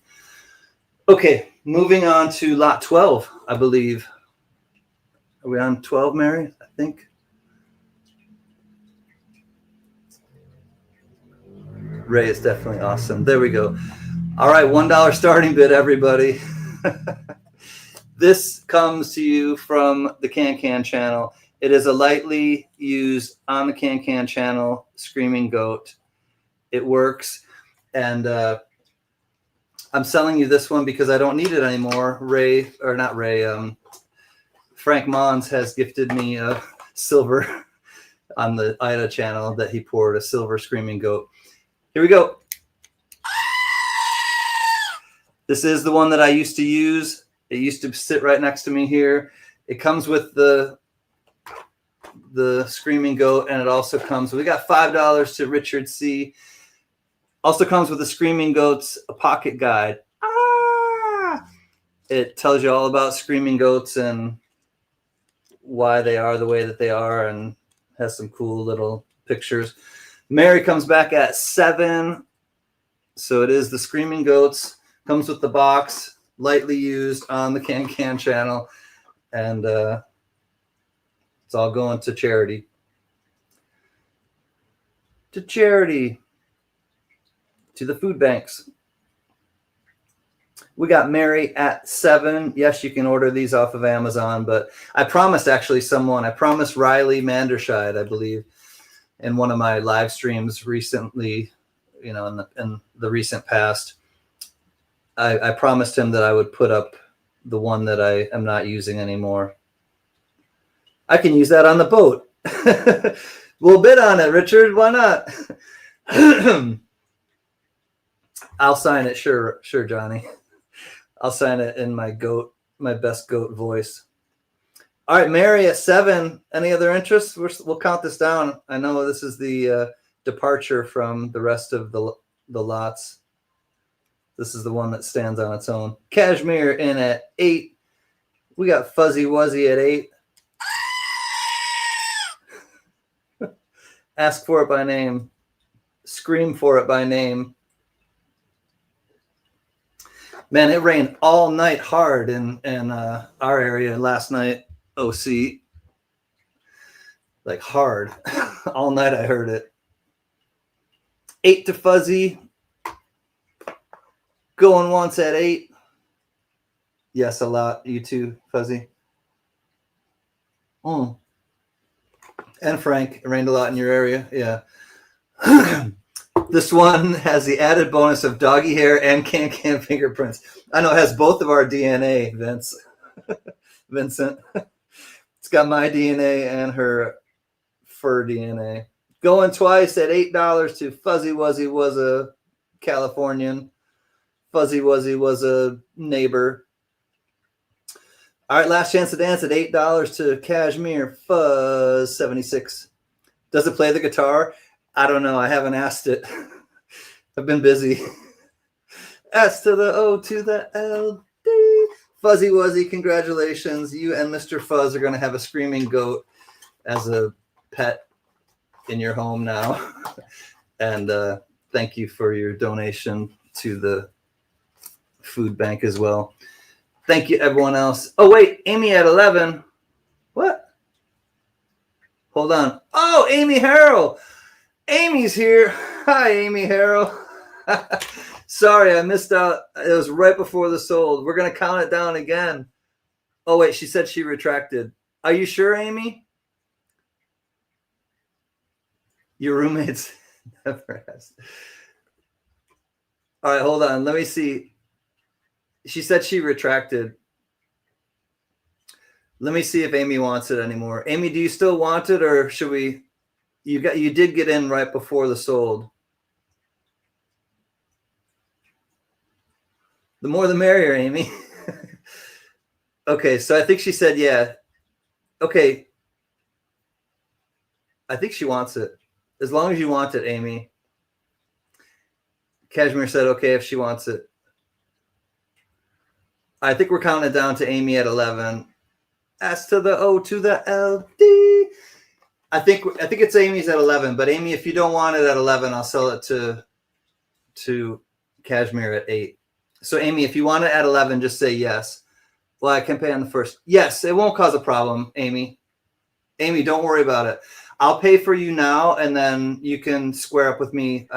Okay, moving on to lot 12, I believe. Are we on 12, Mary? I think. Ray is definitely awesome. There we go. All right, $1 starting bid, everybody. This comes to you from the CanCan channel. It is a lightly used on the CanCan channel Screaming Goat. It works, and I'm selling you this one because I don't need it anymore. Frank Mons has gifted me a silver on the Ida channel that he poured, a silver Screaming Goat. Here we go. This is the one that I used to use. It used to sit right next to me here. It comes with the Screaming Goat, and it also comes, we got $5 to Richard C. Also comes with the Screaming Goats, a pocket guide. It tells you all about Screaming Goats and why they are the way that they are, and has some cool little pictures. Mary comes back at 7. So it is the Screaming Goats. Comes with the box, lightly used on the CanCan channel, and it's all going to charity. To charity. To the food banks. We got Mary at 7. Yes, you can order these off of Amazon, but I promised Riley Manderscheid, I believe, in one of my live streams recently, in the recent past. I promised him that I would put up the one that I am not using anymore. I can use that on the boat. We'll bid on it, Richard. Why not? I'll sign it. Sure, Johnny. I'll sign it in my best goat voice. All right, Mary at 7. Any other interests? We'll count this down. I know this is the departure from the rest of the lots. This is the one that stands on its own. Cashmere in at 8. We got Fuzzy Wuzzy at 8. Ask for it by name. Scream for it by name. Man, it rained all night hard in our area last night, OC. Like hard. All night I heard it. 8 to Fuzzy. Going once at 8. Yes, a lot. You too, Fuzzy. And Frank, it rained a lot in your area. Yeah. This one has the added bonus of doggy hair and CanCan fingerprints. I know it has both of our DNA, Vincent. It's got my DNA and her fur DNA. Going twice at $8 to Fuzzy Wuzzy was a Californian. Fuzzy Wuzzy was a neighbor. All right, last chance to dance at $8 to Cashmere Fuzz 76. Does it play the guitar? I don't know. I haven't asked it. I've been busy. S to the O to the L D. Fuzzy Wuzzy, congratulations. You and Mr. Fuzz are going to have a Screaming Goat as a pet in your home now. And thank you for your donation to the food bank as well. Thank you, everyone else. Oh, wait. Amy at 11. What? Hold on. Oh, Amy Harrell. Amy's here. Hi, Amy Harrell. Sorry, I missed out. It was right before the sold. We're going to count it down again. Oh, wait. She said she retracted. Are you sure, Amy? Your roommates never asked. All right, hold on. Let me see. She said she retracted. Let me see if Amy wants it anymore. Amy, do you still want it, or should we You did get in right before the sold. The more the merrier, Amy. Okay, so I think she said yeah. Okay. I think she wants it. As long as you want it, Amy. Cashmere said okay if she wants it. I think we're counting it down to Amy at 11. S to the O to the L D. I think it's Amy's at 11, but Amy, if you don't want it at 11, I'll sell it to Cashmere at 8. So Amy, if you want it at 11, just say yes. Well, I can pay on the first. Yes, it won't cause a problem, Amy. Amy, don't worry about it. I'll pay for you now, and then you can square up with me.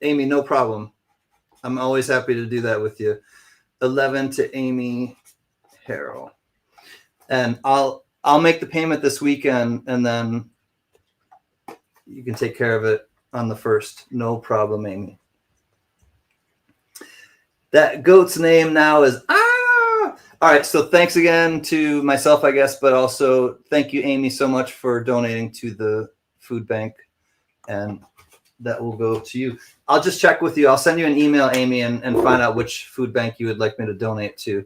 Amy, no problem. I'm always happy to do that with you. 11 to Amy Harrell. And I'll make the payment this weekend, and then you can take care of it on the first. No problem, Amy. That goat's name now is All right, so thanks again to myself, I guess, but also thank you, Amy, so much for donating to the food bank, and that will go to you. I'll just check with you. I'll send you an email, Amy, and find out which food bank you would like me to donate to.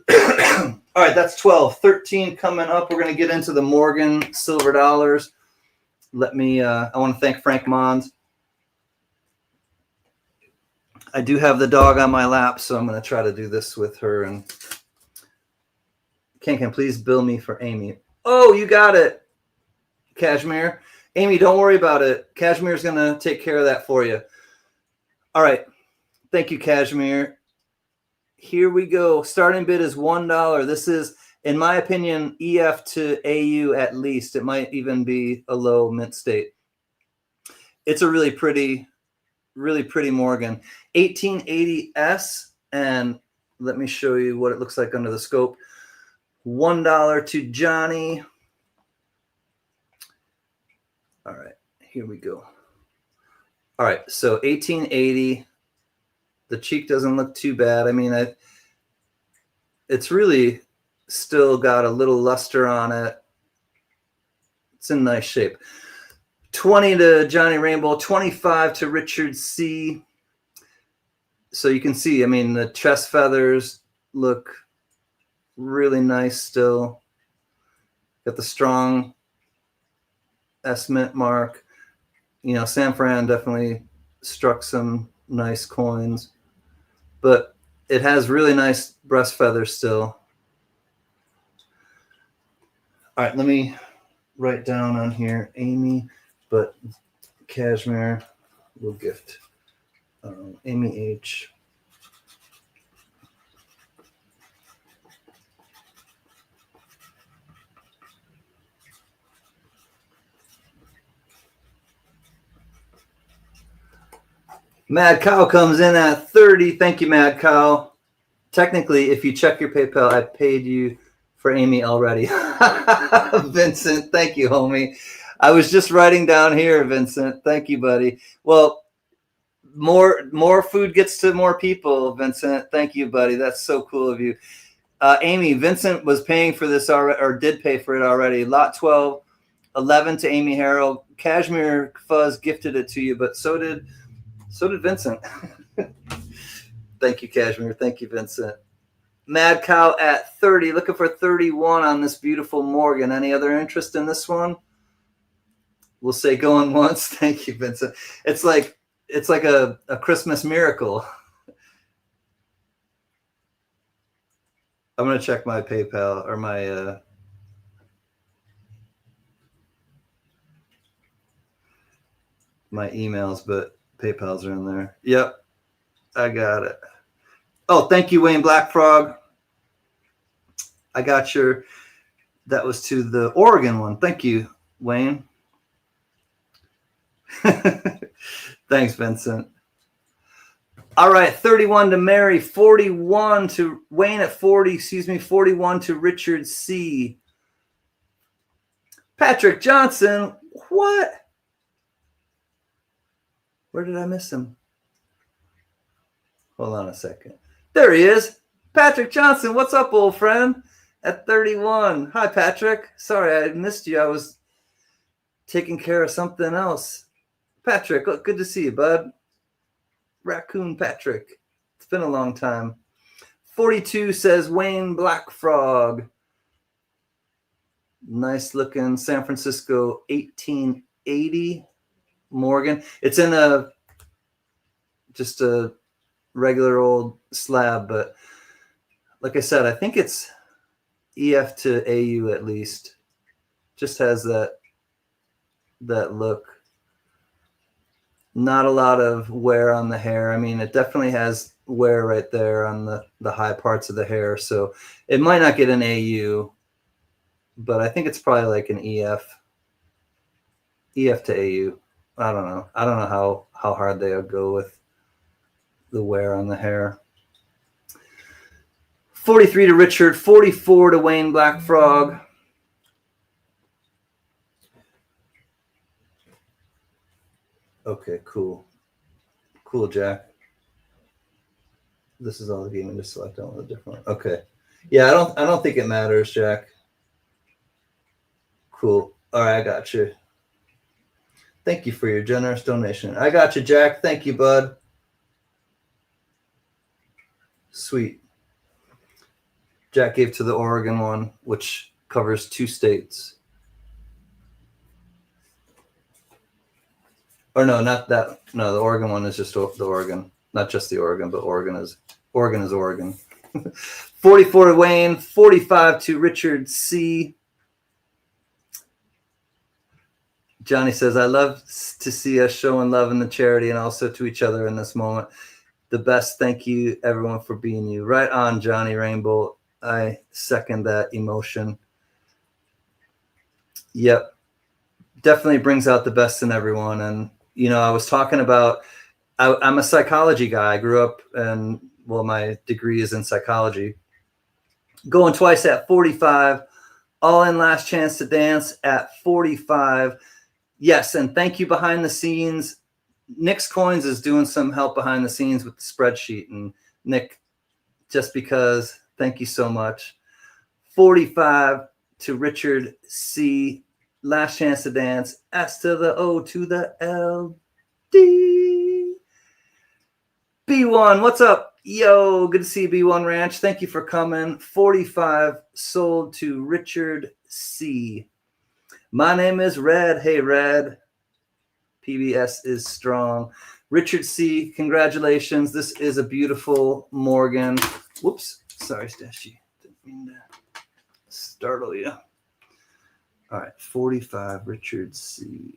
All right, that's 12. 13 coming up. We're going to get into the Morgan silver dollars. Let me, I want to thank Frank Mond. I do have the dog on my lap, so I'm going to try to do this with her. And CanCan, please bill me for Amy. Oh, you got it, Cashmere. Amy, don't worry about it. Cashmere's going to take care of that for you. All right. Thank you, Cashmere. Here we go. Starting bid is $1. This is, in my opinion, EF to AU at least. It might even be a low mint state. It's a really pretty Morgan. 1880S, and let me show you what it looks like under the scope. $1 to Johnny. All right, here we go. All right, so 1880. The cheek doesn't look too bad. I mean, it's really still got a little luster on it. It's in nice shape. 20 to Johnny Rainbow, 25 to Richard C. So you can see, I mean, the chest feathers look really nice still. Got the strong S mint mark. You know, San Fran definitely struck some nice coins, but it has really nice breast feathers still. All right, let me write down on here, Amy, but Cashmere will gift. Amy H. Mad Cow comes in at 30. Thank you, Mad Cow. Technically, if you check your PayPal, I paid you for Amy already. Vincent, thank you, homie. I was just writing down here, Vincent. Thank you, buddy. Well, more food gets to more people, Vincent. Thank you, buddy. That's so cool of you. Amy, Vincent was paying for this already, or did pay for it already. Lot 12, 11 to Amy Harrell. Cashmere Fuzz gifted it to you, but so did Vincent. Thank you, Cashmere. Thank you, Vincent. Mad Cow at 30. Looking for 31 on this beautiful Morgan. Any other interest in this one? We'll say going once. Thank you, Vincent. It's like a Christmas miracle. I'm going to check my PayPal or my my emails, but PayPal's are in there. Yep, I got it. Oh, thank you, Wayne Blackfrog. I got your, that was to the Oregon one. Thank you, Wayne. Thanks, Vincent. All right, 31 to Mary, 41 to Wayne at 40, excuse me, 41 to Richard C. Patrick Johnson, what? Where did I miss him? Hold on a second. There he is. Patrick Johnson, what's up, old friend? At 31. Hi, Patrick. Sorry, I missed you. taking care of something else. Patrick, look, good to see you, bud. Raccoon Patrick. It's been a long time. 42 says Wayne Black Frog. Nice looking San Francisco 1880 Morgan. It's in just a regular old slab, but like I said, I think it's EF to AU at least. Just has that look. Not a lot of wear on the hair. I mean, it definitely has wear right there on the high parts of the hair, so it might not get an AU, but I think it's probably like an EF to AU. I don't know. I don't know how hard they'll go with the wear on the hair. 43 to Richard, 44 to Wayne Black Frog. Okay, cool. Cool, Jack. This is all the game. Just select on a different one. Okay. Yeah, I don't think it matters, Jack. Cool. All right, I got you. Thank you for your generous donation. I got you, Jack. Thank you, bud. Sweet. Jack gave to the Oregon one, which covers 2 states. Or no, not that. No, the Oregon one is just the Oregon. Not just the Oregon, but Oregon is Oregon. 44 to Wayne, 45 to Richard C. Johnny says, I love to see us showing love in the charity and also to each other in this moment. The best. Thank you, everyone, for being you. Right on, Johnny Rainbow. I second that emotion. Yep. Definitely brings out the best in everyone. And, you know, I was talking about, I'm a psychology guy. I grew up and, well, my degree is in psychology. Going twice at 45. All in Last Chance to Dance at 45. Yes, and thank you behind the scenes. Nick's Coins is doing some help behind the scenes with the spreadsheet. And Nick, just because, thank you so much. 45 to Richard C. Last Chance to Dance. S to the O to the L. D. B1, what's up? Yo, good to see you, B1 Ranch. Thank you for coming. 45 sold to Richard C. My name is Red. Hey, Red. PBS is strong. Richard C., congratulations. This is a beautiful Morgan. Whoops. Sorry, Stashy. Didn't mean to startle you. All right, 45, Richard C.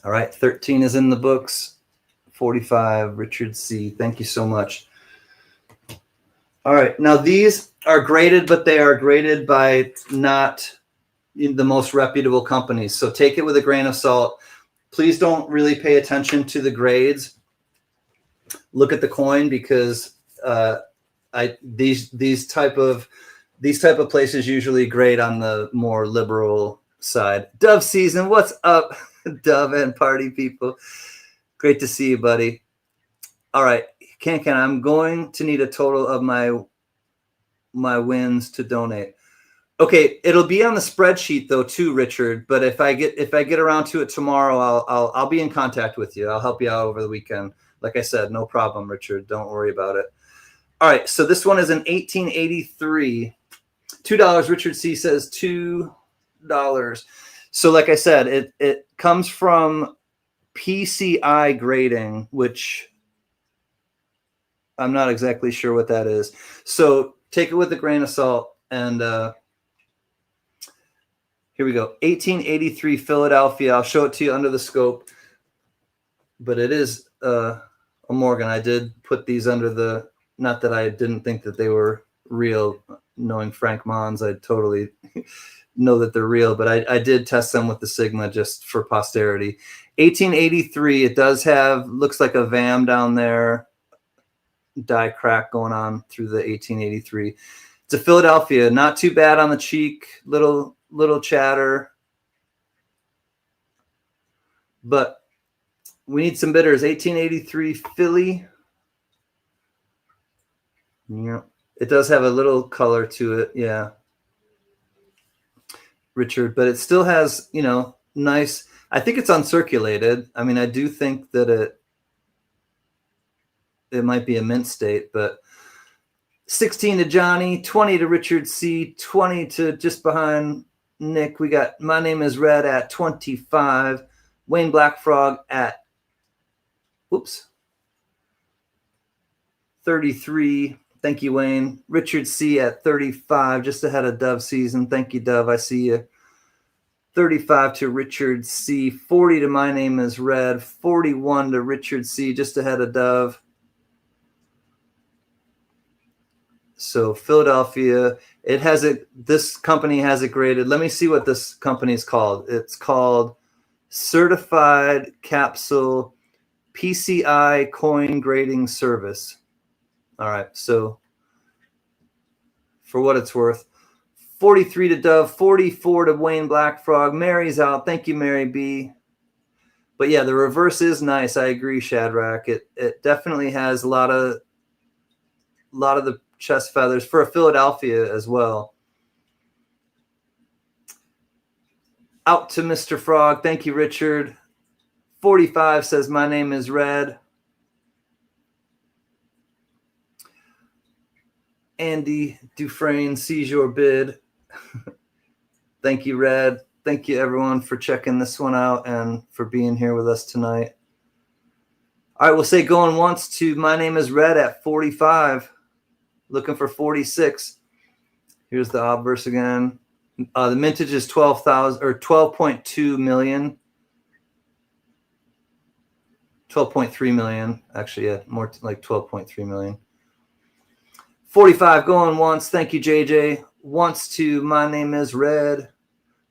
All right, 13 is in the books. 45, Richard C. Thank you so much. All right, now these are graded, but they are graded by not the most reputable companies. So take it with a grain of salt. Please don't really pay attention to the grades. Look at the coin, because these type of places usually grade on the more liberal side. Dove season, what's up, Dove and party people? Great to see you, buddy. All right, CanCan, I'm going to need a total of my wins to donate. Okay, it'll be on the spreadsheet though too, Richard. But if I get around to it tomorrow, I'll be in contact with you. I'll help you out over the weekend. Like I said, no problem, Richard. Don't worry about it. All right, so this one is an 1883. $2. Richard C says $2. So like I said, it comes from PCI grading, which I'm not exactly sure what that is. So take it with a grain of salt. And here we go. 1883 Philadelphia. I'll show it to you under the scope. But it is a Morgan. I did put these under the, not that I didn't think that they were real. Knowing Frank Mons, I totally know that they're real. But I did test them with the Sigma just for posterity. 1883. It does have, looks like a VAM down there. Die crack going on through the 1883. It's a Philadelphia. Not too bad on the cheek. Little chatter. But we need some bidders. 1883 Philly. Yeah. It does have a little color to it, yeah, Richard, but it still has, you know, nice. I think it's uncirculated. I mean, I do think that it might be a mint state, but 16 to Johnny, 20 to Richard C, 20 to just behind Nick. We got My Name is Red at 25, Wayne Blackfrog at 33. Thank you, Wayne. Richard C at 35, just ahead of Dove Season. Thank you, Dove. I see you. 35 to Richard C. 40 to My Name is Red. 41 to Richard C, just ahead of Dove. So Philadelphia, it has it. This company has it graded. Let me see what this company is called. It's called Certified Capsule PCI Coin Grading Service. All right, so for what it's worth, 43 to Dove, 44 to Wayne Blackfrog. Mary's out. Thank you, Mary B. But yeah, the reverse is nice. I agree, Shadrach. It definitely has a lot of the chest feathers for a Philadelphia as well. Out to Mr. Frog. Thank you, Richard. 45 says My Name is Red. Andy Dufresne sees your bid. Thank you, Red. Thank you, everyone, for checking this one out and for being here with us tonight. All right, we'll say going once to My Name is Red at 45. Looking for 46. Here's the obverse again. The mintage is 12,000 or 12.2 million. 12.3 million. Actually, yeah, more like 12.3 million. 45 going once. Thank you, JJ. Once to My Name is Red.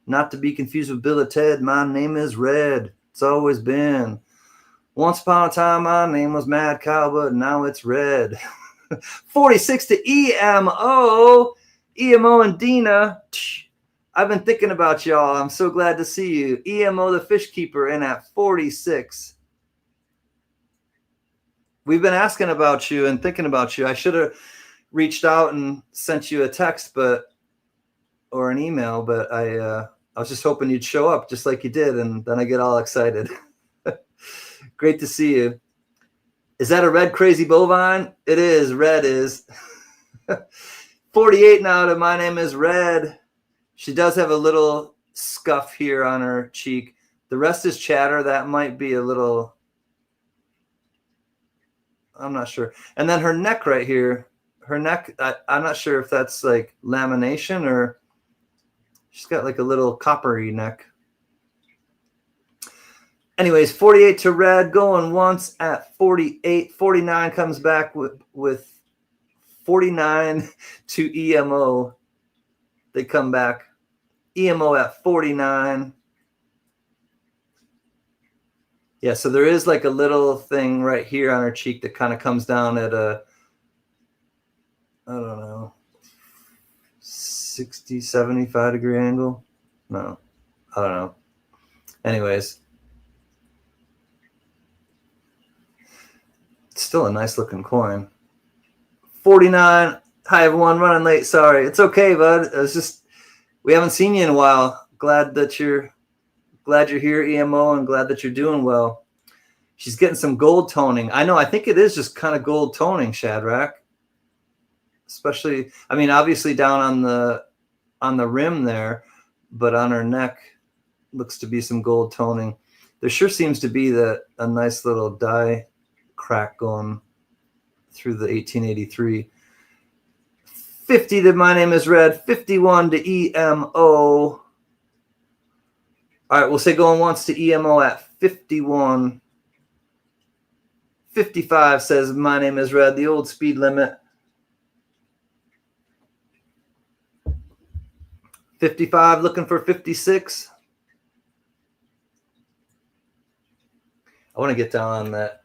Not to be confused with Bill or Ted. My name is Red. It's always been. Once upon a time, my name was Mad Cow, but now it's Red. 46 to EMO. EMO and Dina. I've been thinking about y'all. I'm so glad to see you. EMO the Fish Keeper in at 46. We've been asking about you and thinking about you. I should have reached out and sent you a text or an email, but I was just hoping you'd show up just like you did, and then I get all excited. Great to see you. Is that a red crazy bovine? It is. Red is. 48 now to My Name is Red. She does have a little scuff here on her cheek. The rest is chatter. That might be a little, I'm not sure. And then her neck right here, her neck, I'm not sure if that's like lamination or she's got like a little coppery neck. Anyways, 48 to Red, going once at 48. 49 comes back with 49 to EMO. They come back. EMO at 49. Yeah, so there is like a little thing right here on her cheek that kind of comes down at a, I don't know, 60, 75 degree angle. No, I don't know. Anyways, it's still a nice looking coin. 49. Hi, everyone. Running late. Sorry. It's okay, bud. It's just, we haven't seen you in a while. Glad you're here, EMO, and glad that you're doing well. She's getting some gold toning. I know. I think it is just kind of gold toning, Shadrach. Especially, I mean, obviously down on the rim there, but on her neck looks to be some gold toning. There sure seems to be a nice little die crack going through the 1883. 50 to My Name is Red. 51 to EMO. All right, we'll say going once to EMO at 51. 55 says My Name is Red, the old speed limit. 55 looking for 56. I want to get down on that.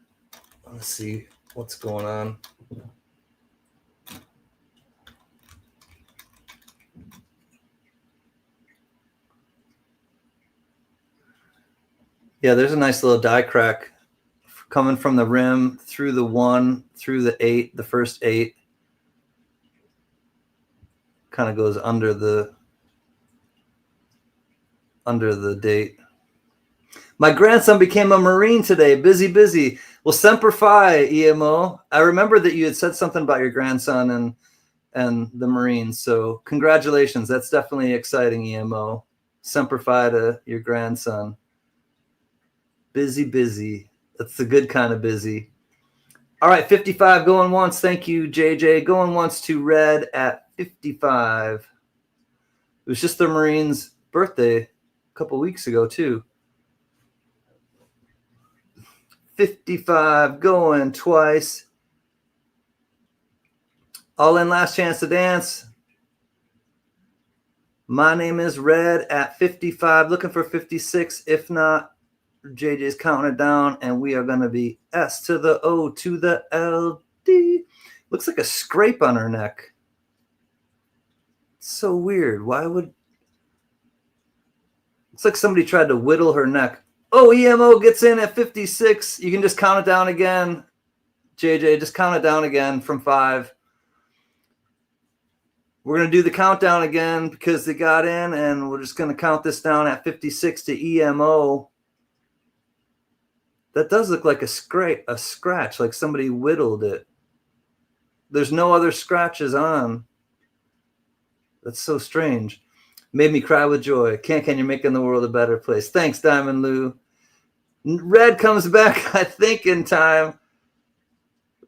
Let's see what's going on. Yeah, there's a nice little die crack coming from the rim through the 1, through the 8, the first 8. kind of goes under the date. My grandson became a Marine today. Busy, busy. Well, Semper Fi, EMO. I remember that you had said something about your grandson and the Marines. So congratulations. That's definitely exciting, EMO. Semper Fi to your grandson. Busy, busy. That's the good kind of busy. All right, 55 going once. Thank you, JJ. Going once to Red at 55. It was just the Marines' birthday a couple weeks ago, too. 55 going twice. All in, last chance to dance. My name is Red at 55. Looking for 56. If not, JJ's counting it down, and we are going to be S to the O to the L D. Looks like a scrape on her neck. It's so weird. Why would... Looks like somebody tried to whittle her neck. Oh, EMO gets in at 56. You can just count it down again. JJ, just count it down again from 5. We're going to do the countdown again because they got in, and we're just going to count this down at 56 to EMO. That does look like a scratch, like somebody whittled it. There's no other scratches on. That's so strange. Made me cry with joy. CanCan, you're making the world a better place. Thanks, Diamond Lou. Red comes back, I think, in time.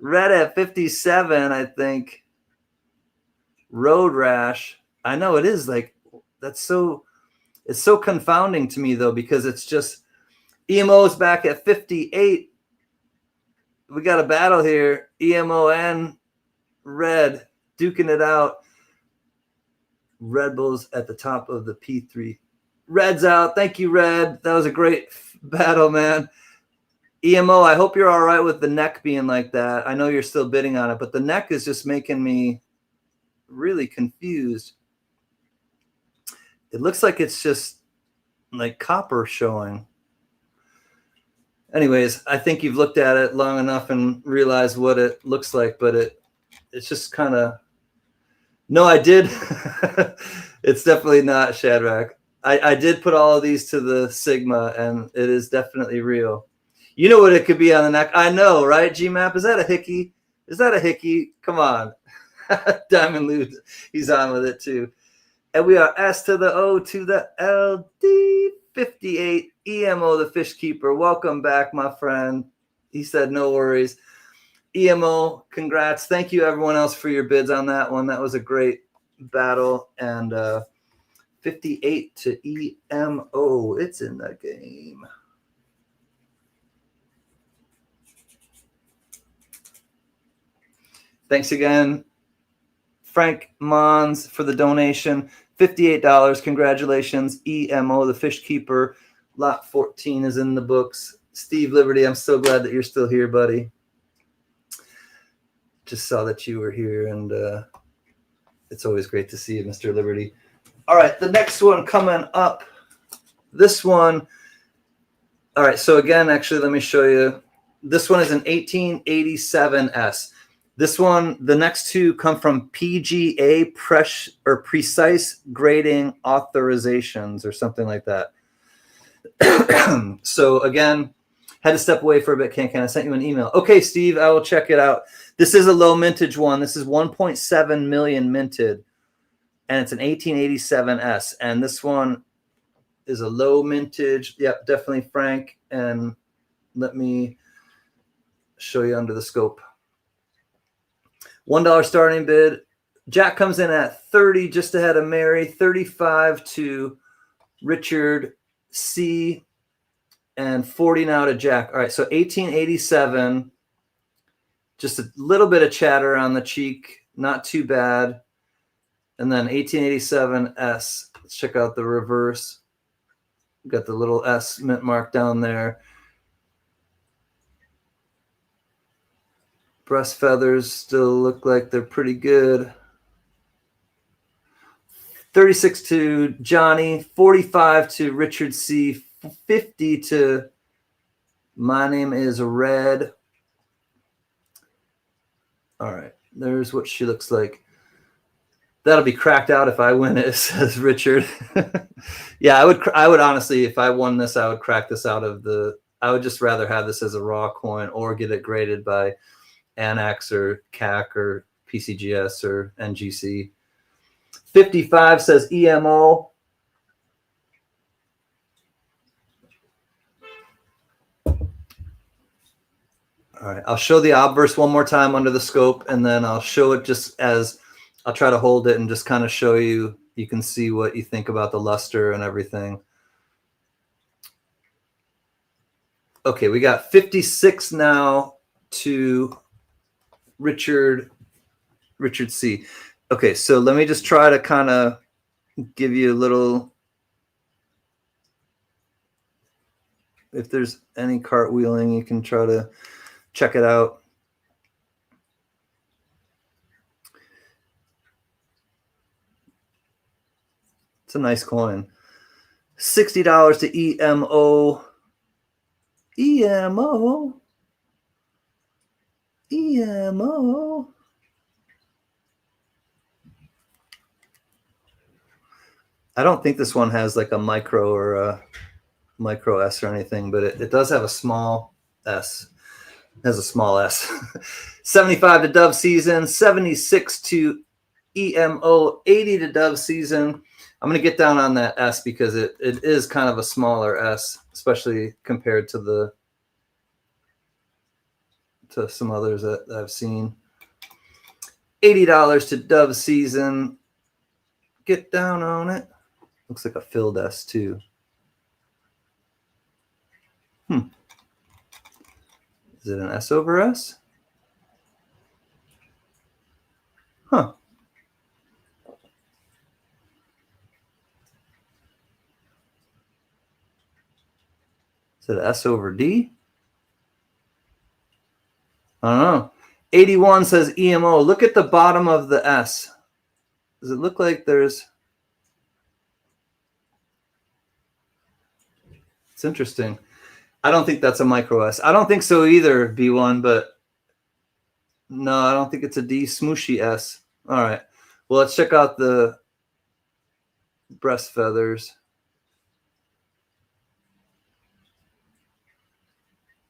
Red at 57, I think. Road Rash. I know it is like, that's so, it's so confounding to me, though, because it's just, EMO is back at 58. We got a battle here. EMO and Red duking it out. Red Bull's at the top of the P3. Red's out. Thank you, Red. That was a great battle, man. EMO, I hope you're all right with the neck being like that. I know you're still bidding on it, but the neck is just making me really confused. It looks like it's just like copper showing. Anyways, I think you've looked at it long enough and realized what it looks like, but it's just kind of... No, I did. It's definitely not Shadrach. I did put all of these to the Sigma, and it is definitely real. You know what it could be on the neck. I know, right, GMAP? Is that a hickey? Is that a hickey? Come on. Diamond Lou, he's on with it, too. And we are S to the O to the LD. 58, EMO, the fish keeper. Welcome back, my friend. He said no worries. EMO, congrats. Thank you, everyone else, for your bids on that one. That was a great battle. And 58 to EMO. It's in the game. Thanks again, Frank Mons, for the donation. $58. Congratulations, EMO, the fish keeper. Lot 14 is in the books. Steve Liberty, I'm so glad that you're still here, buddy. Just saw that you were here, and it's always great to see you, Mr. Liberty. All right, the next one coming up. This one. All right, so again, actually, let me show you. This one is an 1887S. This one, the next two come from PGA Precise Grading Authorizations or something like that. So again, had to step away for a bit. CanCan, I sent you an email. Okay, Steve, I will check it out. This is a low mintage one. This is 1.7 million minted, and it's an 1887S. And this one is a low mintage. Yep, definitely Frank. And let me show you under the scope. $1 starting bid. Jack comes in at 30, just ahead of Mary. 35 to Richard C. And 40 now to Jack. All right, so 1887. Just a little bit of chatter on the cheek. Not too bad. And then 1887S. Let's check out the reverse. Got the little S mint mark down there. Breast feathers still look like they're pretty good. 36 to Johnny, 45 to Richard C, 50 to My Name is Red. All right, there's what she looks like. That'll be cracked out if I win it, says Richard. Yeah, I would honestly, if I won this, I would crack this out of the, I would just rather have this as a raw coin or get it graded by Annex or CAC or PCGS or NGC. 55 says EMO. All right, I'll show the obverse one more time under the scope, and then I'll show it just as, I'll try to hold it and just kind of show you, you can see what you think about the luster and everything. Okay, we got 56 now to Richard C. Okay, so let me just try to kind of give you a little, if there's any cartwheeling, you can try to check it out. It's a nice coin. $60 to EMO. EMO. EMO. I don't think this one has like a micro or a micro S or anything, but it does have a small S. It has a small S. 75 to Dove Season, 76 to EMO, 80 to Dove Season. I'm going to get down on that S because it is kind of a smaller S, especially compared to some others that I've seen. $80 to Dove Season. Get down on it. Looks like a filled S too. Is it an S over S? Huh. Is it S over D? I don't know. 81 says EMO. Look at the bottom of the S. Does it look like there's... It's interesting. I don't think that's a micro S. I don't think so either, B1, but no, I don't think it's a D smooshy S. All right. Well, let's check out the breast feathers.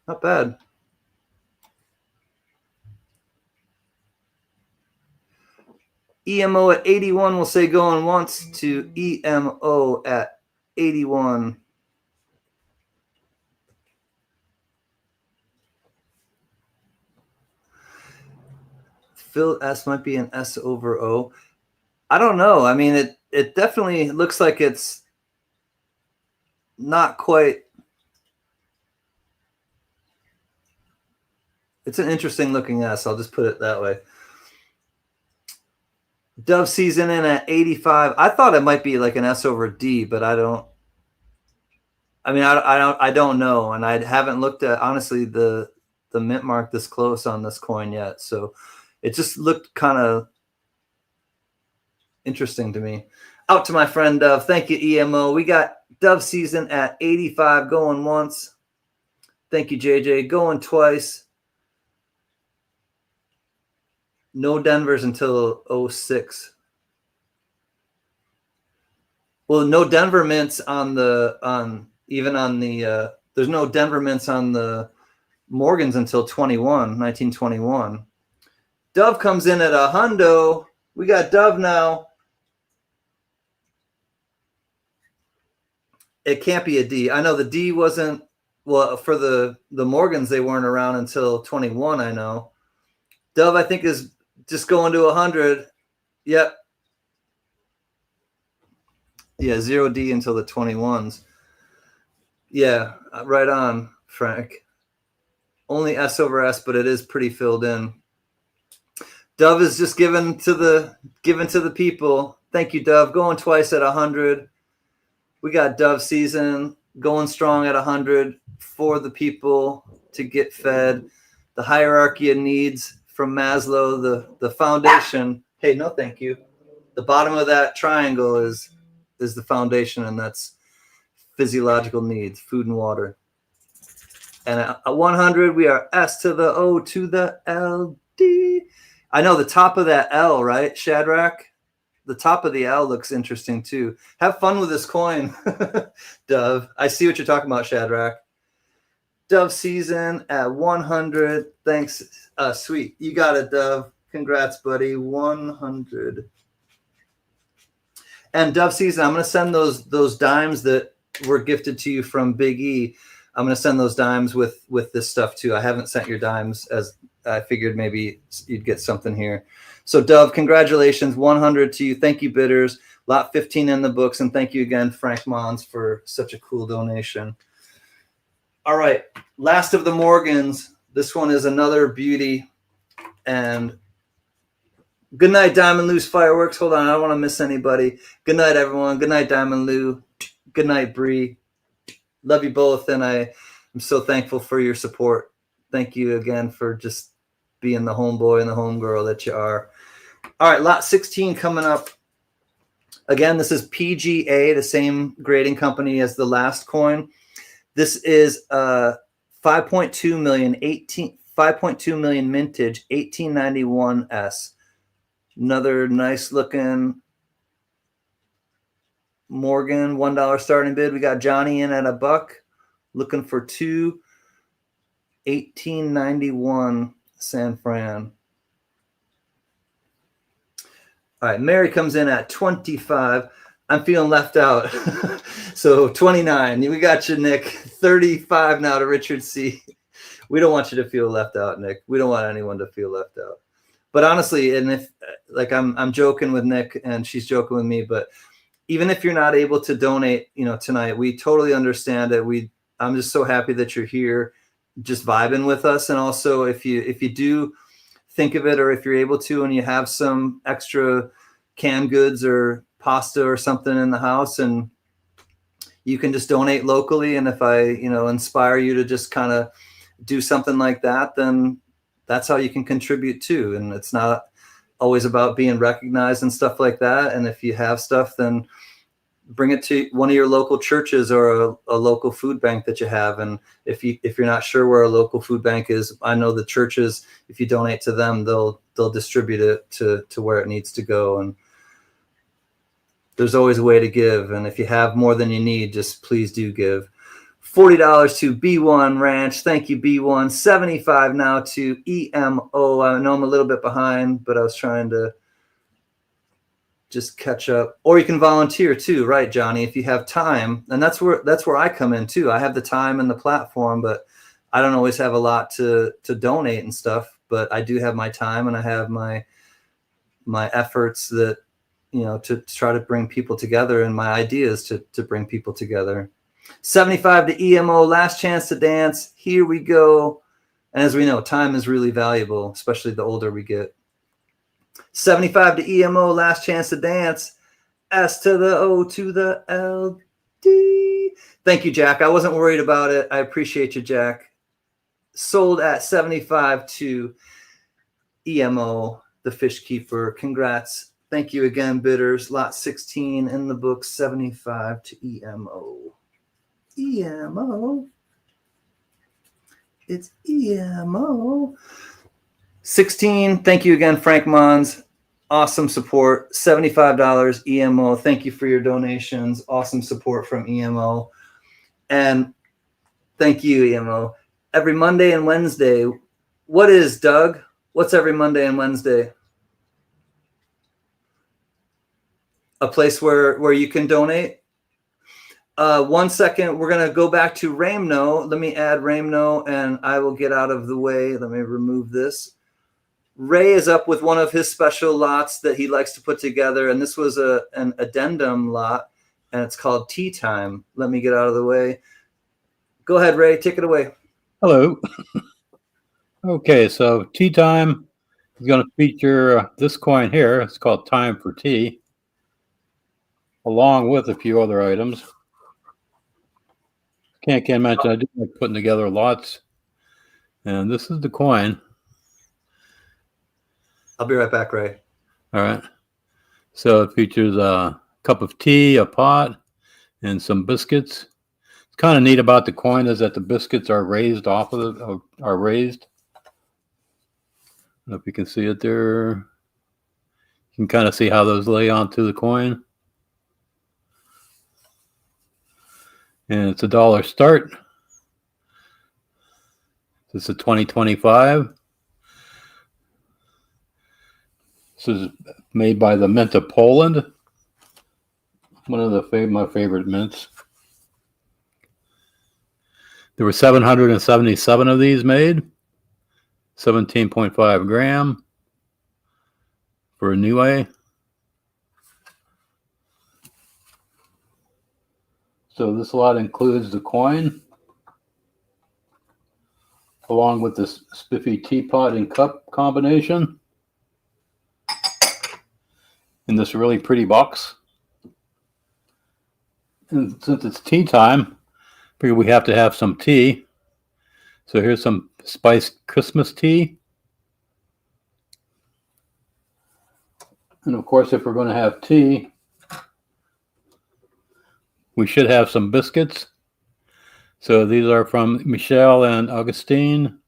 Not bad. EMO at 81, we'll say going once to EMO at 81. Phil S might be an S over O. I don't know. I mean, it definitely looks like it's not quite. It's an interesting looking S. I'll just put it that way. Dove Season in at 85. I thought it might be like an S over D, but I don't. I mean, I don't know, and I haven't looked at honestly the mint mark this close on this coin yet. So it just looked kind of interesting to me. Out to my friend Dove. Thank you, EMO. We got Dove Season at 85 going once. Thank you, JJ. Going twice. No Denvers until 06. Well, no Denver mints on the there's no Denver mints on the Morgans until 1921. Dove comes in at a hundo. We got Dove now. It can't be a D. I know the D wasn't, well, for the Morgans, they weren't around until 21, I know. Dove, I think, is just going to 100. Yep. Yeah, 0D until the 21s. Yeah, right on, Frank. Only S over S, but it is pretty filled in. Dove is just given to the people. Thank you, Dove. Going twice at 100. We got Dove Season going strong at 100 for the people to get fed. The hierarchy of needs from Maslow, the foundation. Hey, no, thank you. The bottom of that triangle is the foundation, and that's physiological needs, food and water. And at 100, we are S to the O to the LD. I know the top of that L, right, Shadrach? the top of the L looks interesting too. Have fun with this coin, Dove. I see what you're talking about, Shadrach. Dove season at 100. Thanks. Sweet. You got it, Dove. Congrats, buddy. 100. And Dove season, I'm going to send those dimes that were gifted to you from Big E. I'm going to send those dimes with this stuff too. I haven't sent your dimes, as I figured maybe you'd get something here. So Dove, congratulations. 100 to you. Thank you, bidders. Lot 15 in the books. And thank you again, Frank Mons, for such a cool donation. All right. Last of the Morgans. This one is another beauty. And good night, Diamond Lou's Fireworks. Hold on. I don't want to miss anybody. Good night, everyone. Good night, Diamond Lou. Good night, Bree. Love you both. And I'm so thankful for your support. Thank you again for just being the homeboy and the homegirl that you are. All right. Lot 16 coming up. Again, this is PGA, the same grading company as the last coin. This is 5.2 million, 5.2 million mintage, 1891S. Another nice looking Morgan, $1 starting bid. We got Johnny in at $1, looking for 2, 1891 San Fran. All right, Mary comes in at 25. I'm feeling left out. So 29. We got you, Nick. 35 now to Richard C. We don't want you to feel left out, Nick. We don't want anyone to feel left out. But honestly, and if like I'm joking with Nick and she's joking with me, but even if you're not able to donate, tonight, we totally understand it. I'm just so happy that you're here, just vibing with us. And also, if you do think of it, or if you're able to, and you have some extra canned goods or pasta or something in the house, and you can just donate locally. And if I, inspire you to just kind of do something like that, then that's how you can contribute too. And it's not always about being recognized and stuff like that. And if you have stuff, then bring it to one of your local churches or a local food bank that you have. And if you're not sure where a local food bank is, I know the churches, if you donate to them, they'll distribute it to where it needs to go. And there's always a way to give. And if you have more than you need, just please do give. $40 to B1 Ranch. Thank you, B1. 75 now to EMO. I know I'm a little bit behind, but I was trying to just catch up. Or you can volunteer too, right, Johnny, if you have time. And that's where I come in too. I have the time and the platform, but I don't always have a lot to donate and stuff. But I do have my time, and I have my efforts that, to try to bring people together, and my ideas to bring people together. 75 to EMO, last chance to dance. Here we go. And as we know, time is really valuable, especially the older we get. 75 to EMO, last chance to dance. S to the O to the L D. Thank you, Jack. I wasn't worried about it. I appreciate you, Jack. Sold at 75 to EMO, the Fish Keeper. Congrats. Thank you again, bidders. Lot 16 in the book, 75 to EMO. EMO. It's EMO. 16. Thank you again, Frank Mons. Awesome support. $75 EMO. Thank you for your donations. Awesome support from EMO. And thank you, EMO. Every Monday and Wednesday. What is, Doug? What's every Monday and Wednesday? A place where you can donate? 1 second. We're going to go back to Ramno. Let me add Ramno, and I will get out of the way. Let me remove this. Ray is up with one of his special lots that he likes to put together, and this was an addendum lot, and it's called Tea Time. Let me get out of the way. Go ahead, Ray. Take it away. Hello. Okay, so Tea Time is going to feature this coin here. It's called Time for Tea, along with a few other items. Can't mention, I do like putting together lots. And this is the coin. I'll be right back, Ray. All right. So it features a cup of tea, a pot, and some biscuits. It's kind of neat about the coin is that the biscuits are raised off of it, are raised. I don't know if you can see it there. You can kind of see how those lay onto the coin. And it's $1 start. This is a 2025. This is made by the Mint of Poland. One of my favorite mints. There were 777 of these made. 17.5 gram for a NOV. So this lot includes the coin, along with this spiffy teapot and cup combination, in this really pretty box. And since it's tea time, we have to have some tea. So here's some spiced Christmas tea. And of course, if we're going to have tea, we should have some biscuits. So these are from Michel and Augustine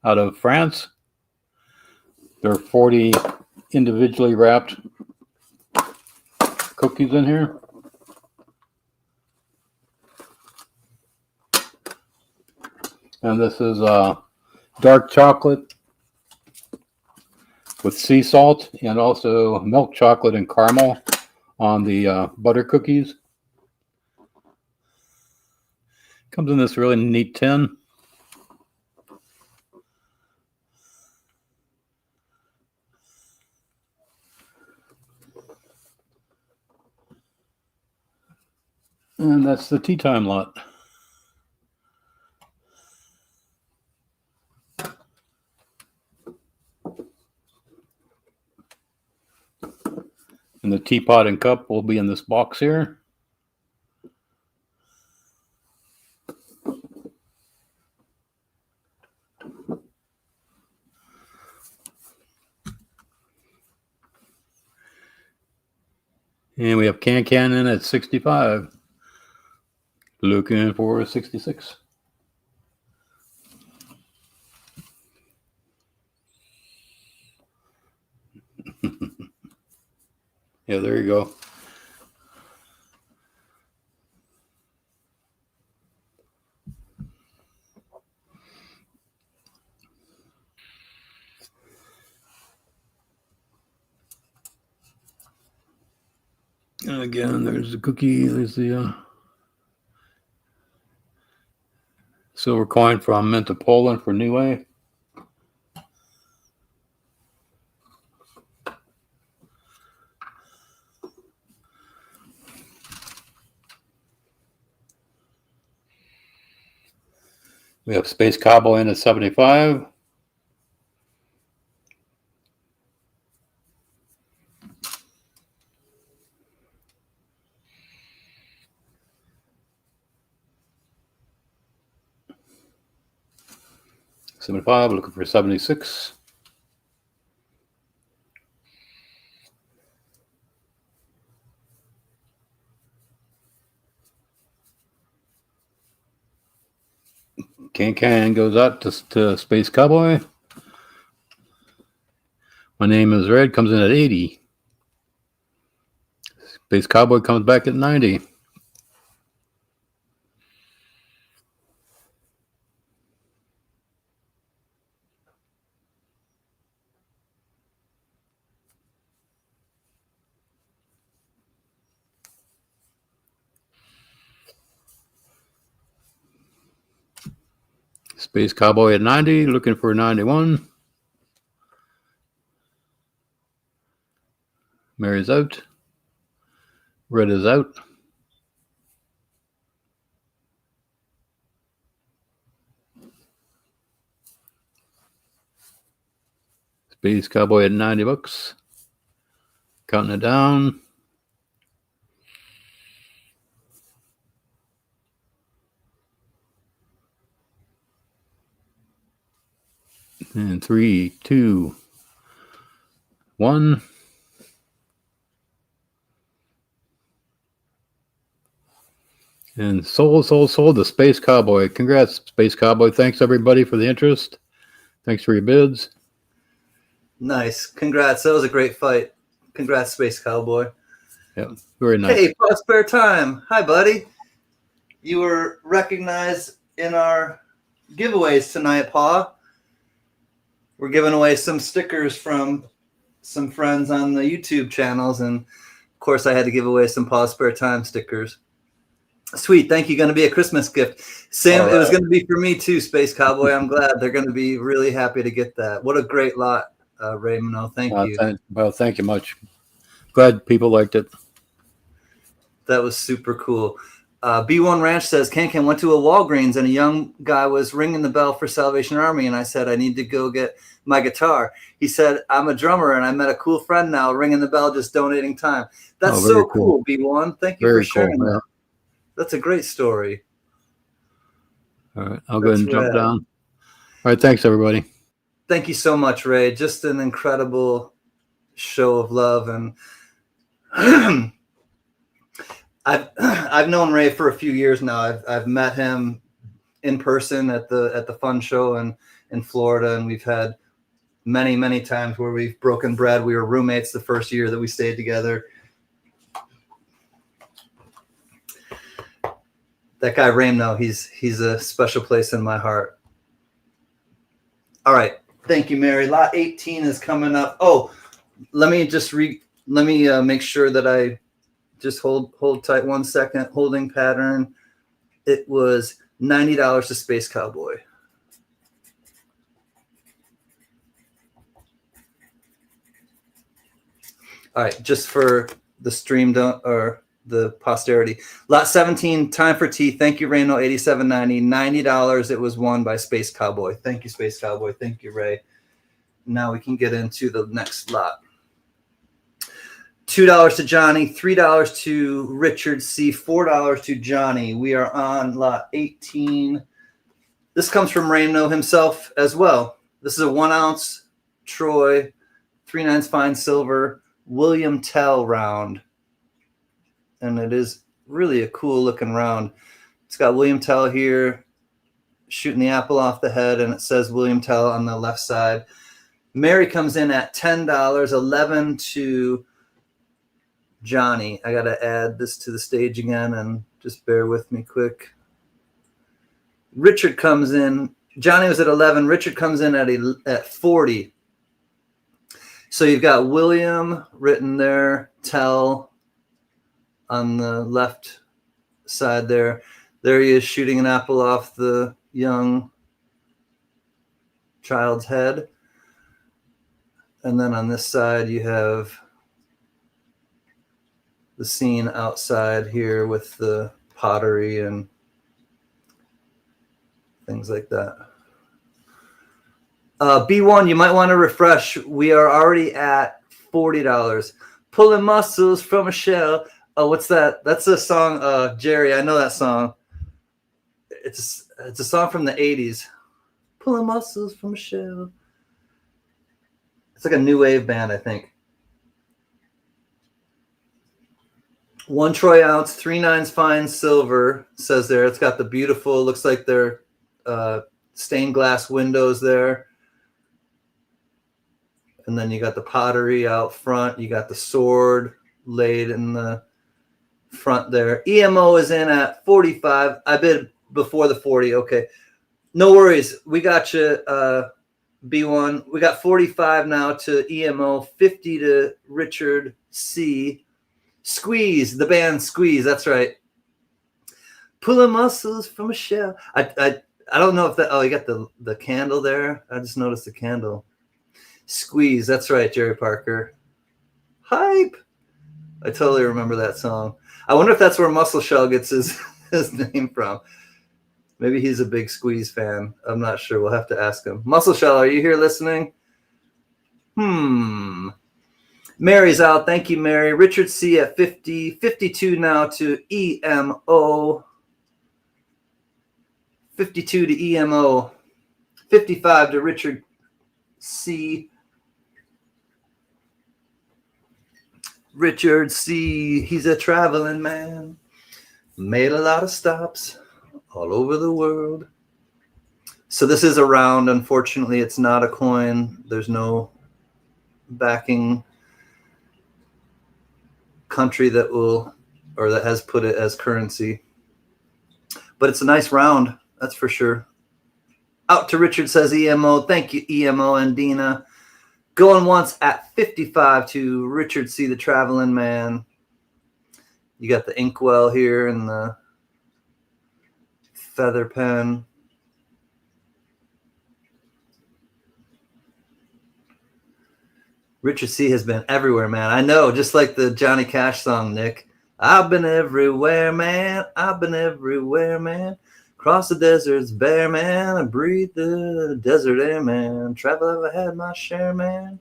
out of France. There are 40 individually wrapped cookies in here. And this is dark chocolate with sea salt, and also milk chocolate and caramel on the butter cookies. Comes in this really neat tin. And that's the tea time lot. And the teapot and cup will be in this box here. And we have CanCan in at 65. Looking for 66. Yeah, there you go. And again, there's the cookie. There's the silver coin from Mint of Poland for NOV. We have Space Cowboy in at 75. Looking for 76. CanCan goes out to Space Cowboy. My name is Red, comes in at 80. Space Cowboy comes back at 90. Space Cowboy at 90, looking for 91. Mary's out. Red is out. Space Cowboy at 90 bucks. Counting it down. And 3, 2, 1. And sold the Space Cowboy. Congrats, Space Cowboy. Thanks, everybody, for the interest. Thanks for your bids. Nice. Congrats. That was a great fight. Congrats, Space Cowboy. Yeah, very nice. Hey, Paul Spare Time. Hi, buddy. You were recognized in our giveaways tonight, Paul. We're giving away some stickers from some friends on the YouTube channels, and of course, I had to give away some Paul Spare Time stickers. Sweet, thank you. Going to be a Christmas gift, Sam. Right. It was going to be for me too, Space Cowboy. I'm glad they're going to be really happy to get that. What a great lot, Raymond. Thank you. Thank you much. Glad people liked it. That was super cool. B1 Ranch says, CanCan went to a Walgreens and a young guy was ringing the bell for Salvation Army. And I said, I need to go get my guitar. He said, I'm a drummer and I met a cool friend now, ringing the bell, just donating time. That's so cool, B1. Thank you for sharing that. That's a great story. All right. I'll go ahead and jump down. All right. Thanks, everybody. Thank you so much, Ray. Just an incredible show of love. And I've known Ray for a few years now. I've met him in person at the fun show in Florida, and we've had many times where we've broken bread. We were roommates the first year that we stayed together. That guy Raymond, he's a special place in my heart. All right, thank you, Mary. Lot 18 is coming up. Oh, let me make sure that I just hold tight 1 second. Holding pattern. It was $90 to Space Cowboy. All right, just for the stream or the posterity. Lot 17, time for tea. Thank you, Reno, $87.90. $90. It was won by Space Cowboy. Thank you, Space Cowboy. Thank you, Ray. Now we can get into the next lot. $2 to Johnny, $3 to Richard C, $4 to Johnny. We are on lot 18. This comes from Reno himself as well. This is a 1 ounce Troy, 3/9 fine silver, William Tell round. And it is really a cool looking round. It's got William Tell here shooting the apple off the head, and it says William Tell on the left side. Mary comes in at $10, $11 to Johnny. I got to add this to the stage again, and just bear with me quick. Richard comes in. Johnny was at 11. Richard comes in at 40. So you've got William written there, Tell on the left side there. There he is shooting an apple off the young child's head. And then on this side, you have the scene outside here with the pottery and things like that. B1, you might want to refresh. We are already at $40. Pulling muscles from a shell. Oh, what's that? That's a song, Jerry. I know that song. It's a song from the 80s. Pulling muscles from a shell. It's like a new wave band, I think. 1 troy ounce, 3/9 fine silver, says there. It's got the beautiful, looks like they're stained glass windows there. And then you got the pottery out front. You got the sword laid in the front there. EMO is in at 45. I bid before the 40. Okay. No worries. We got you, B1. We got 45 now to EMO, 50 to Richard C. Squeeze, the band Squeeze. That's right. Pulling muscles from a shell. I don't know if that. Oh, you got the candle there. I just noticed the candle. Squeeze. That's right, Jerry Parker. Hype. I totally remember that song. I wonder if that's where Muscle Shell gets his name from. Maybe he's a big Squeeze fan. I'm not sure. We'll have to ask him. Muscle Shell, are you here listening? Mary's out. Thank you, Mary. Richard C at 50. 52 now to EMO. 52 to EMO. 55 to Richard C. Richard C. He's a traveling man. Made a lot of stops all over the world. So this is a round. Unfortunately, it's not a coin. There's no backing country that will, or that has put it as currency. But it's a nice round, that's for sure. Out to Richard, says EMO. Thank you, EMO and Dina. Going once at 55 to Richard C, the traveling man. You got the inkwell here and the feather pen. Richard C has been everywhere, man. I know, just like the Johnny Cash song, Nick. I've been everywhere, man. I've been everywhere, man. Cross the deserts bare, man. I breathe the desert air, man. Travel, I've had my share, man.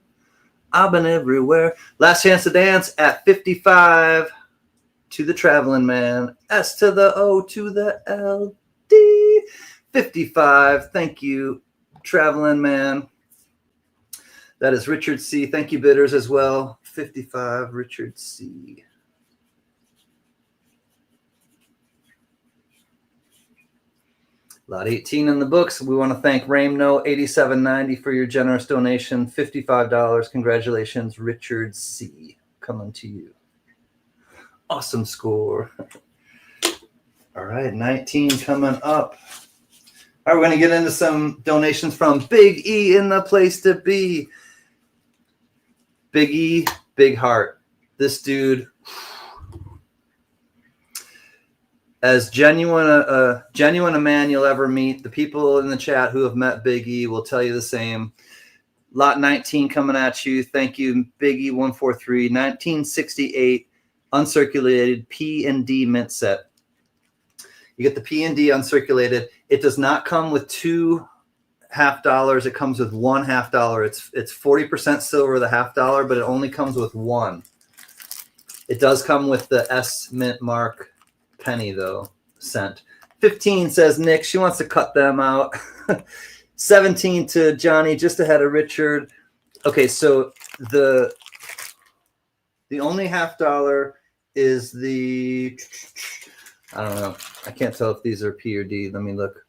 I've been everywhere. Last chance to dance at 55 to the traveling man. S to the O to the L D. 55. Thank you, traveling man. That is Richard C. Thank you, bidders, as well. 55, Richard C. Lot 18 in the books. We want to thank Ramno 8790 for your generous donation. $55. Congratulations, Richard C. Coming to you. Awesome score. All right, 19 coming up. All right, we're going to get into some donations from Big E in the place to be. Big E, big heart. This dude, as genuine a man you'll ever meet. The people in the chat who have met Big E will tell you the same. Lot 19 coming at you. Thank you, Big E 143. 1968 uncirculated P&D mint set. You get the P&D uncirculated. It does not come with two $50. It comes with one $50. It's 40% silver, the $50, but it only comes with one. It does come with the S mint mark penny though, cent. 15 says Nick, she wants to cut them out. 17 to Johnny, just ahead of Richard. Okay, so the only $50 is the, I don't know. I can't tell if these are P or D. Let me look.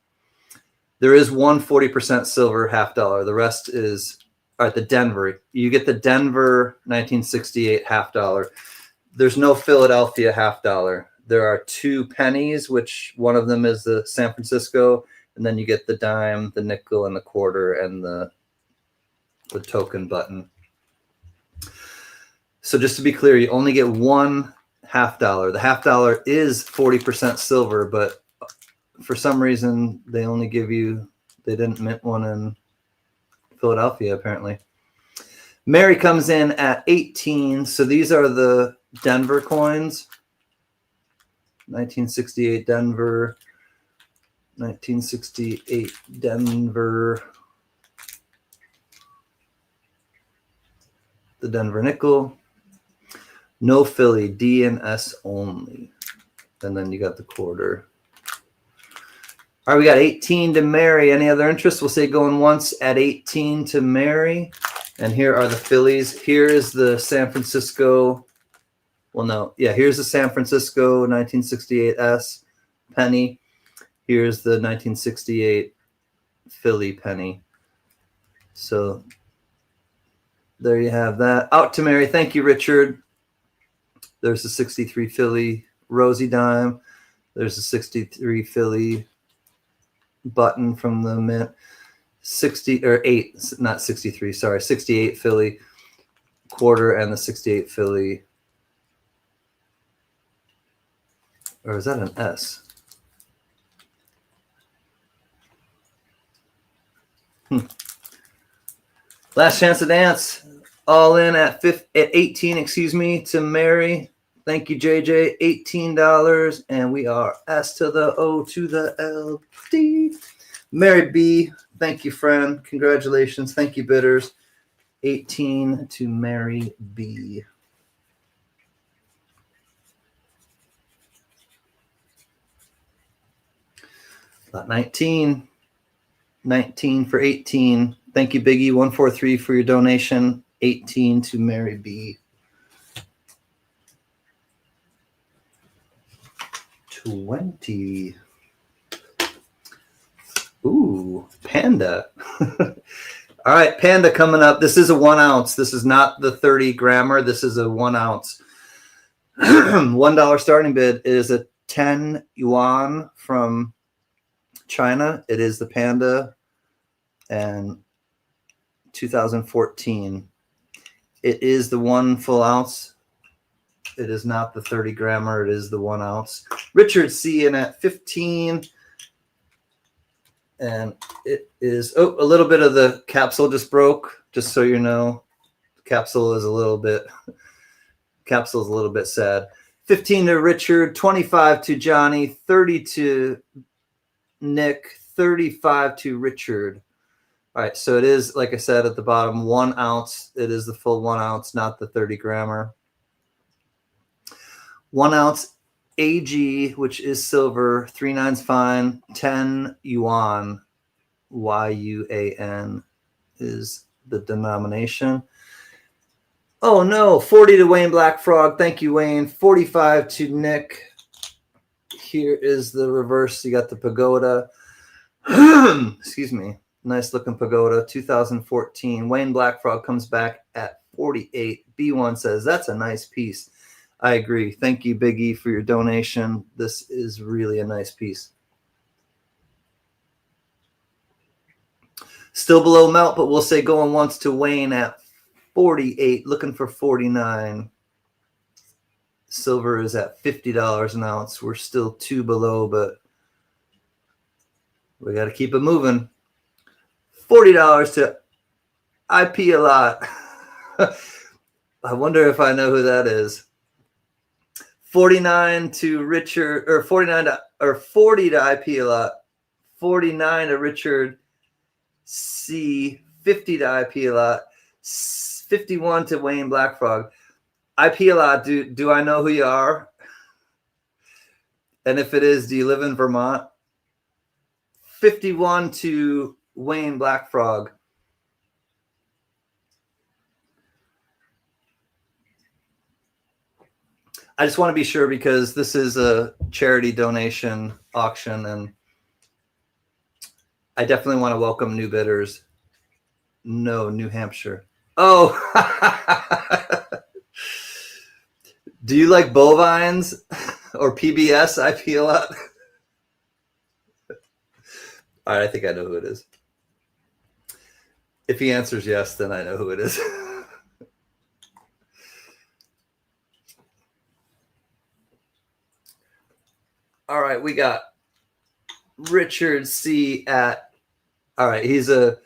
There is one 40% silver $50. The rest is, all right, the Denver. You get the Denver 1968 $50. There's no Philadelphia $50. There are two pennies, which one of them is the San Francisco, and then you get the dime, the nickel, and the quarter, and the token button. So just to be clear, you only get one $50. The $50 is 40% silver, but for some reason, they only give you, they didn't mint one in Philadelphia, apparently. Mary comes in at 18. So these are the Denver coins. 1968 Denver. 1968 Denver. The Denver nickel. No Philly, D and S only. And then you got the quarter. All right, we got 18 to Mary. Any other interest? We'll say going once at 18 to Mary. And here are the Phillies. Here is the San Francisco. Well, no. Yeah, here's the San Francisco 1968 S penny. Here's the 1968 Philly penny. So there you have that. Out to Mary. Thank you, Richard. There's the 63 Philly Rosie dime. There's the 63 Philly button from the mint. 60 or 8, not 63, sorry, 68 Philly quarter and the 68 Philly, or is that an S? Last chance to dance. All in at 18, excuse me, to Mary. Thank you, JJ. $18, and we are S to the O to the L D. Mary B, thank you, friend. Congratulations. Thank you, bidders. 18 to Mary B. About 19. 19 for 18. Thank you, Biggie 143 for your donation. 18 to Mary B. 20. Ooh, Panda. All right, Panda coming up. This is a 1 ounce. This is not the 30 grammer. This is a 1 ounce. $1 starting bid is a 10 yuan from China. It is the Panda and 2014. It is the 1 full ounce. It is not the 30 grammer. It is the 1 ounce. Richard C in at 15. And it is, oh, a little bit of the capsule just broke, just so you know. The capsule is a little bit sad. 15 to Richard, 25 to Johnny, 30 to Nick, 35 to Richard. All right, so it is, like I said, at the bottom, 1 ounce. It is the full 1 ounce, not the 30 grammer. 1 ounce AG, which is silver, 3/9's fine, 10 yuan, YUAN is the denomination. Oh no, 40 to Wayne Black Frog. Thank you, Wayne. 45 to Nick. Here is the reverse. You got the pagoda. Excuse me. Nice looking pagoda. 2014. Wayne Black Frog comes back at 48. B1 says, that's a nice piece. I agree. Thank you, Big E, for your donation. This is really a nice piece. Still below melt, but we'll say going once to Wayne at 48, looking for 49. Silver is at $50 an ounce. We're still 2 below, but we got to keep it moving. $40 to IP a lot. I wonder if I know who that is. 49 to Richard, or 49 to, or 40 to IP a lot. 49 to Richard C. 50 to IP a lot. 51 to Wayne Black Frog. IP a lot. Do I know who you are? And if it is, do you live in Vermont? 51 to Wayne Black Frog. I just want to be sure because this is a charity donation auction and I definitely want to welcome new bidders. No, New Hampshire. Oh, do you like bovines or PBS? I feel a lot. All right, I think I know who it is. If he answers yes, then I know who it is. All right, we got Richard C at, all right, he's a,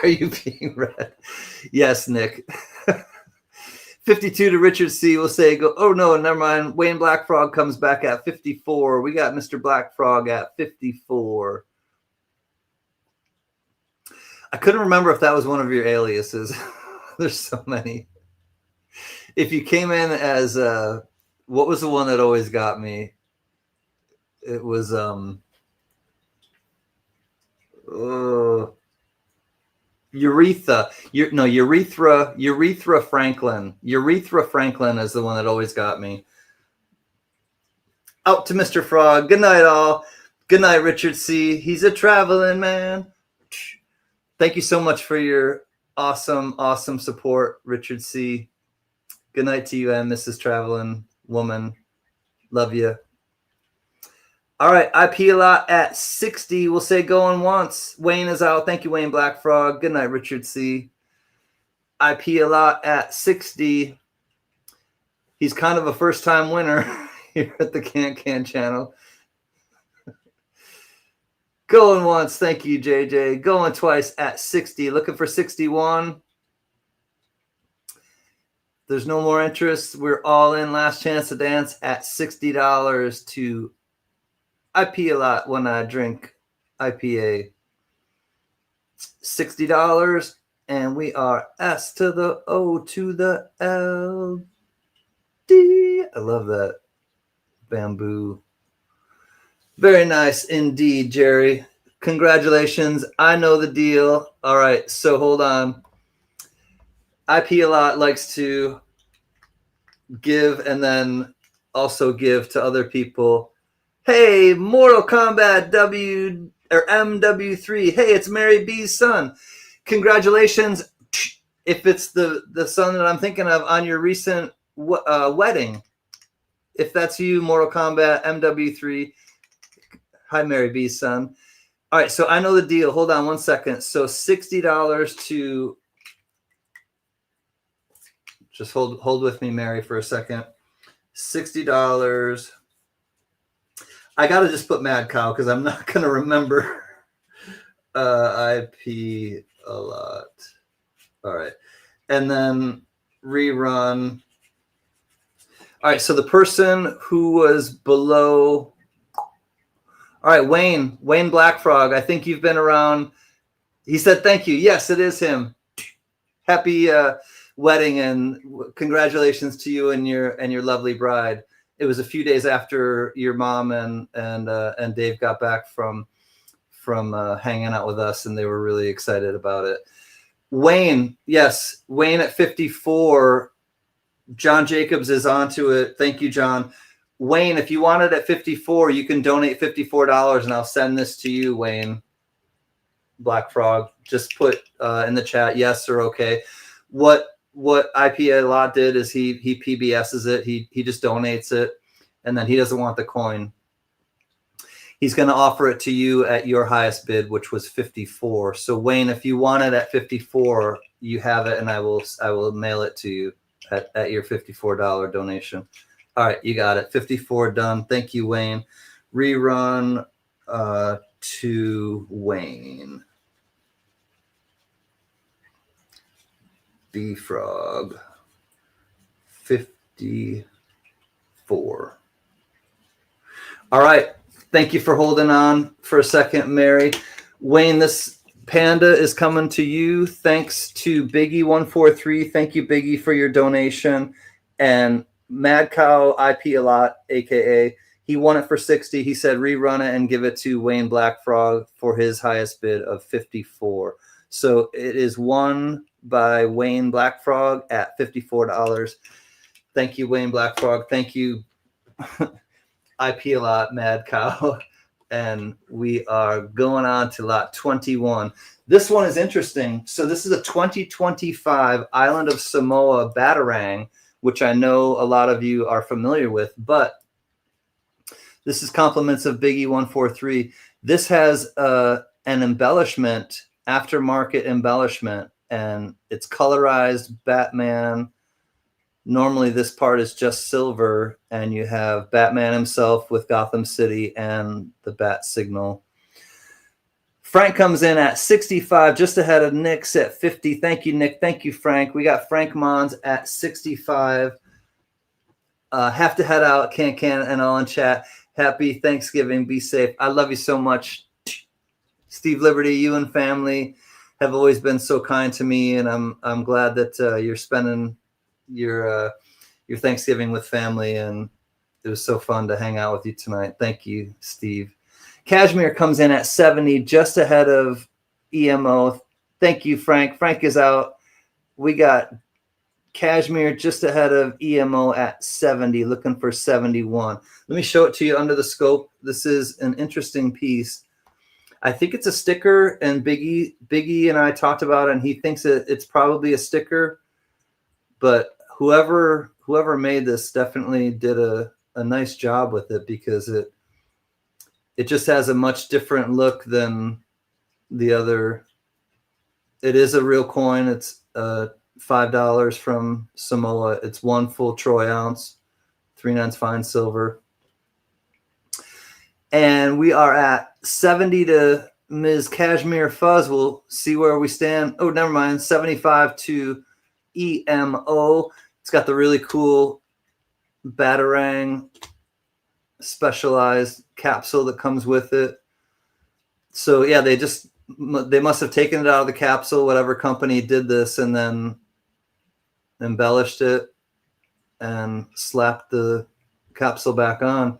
are you being read? Yes, Nick. 52 to Richard C. We'll say, go, oh no, never mind. Wayne Black Frog comes back at 54. We got Mr. Black Frog at 54. I couldn't remember if that was one of your aliases. There's so many. If you came in as, what was the one that always got me? It was, Urethra. Urethra Franklin. Urethra Franklin is the one that always got me. Out to Mr. Frog. Good night, all. Good night, Richard C. He's a traveling man. Thank you so much for your awesome, awesome support, Richard C. Good night to you and Mrs. Traveling Woman. Love you. All right, IP a lot at 60. We'll say going once. Wayne is out. Thank you, Wayne Black Frog. Good night, Richard C. IP a lot at 60. He's kind of a first-time winner here at the CanCan channel. Going once. Thank you, JJ. Going twice at 60. Looking for 61. There's no more interest. We're all in. Last chance to dance at $60 to IP a lot when I drink IPA. $60. And we are S to the O to the L D. I love that bamboo. Very nice indeed, Jerry. Congratulations. I know the deal. All right, so hold on. IP a lot likes to give and then also give to other people. Hey, Mortal Kombat W or MW3. Hey, it's Mary B's son. Congratulations. If it's the son that I'm thinking of on your recent Wedding. If that's you, Mortal Kombat, MW3. Hi, Mary B's son. All right, so I know the deal. Hold on one second. So $60 to, just hold with me, Mary, for a second. $60. I got to just put Mad Cow because I'm not going to remember IP a lot. All right. And then rerun. All right, so the person who was below. All right, Wayne Blackfrog. I think you've been around. He said thank you. Yes, it is him. Happy wedding and congratulations to you and your lovely bride. It was a few days after your mom and Dave got back from hanging out with us, and they were really excited about it. Wayne, yes, Wayne at 54. John Jacobs is onto it. Thank you, John. Wayne, if you want it at 54, you can donate $54 and I'll send this to you, Wayne. Black Frog. Just put in the chat yes or okay. What IPA Lot did is he PBS's it. He just donates it, and then he doesn't want the coin. He's going to offer it to you at your highest bid, which was 54. So Wayne, if you want it at 54, you have it, and I will mail it to you at your $54 donation. All right, you got it. 54 done. Thank you, Wayne. Rerun to Wayne. B Frog 54. All right. Thank you for holding on for a second, Mary. Wayne, this Panda is coming to you. Thanks to Biggie143. Thank you, Biggie, for your donation. And Mad Cow IP a lot, aka he won it for 60. He said rerun it and give it to Wayne Blackfrog for his highest bid of 54. So it is won by Wayne Blackfrog at $54. Thank you, Wayne Blackfrog. Thank you, IP a lot, Mad Cow. And we are going on to lot 21. This one is interesting. So this is a 2025 Island of Samoa Batarang, which I know a lot of you are familiar with, but this is compliments of Biggie143. This has an embellishment, aftermarket embellishment, and it's colorized Batman. Normally this part is just silver, and you have Batman himself with Gotham City and the bat signal. Frank comes in at 65, just ahead of Nick's at 50. Thank you, Nick. Thank you, Frank. We got Frank Mons at 65. Have to head out. CanCan and all in chat. Happy Thanksgiving. Be safe. I love you so much. Steve Liberty, you and family have always been so kind to me, and I'm glad that you're spending your Thanksgiving with family, and it was so fun to hang out with you tonight. Thank you, Steve. Cashmere comes in at 70, just ahead of EMO. Thank you, Frank. Frank is out. We got Cashmere just ahead of EMO at 70, looking for 71. Let me show it to you under the scope. This is an interesting piece. I think it's a sticker, and Biggie and I talked about it, and he thinks it's probably a sticker, but whoever made this definitely did a nice job with it, because it just has a much different look than the other. It is a real coin. It's $5 from Samoa. It's 1 full troy ounce, 3/9 fine silver. And we are at 70 to Ms. Cashmere Fuzz. We'll see where we stand. Oh, never mind. 75 to EMO. It's got the really cool Batarang specialized capsule that comes with it. So yeah, they must have taken it out of the capsule, whatever company did this, and then embellished it and slapped the capsule back on.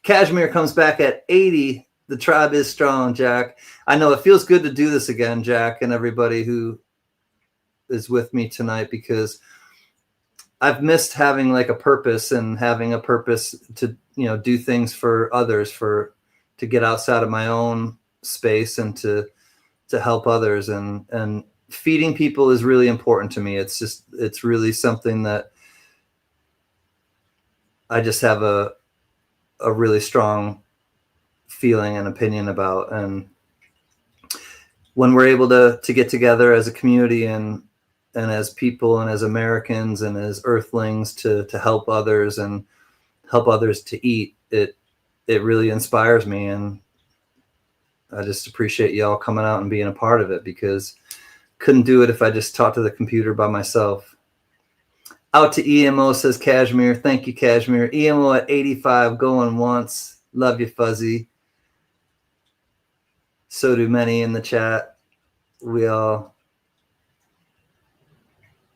Cashmere comes back at 80. The tribe is strong, Jack. I know it feels good to do this again, Jack, and everybody who is with me tonight, because I've missed having like a purpose, and having a purpose to, do things for others, to get outside of my own space and to help others, and feeding people is really important to me. It's really something that I just have a really strong feeling and opinion about. And when we're able to get together as a community and as people and as Americans and as earthlings to help others and help others to eat, it really inspires me. And I just appreciate y'all coming out and being a part of it, because couldn't do it if I just talked to the computer by myself. Out to EMO, says Cashmere. Thank you, Cashmere. EMO at 85, going once. Love you, Fuzzy. So do many in the chat. We all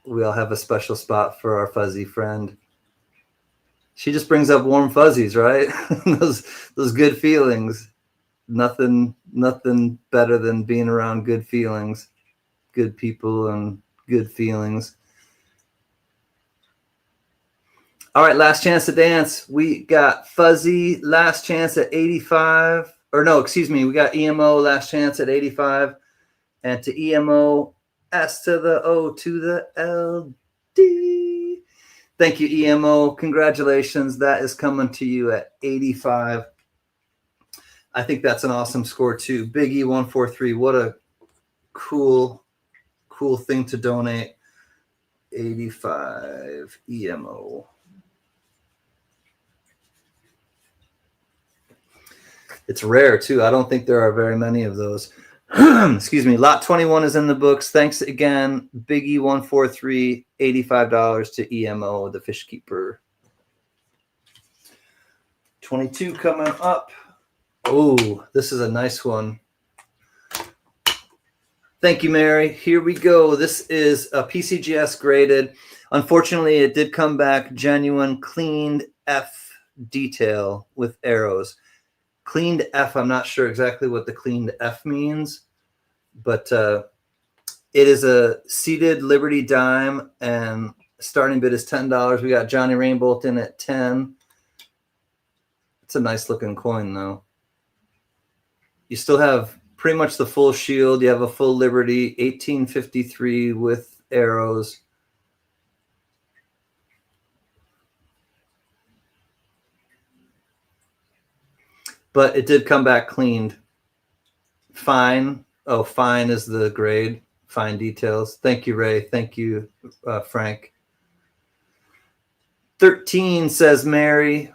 have a special spot for our fuzzy friend. She just brings up warm fuzzies, right? those good feelings. Nothing better than being around good feelings, good people, and good feelings. All right, last chance to dance. We got Fuzzy last chance at 85. Or no, excuse me. We got EMO last chance at 85. And to EMO, S to the O to the L D. Thank you, EMO. Congratulations. That is coming to you at 85. I think that's an awesome score too. Big E143. What a cool thing to donate. 85 EMO. It's rare too. I don't think there are very many of those. Excuse me. Lot 21 is in the books. Thanks again, Big E143. $85 to EMO, the fish keeper. 22 coming up. Oh, this is a nice one. Thank you, Mary. Here we go. This is a PCGS graded. Unfortunately, it did come back genuine cleaned F detail with arrows. Cleaned F, I'm not sure exactly what the cleaned F means, but it is a seated Liberty dime, and starting bid is $10. We got Johnny Rainbolt in at 10. It's a nice looking coin, though. You still have pretty much the full shield. You have a full Liberty, 1853 with arrows. But it did come back cleaned. Fine. Oh, fine is the grade. Fine details. Thank you, Ray. Thank you, Frank. 13, says Mary.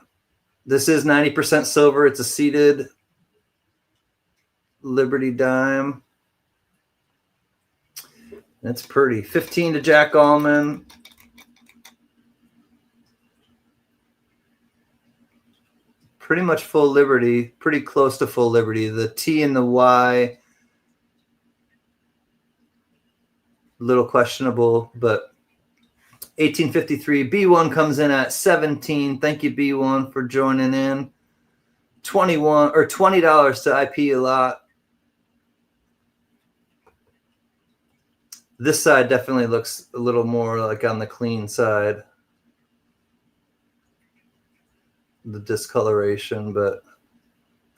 This is 90% silver. It's a seated Liberty dime. That's pretty. 15 to Jack Allman. Pretty much full Liberty, pretty close to full Liberty. The T and the Y, little questionable, but 1853. B1 comes in at 17. Thank you, B1, for joining in. 21 or $20 to IP a lot. This side definitely looks a little more like on the clean side. The discoloration, but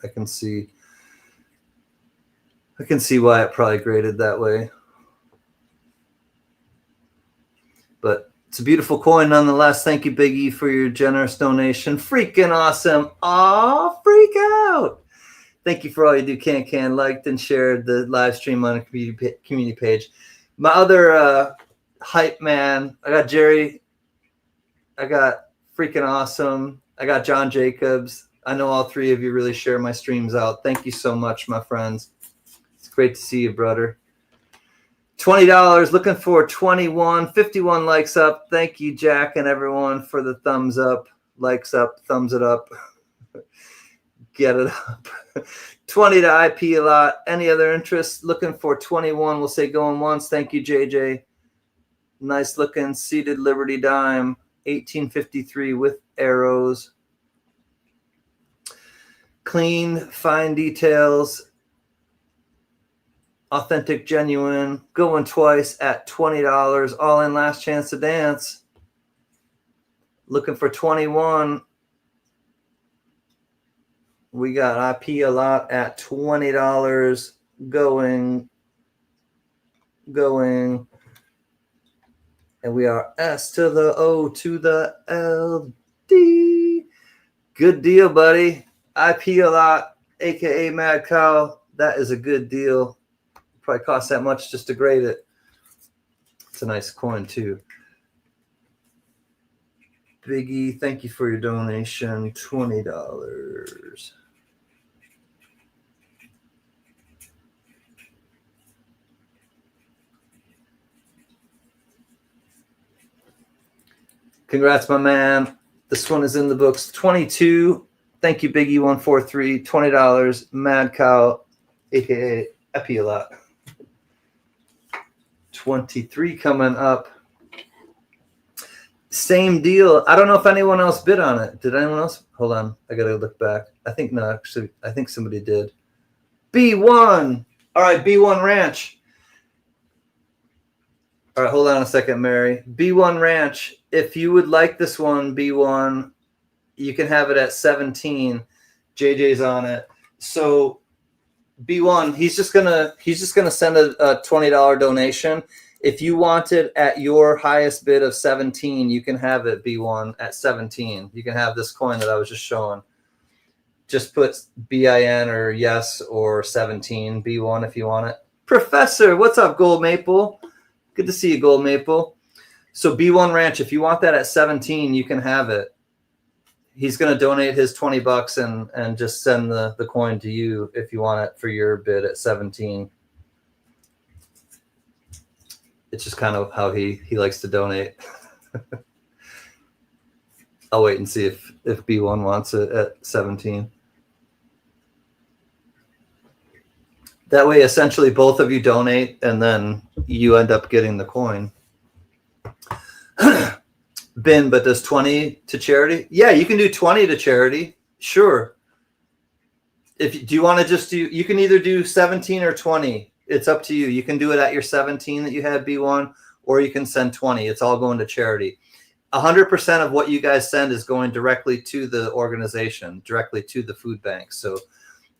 I can see why it probably graded that way. But it's a beautiful coin nonetheless. Thank you, Big E, for your generous donation. Freaking awesome. Aw, freak out. Thank you for all you do, CanCan. Liked and shared the live stream on the community page. My other hype man, I got Jerry. I got freaking awesome. I got John Jacobs. I know all three of you really share my streams out. Thank you so much, my friends. It's great to see you, brother. $20, looking for 21, 51 likes up. Thank you, Jack, and everyone for the thumbs up, likes up, thumbs it up. Get it up. 20 to IP a lot. Any other interest? Looking for 21. We'll say going once. Thank you, JJ. Nice looking seated Liberty dime. 1853 with arrows. Clean, fine details. Authentic, genuine. Going twice at $20. All in, last chance to dance. Looking for 21. We got IP a lot at $20. Going. And we are S to the O to the L D. Good deal, buddy. IP a lot, aka Mad Cow. That is a good deal. Probably cost that much just to grade it. It's a nice coin too. Biggie, thank you for your donation. $20. Congrats, my man. This one is in the books. 22. Thank you, Biggie 143. $20. Mad Cow, aka IP a lot. 23 coming up. Same deal. I don't know if anyone else bid on it. Did anyone else? Hold on. I got to look back. I think no, actually, I think somebody did. B1. All right, B1 Ranch. All right, hold on a second, Mary. B1 Ranch. If you would like this one, B1, you can have it at 17. JJ's on it. So B1, he's just gonna send a $20 donation. If you want it at your highest bid of 17, you can have it, B1, at 17. You can have this coin that I was just showing. Just put BIN or yes or 17, B1 if you want it. Professor, what's up, Gold Maple? Good to see you, Gold Maple. So B1 Ranch, if you want that at 17, you can have it. He's going to donate his $20 and just send the coin to you if you want it for your bid at 17. It's just kind of how he likes to donate. I'll wait and see if B1 wants it at 17. That way, essentially, both of you donate, and then you end up getting the coin. Bin, but does 20 to charity? Yeah, you can do 20 to charity. Sure. Do you want to just do? You can either do 17 or 20. It's up to you. You can do it at your 17 that you had, B1, or you can send 20. It's all going to charity. 100% of what you guys send is going directly to the organization, directly to the food bank. So,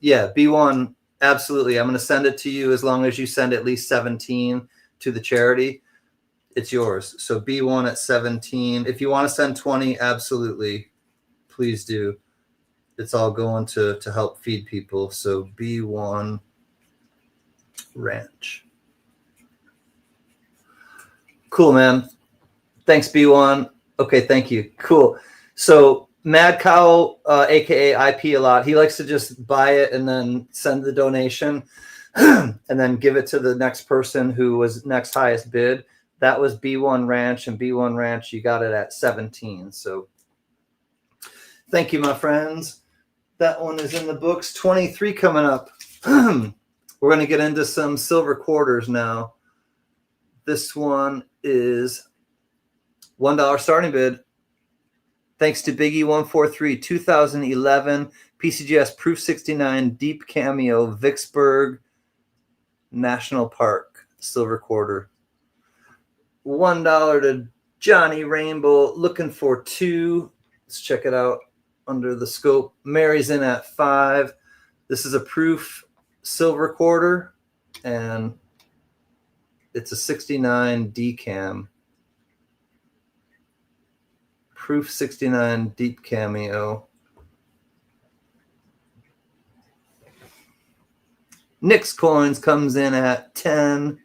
yeah, B1, absolutely. I'm going to send it to you as long as you send at least 17 to the charity. It's yours. So B1 at 17. If you want to send 20, absolutely, please do. It's all going to help feed people. So B1 Ranch. Cool, man. Thanks, B1. Okay, thank you. Cool. So Mad Cow, aka IP a lot, he likes to just buy it and then send the donation and then give it to the next person who was next highest bid. That was B1 Ranch, and B1 Ranch, you got it at 17. So thank you, my friends. That one is in the books. 23 coming up. We're going to get into some silver quarters now. This one is $1 starting bid. Thanks to Biggie143, 2011 PCGS Proof 69 Deep Cameo Vicksburg National Park silver quarter. $1 to Johnny Rainbow, looking for 2. Let's check it out under the scope. Mary's in at 5. This is a proof silver quarter, and it's a 69 decam. Proof 69 deep cameo. Nick's Coins comes in at 10.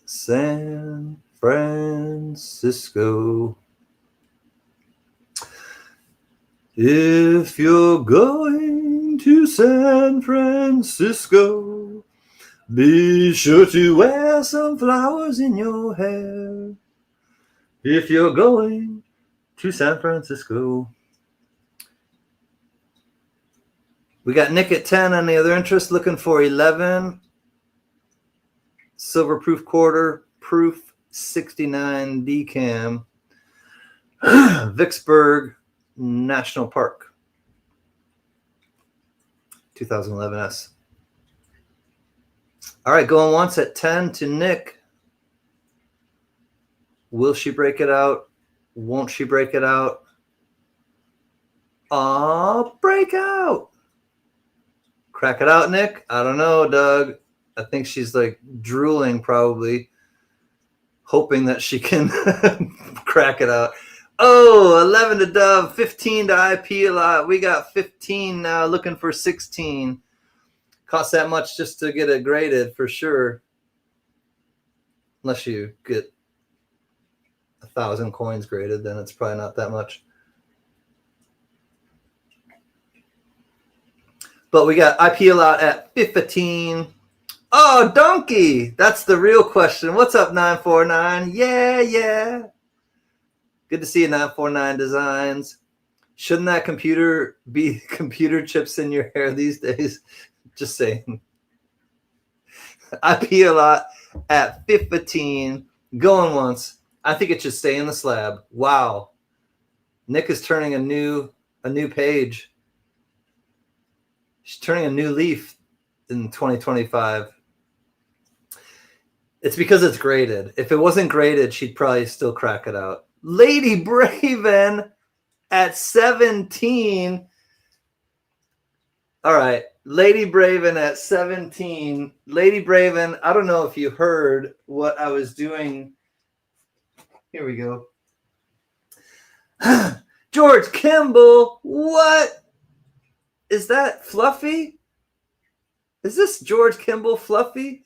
San Francisco. If you're going to San Francisco, be sure to wear some flowers in your hair. If you're going to San Francisco. We got Nick at 10 on the other interest, looking for 11. Silver proof quarter, proof 69 decam. Vicksburg National Park. 2011S. All right, going once at 10 to Nick. Will she break it out? Won't she break it out? Break out. Crack it out, Nick. I don't know, Doug. I think she's like drooling, probably, hoping that she can crack it out. Oh, 11 to Dove, 15 to IP a lot. We got 15 now, looking for 16. Costs that much just to get it graded for sure. Unless you get 1,000 coins graded, then it's probably not that much. But we got IP a lot at 15. Oh, Donkey! That's the real question. What's up, 949? Yeah. Good to see you, 949 Designs. Shouldn't that computer be computer chips in your hair these days? Just saying. IP a lot at 15. Going once. I think it should stay in the slab. Wow. Nick is turning a new page. She's turning a new leaf in 2025. It's because it's graded. If it wasn't graded, she'd probably still crack it out. Lady Braven at 17. All right. Lady Braven at 17. Lady Braven, I don't know if you heard what I was doing. Here we go. George Kimball. What? Is that Fluffy? Is this George Kimball Fluffy?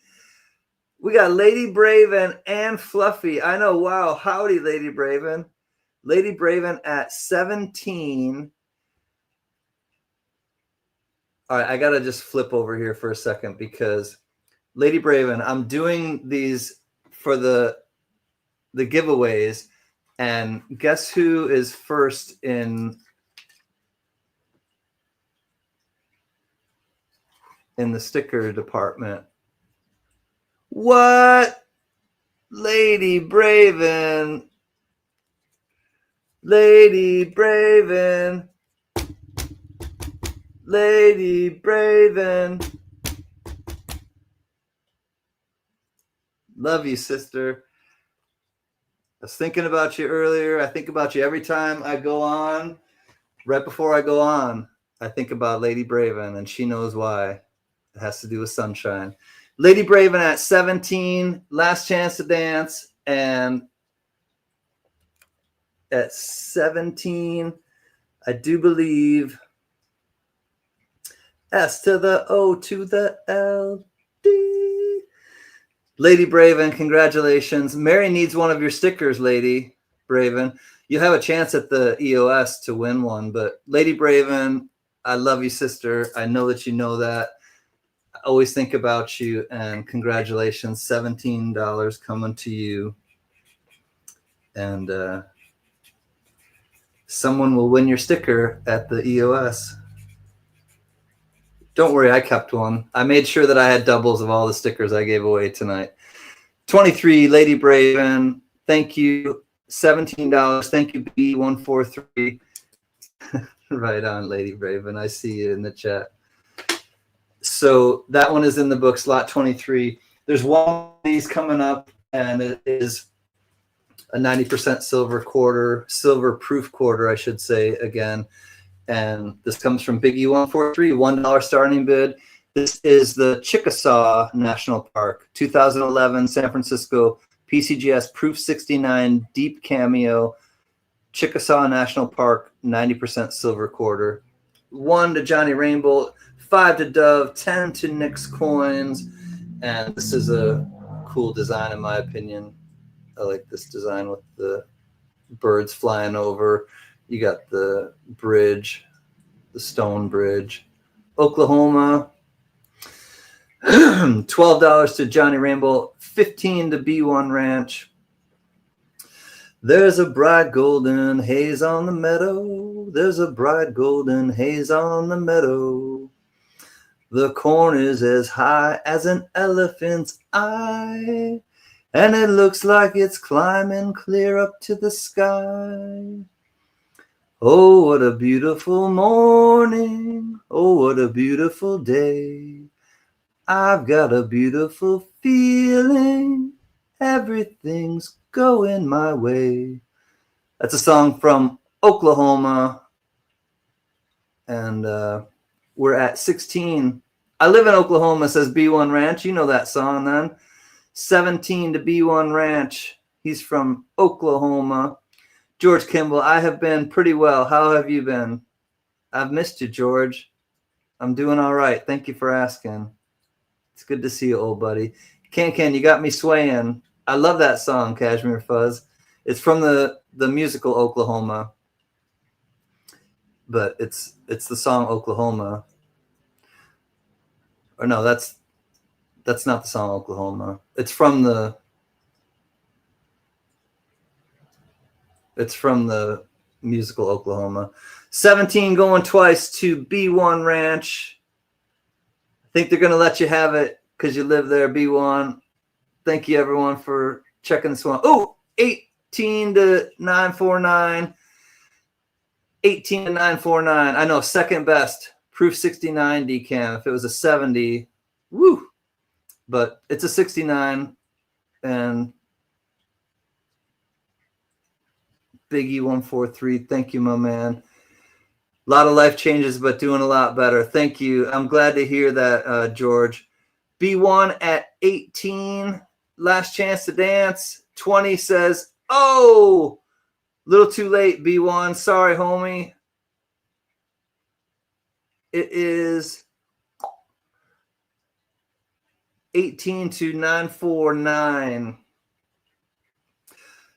We got Lady Braven and Fluffy. I know. Wow. Howdy, Lady Braven. Lady Braven at 17. All right. I got to just flip over here for a second because Lady Braven, I'm doing these for the giveaways. And guess who is first in the sticker department? What? Lady Braven. Lady Braven. Lady Braven. Love you, sister. I was thinking about you earlier. I think about you every time I go on. Right before I go on, I think about Lady Braven, and she knows why. It has to do with sunshine. Lady Braven at 17, last chance to dance. And at 17, I do believe S to the O to the L D. Lady Braven, congratulations. Mary needs one of your stickers, Lady Braven. You have a chance at the EOS to win one. But Lady Braven, I love you, sister. I know that you know that. Always think about you, and congratulations, $17 coming to you, and someone will win your sticker at the EOS. Don't worry, I kept one. I made sure that I had doubles of all the stickers I gave away tonight. 23, Lady Braven, thank you. $17, thank you, B143. Right on, Lady Braven, I see you in the chat. So that one is in the book, slot 23. There's one of these coming up, and it is a 90% silver quarter, silver proof quarter, I should say, again. And this comes from Biggie 143, $1 starting bid. This is the Chickasaw National Park, 2011 San Francisco PCGS Proof 69 Deep Cameo, Chickasaw National Park, 90% silver quarter. 1 to Johnny Rainbow, 5 to Dove, 10 to Nick's Coins, and this is a cool design in my opinion. I like this design with the birds flying over. You got the bridge, the stone bridge. Oklahoma, $12 to Johnny Rainbow, 15 to B1 Ranch. There's a bright golden haze on the meadow. There's a bright golden haze on the meadow. The corn is as high as an elephant's eye, and it looks like it's climbing clear up to the sky. Oh, what a beautiful morning. Oh, what a beautiful day. I've got a beautiful feeling. Everything's going my way. That's a song from Oklahoma. And we're at 16. I live in Oklahoma, says B1 Ranch. You know that song then. 17 to B1 Ranch. He's from Oklahoma. George Kimball, I have been pretty well. How have you been? I've missed you, George. I'm doing all right. Thank you for asking. It's good to see you, old buddy. CanCan, you got me swaying. I love that song, Cashmere Fuzz. It's from the musical Oklahoma, but it's the song Oklahoma. Or no, that's not the song Oklahoma. It's from the musical Oklahoma. 17 going twice to B1 Ranch. I think they're going to let you have it because you live there, B1. Thank you, everyone, for checking this one. Oh, 18 to 949. 18 to 949. I know, second best. Proof 69 decam. If it was a 70, woo. But it's a 69. And Biggie 143. Thank you, my man. A lot of life changes, but doing a lot better. Thank you. I'm glad to hear that, George. B1 at 18. Last chance to dance. 20 says, oh, little too late, B1. Sorry, homie. It is 18 to 949.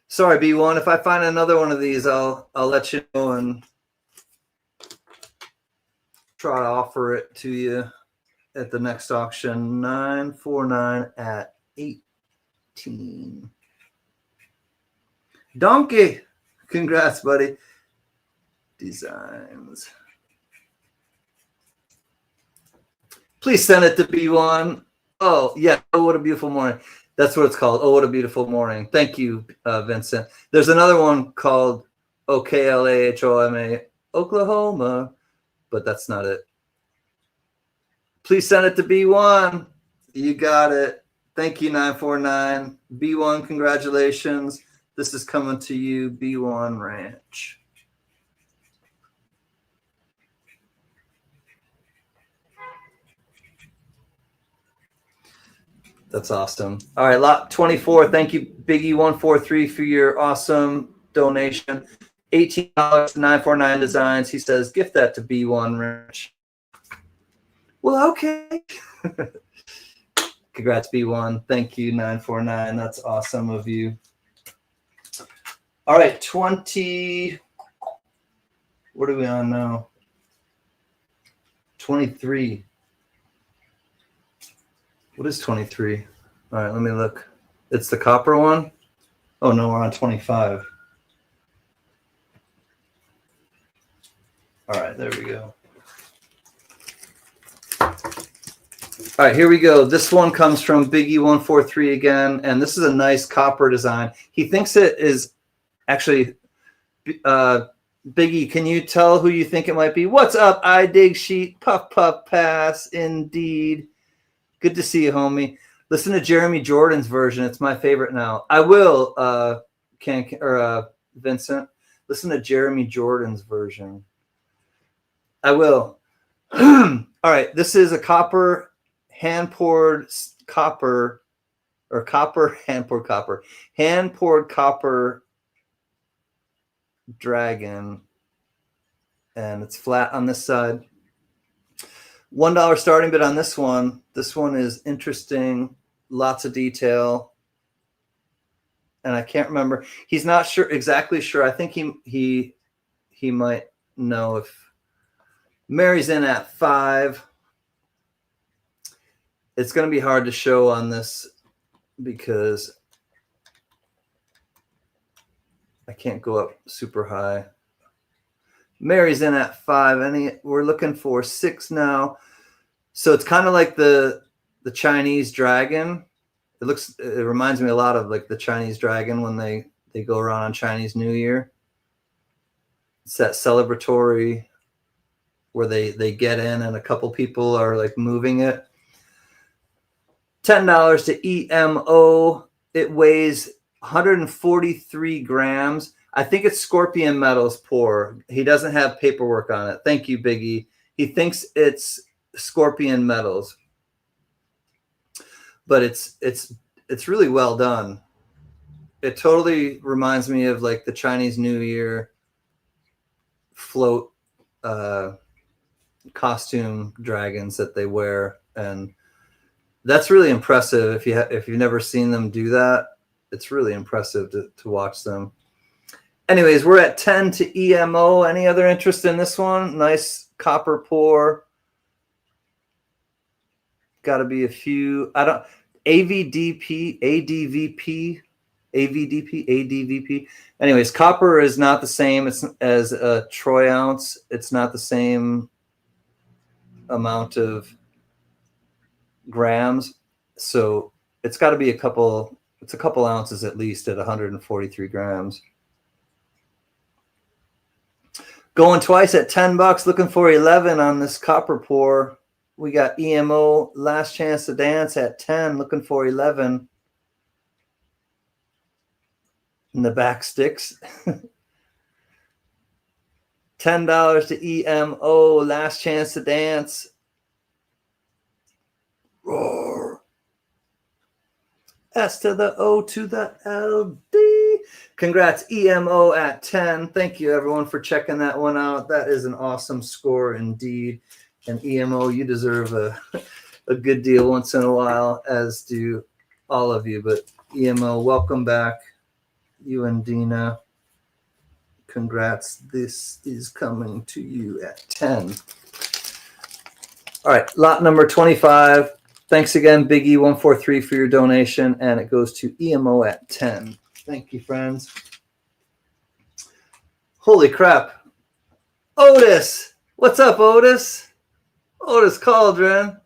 Sorry, B1. If I find another one of these, I'll let you know and try to offer it to you at the next auction. 949 at 18. Donkey. Congrats, buddy. Designs. Please send it to B1. Oh, yeah. Oh, what a beautiful morning. That's what it's called. Oh, what a beautiful morning. Thank you, Vincent. There's another one called OKLAHOMA, Oklahoma, but that's not it. Please send it to B1. You got it. Thank you, 949. B1, congratulations. This is coming to you, B1 Ranch. That's awesome. All right, lot 24. Thank you, Biggie143, for your awesome donation. $18 to 949 Designs. He says, gift that to B1 Ranch. Well, okay. Congrats, B1. Thank you, 949. That's awesome of you. All right, 20. What are we on now? 23. What is 23? All right, let me look. It's the copper one? Oh, no, we're on 25. All right, there we go. All right, here we go. This one comes from Biggie143 again, and this is a nice copper design. He thinks it is actually, Biggie, can you tell who you think it might be? What's up, I dig sheet, puff, puff, pass, indeed. Good to see you, homie. Listen to Jeremy Jordan's version. It's my favorite now. I will, Vincent. Listen to Jeremy Jordan's version. I will. All right. This is a copper hand-poured copper, or copper hand-poured copper. Hand-poured copper dragon. And it's flat on this side. $1 starting bid on this one. This one is interesting. Lots of detail. And I can't remember. He's not sure, exactly sure. I think he might know if Mary's in at 5. It's going to be hard to show on this because I can't go up super high. Mary's in at 5. We're looking for 6 now. So it's kind of like the Chinese dragon. It reminds me a lot of like the Chinese dragon when they go around on Chinese New Year. It's that celebratory where they get in and a couple people are like moving it. $10 to EMO. It weighs 143 grams. I think it's Scorpion Metals pour. He doesn't have paperwork on it. Thank you, Biggie. He thinks it's Scorpion Metals, but it's really well done. it totally reminds me of like the Chinese New Year float costume dragons that they wear, and that's really impressive. If you've never seen them do that, it's really impressive to watch them. Anyways, we're at 10 to EMO. Any other interest in this one? Nice copper pour. Got to be a few. I don't. AVDP, ADVP, AVDP, ADVP. Anyways, copper is not the same as a troy ounce. It's not the same amount of grams, so it's got to be a couple ounces at least at 143 grams. Going twice at $10, looking for 11 on this copper pour. We got EMO, last chance to dance at 10, looking for 11. In the back sticks. $10 to EMO, last chance to dance. Roar. S to the O to the LD. Congrats, EMO at 10. Thank you, everyone, for checking that one out. That is an awesome score indeed. And EMO, you deserve a good deal once in a while, as do all of you. But EMO, welcome back. You and Dina, congrats. This is coming to you at 10. All right, lot number 25. Thanks again, Biggie143, for your donation, and it goes to EMO at 10. Thank you, friends. Holy crap. Otis. What's up, Otis? Otis Cauldron.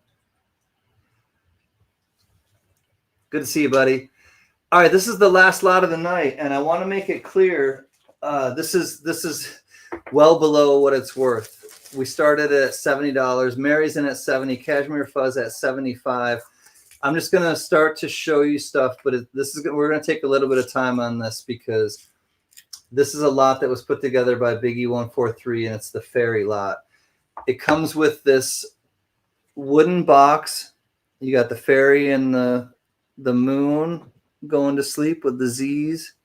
Good to see you, buddy. All right, this is the last lot of the night, and I want to make it clear, this is well below what it's worth. We started at $70. Mary's in at 70. Cashmere Fuzz at 75. I'm just going to start to show you stuff, but we're going to take a little bit of time on this because this is a lot that was put together by Biggie143, and it's the fairy lot. It comes with this wooden box. You got the fairy and the moon going to sleep with the Z's.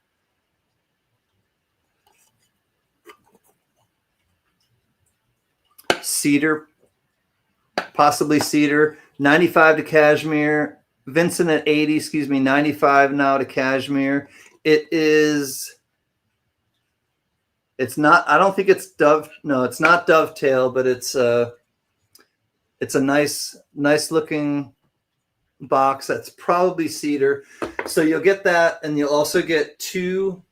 Cedar, possibly cedar. 95 to cashmere. Vincent at 80, excuse me, 95 now to cashmere. It's not, I don't think it's dove. No, it's not dovetail, but it's a nice looking box. That's probably cedar. So you'll get that, and you'll also get two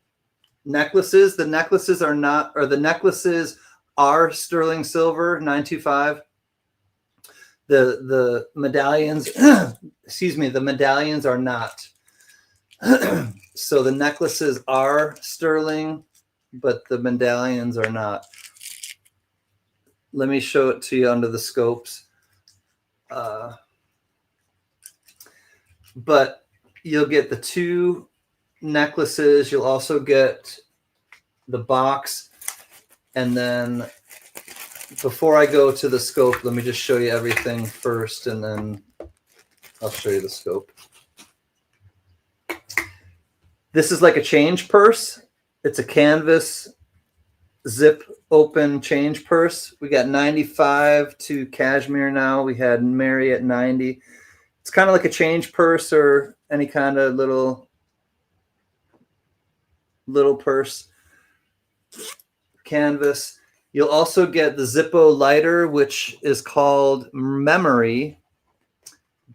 necklaces. The necklaces are not, or the necklaces are sterling silver, 925. The medallions, excuse me, the medallions are not. So the necklaces are sterling, but the medallions are not. Let me show it to you under the scopes. But you'll get the two necklaces. You'll also get the box. And then before I go to the scope, let me just show you everything first, and then I'll show you the scope. This is like a change purse. It's a canvas zip open change purse. We got 95 to cashmere now. We had Mary at 90. It's kind of like a change purse or any kind of little purse. Canvas. You'll also get the Zippo lighter, which is called Memory.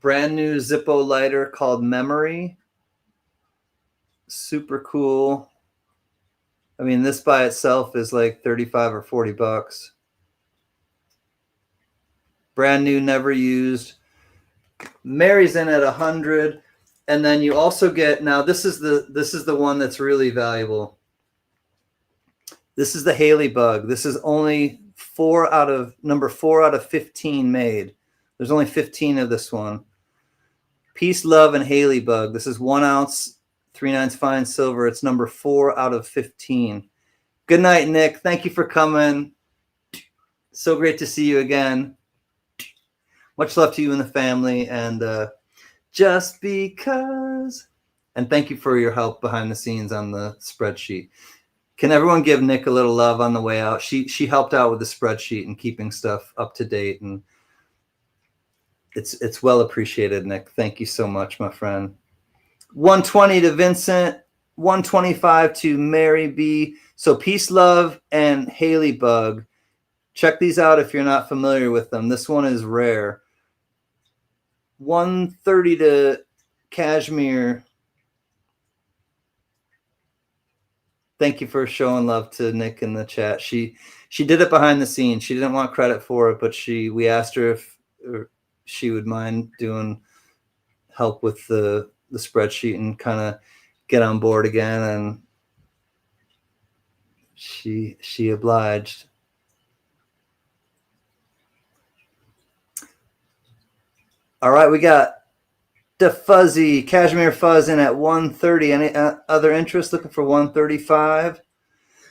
Brand new Zippo lighter called Memory. Super cool. I mean, this by itself is like 35 or 40 bucks. Brand new, never used. Mary's in at 100. And then you also get, now this is the one that's really valuable. This is the Haley bug. This is only number 4 out of 15 made. There's only 15 of this one. Peace, Love, and Haley bug. This is 1 ounce, 3/9 fine silver. It's number 4 out of 15. Good night, Nick. Thank you for coming. So great to see you again. Much love to you and the family. And just because And thank you for your help behind the scenes on the spreadsheet. Can everyone give Nick a little love on the way out? She helped out with the spreadsheet and keeping stuff up to date, and it's well appreciated, Nick. Thank you so much, my friend. 120 to Vincent, 125 to Mary B. So Peace, Love, and Haley Bug. Check these out if you're not familiar with them. This one is rare. 130 to Cashmere. Thank you for showing love to Nick in the chat. She did it behind the scenes. She didn't want credit for it, but we asked her if she would mind doing help with the spreadsheet and kind of get on board again, and she obliged. All right, we got the Fuzzy Cashmere Fuzz in at 130. Any other interest? Looking for 135.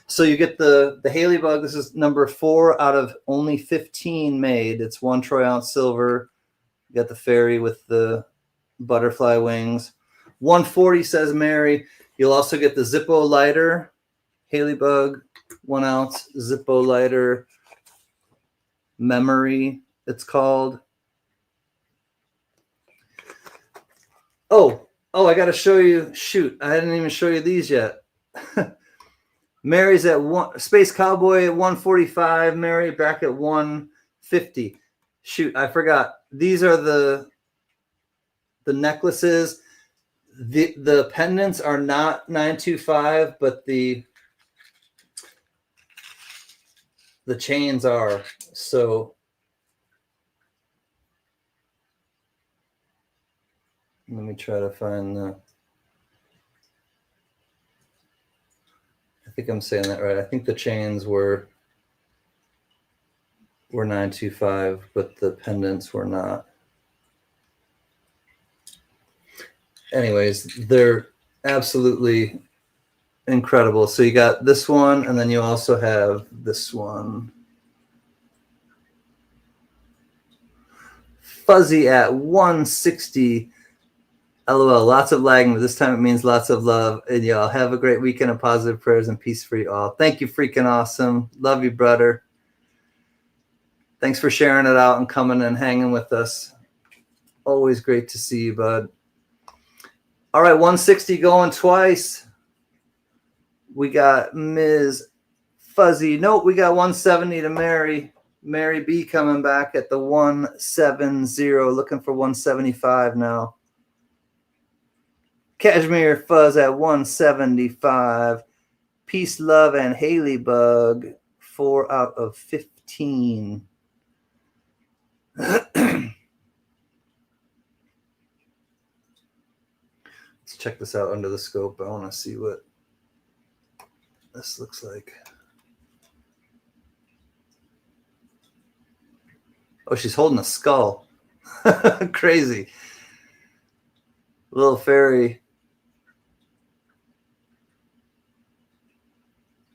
So you get the Haley Bug. This is number 4 out of only 15 made. It's 1 troy ounce silver. You got the fairy with the butterfly wings. 140 says Mary. You'll also get the Zippo lighter, Haley Bug, 1 ounce Zippo lighter. Memory, it's called. Oh, I got to show you. Shoot, I didn't even show you these yet. Mary's at Space Cowboy at 145. Mary back at 150. Shoot, I forgot. These are the necklaces. The pendants are not 925, but the chains are. So let me try to find the. I think I'm saying that right. I think the chains were 925, but the pendants were not. Anyways, they're absolutely incredible. So you got this one, and then you also have this one. Fuzzy at 160. LOL, lots of lagging, but this time it means lots of love. And y'all have a great weekend of positive prayers and peace for you all. Thank you, freaking awesome. Love you, brother. Thanks for sharing it out and coming and hanging with us. Always great to see you, bud. All right, 160 going twice. We got Ms. Fuzzy. Nope, we got 170 to Mary. Mary B coming back at the 170. Looking for 175 now. Cashmere Fuzz at 175. Peace, Love, and Haley Bug, 4 out of 15. Let's check this out under the scope. I want to see what this looks like. Oh, she's holding a skull. Crazy. Little fairy.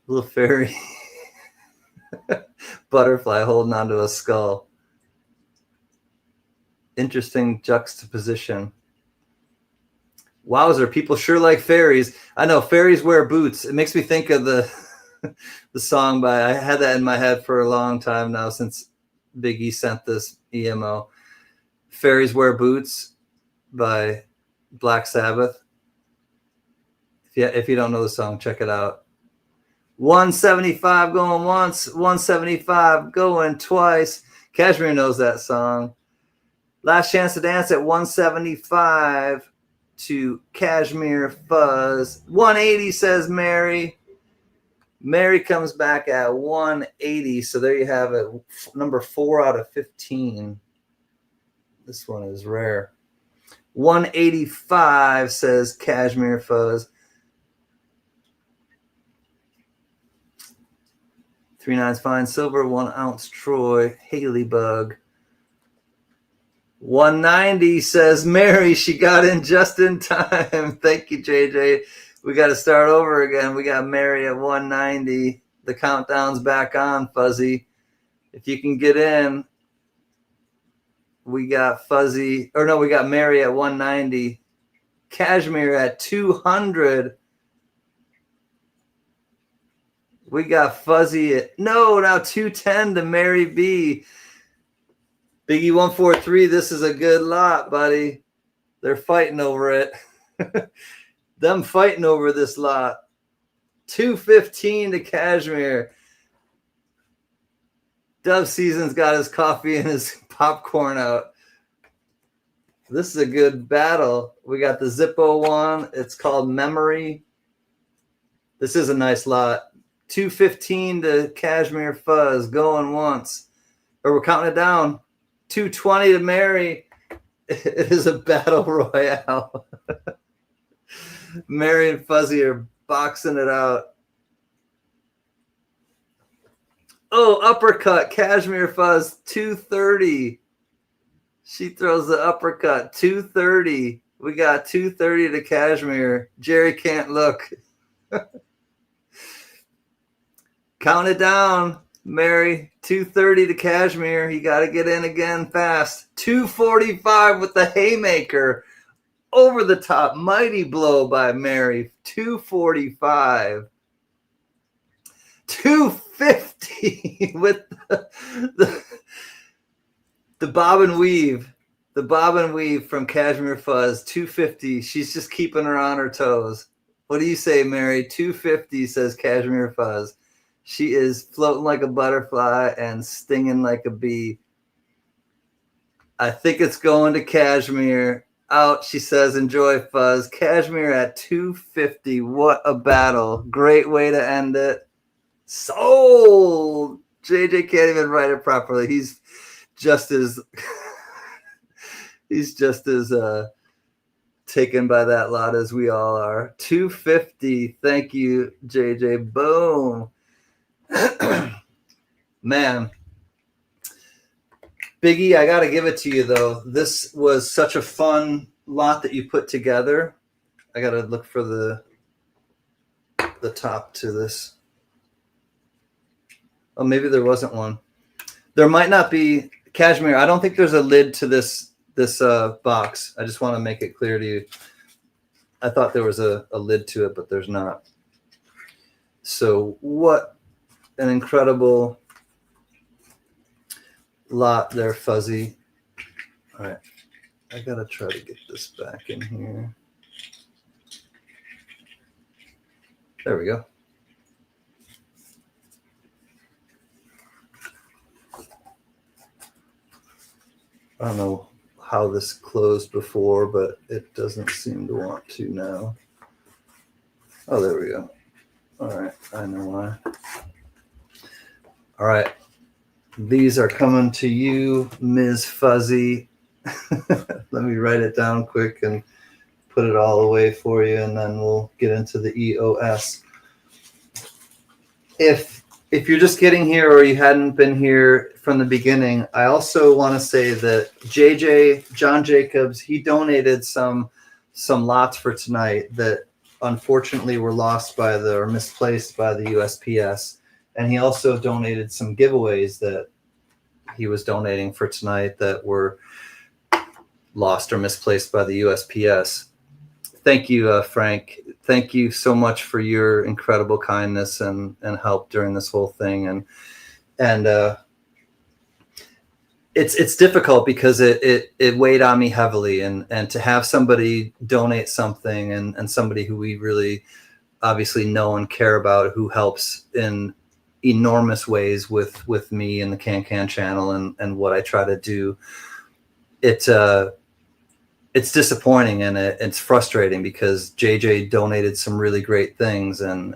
Little fairy butterfly holding onto a skull. Interesting juxtaposition. Wowzer, people sure like fairies. I know fairies wear boots. It makes me think of the song I had that in my head for a long time now since Big E sent this EMO. Fairies Wear Boots by Black Sabbath. If you don't know the song, check it out. 175 going once, 175 going twice. Cashmere knows that song. Last Chance to Dance at 175 to Cashmere Fuzz. 180 says Mary. Mary comes back at 180. So there you have it. Number 4 out of 15. This one is rare. 185 says Cashmere Fuzz. 3/9 fine silver, 1 ounce Troy, Haley Bug. 190 says Mary. She got in just in time. Thank you, JJ. We got to start over again. We got Mary at 190. The countdown's back on, Fuzzy. If you can get in, we got Fuzzy. Or no, we got Mary at 190. Cashmere at 200. We got Fuzzy at, no, now 210 to Mary B. Biggie 143, this is a good lot, buddy. They're fighting over it. Them fighting over this lot. 215 to Cashmere. Dove Season's got his coffee and his popcorn out. This is a good battle. We got the Zippo one. It's called Memory. This is a nice lot. 215 to Cashmere Fuzz going once. Or we're counting it down. 220 to Mary. It is a battle royale. Mary and Fuzzy are boxing it out. Oh, uppercut. Cashmere Fuzz, 230. She throws the uppercut, 230. We got 230 to Cashmere. Jerry can't look. Count it down, Mary. 230 to Cashmere. You got to get in again fast. 245 with the haymaker. Over the top. Mighty blow by Mary. 245. 250 with the bob and weave. The bob and weave from Cashmere Fuzz. 250. She's just keeping her on her toes. What do you say, Mary? 250, says Cashmere Fuzz. She is floating like a butterfly and stinging like a bee. I think it's going to Cashmere. Out, she says, enjoy, Fuzz. Cashmere at 250. What a battle. Great way to end it. Sold. JJ can't even write it properly. He's just as taken by that lot as we all are. 250. Thank you, JJ. Boom. Man, Biggie, I got to give it to you, though. This was such a fun lot that you put together. I got to look for the top to this. Oh, maybe there wasn't one. There might not be. Cashmere, I don't think there's a lid to this box. I just want to make it clear to you. I thought there was a lid to it, but there's not. So what an incredible lot there, Fuzzy. All right. I got to try to get this back in here. There we go. I don't know how this closed before, but it doesn't seem to want to now. Oh, there we go. All right. I know why. All right. These are coming to you, Ms. Fuzzy. Let me write it down quick and put it all away for you, and then we'll get into the EOS. If you're just getting here or you hadn't been here from the beginning, I also want to say that John Jacobs, he donated some lots for tonight that unfortunately were lost or misplaced by the USPS. And he also donated some giveaways that he was donating for tonight that were lost or misplaced by the USPS. Thank you, Frank. Thank you so much for your incredible kindness and help during this whole thing. And it's difficult because it weighed on me heavily, and to have somebody donate something and somebody who we really obviously know and care about, who helps in enormous ways with me and the CanCan channel and what I try to do. It's disappointing and it's frustrating because JJ donated some really great things and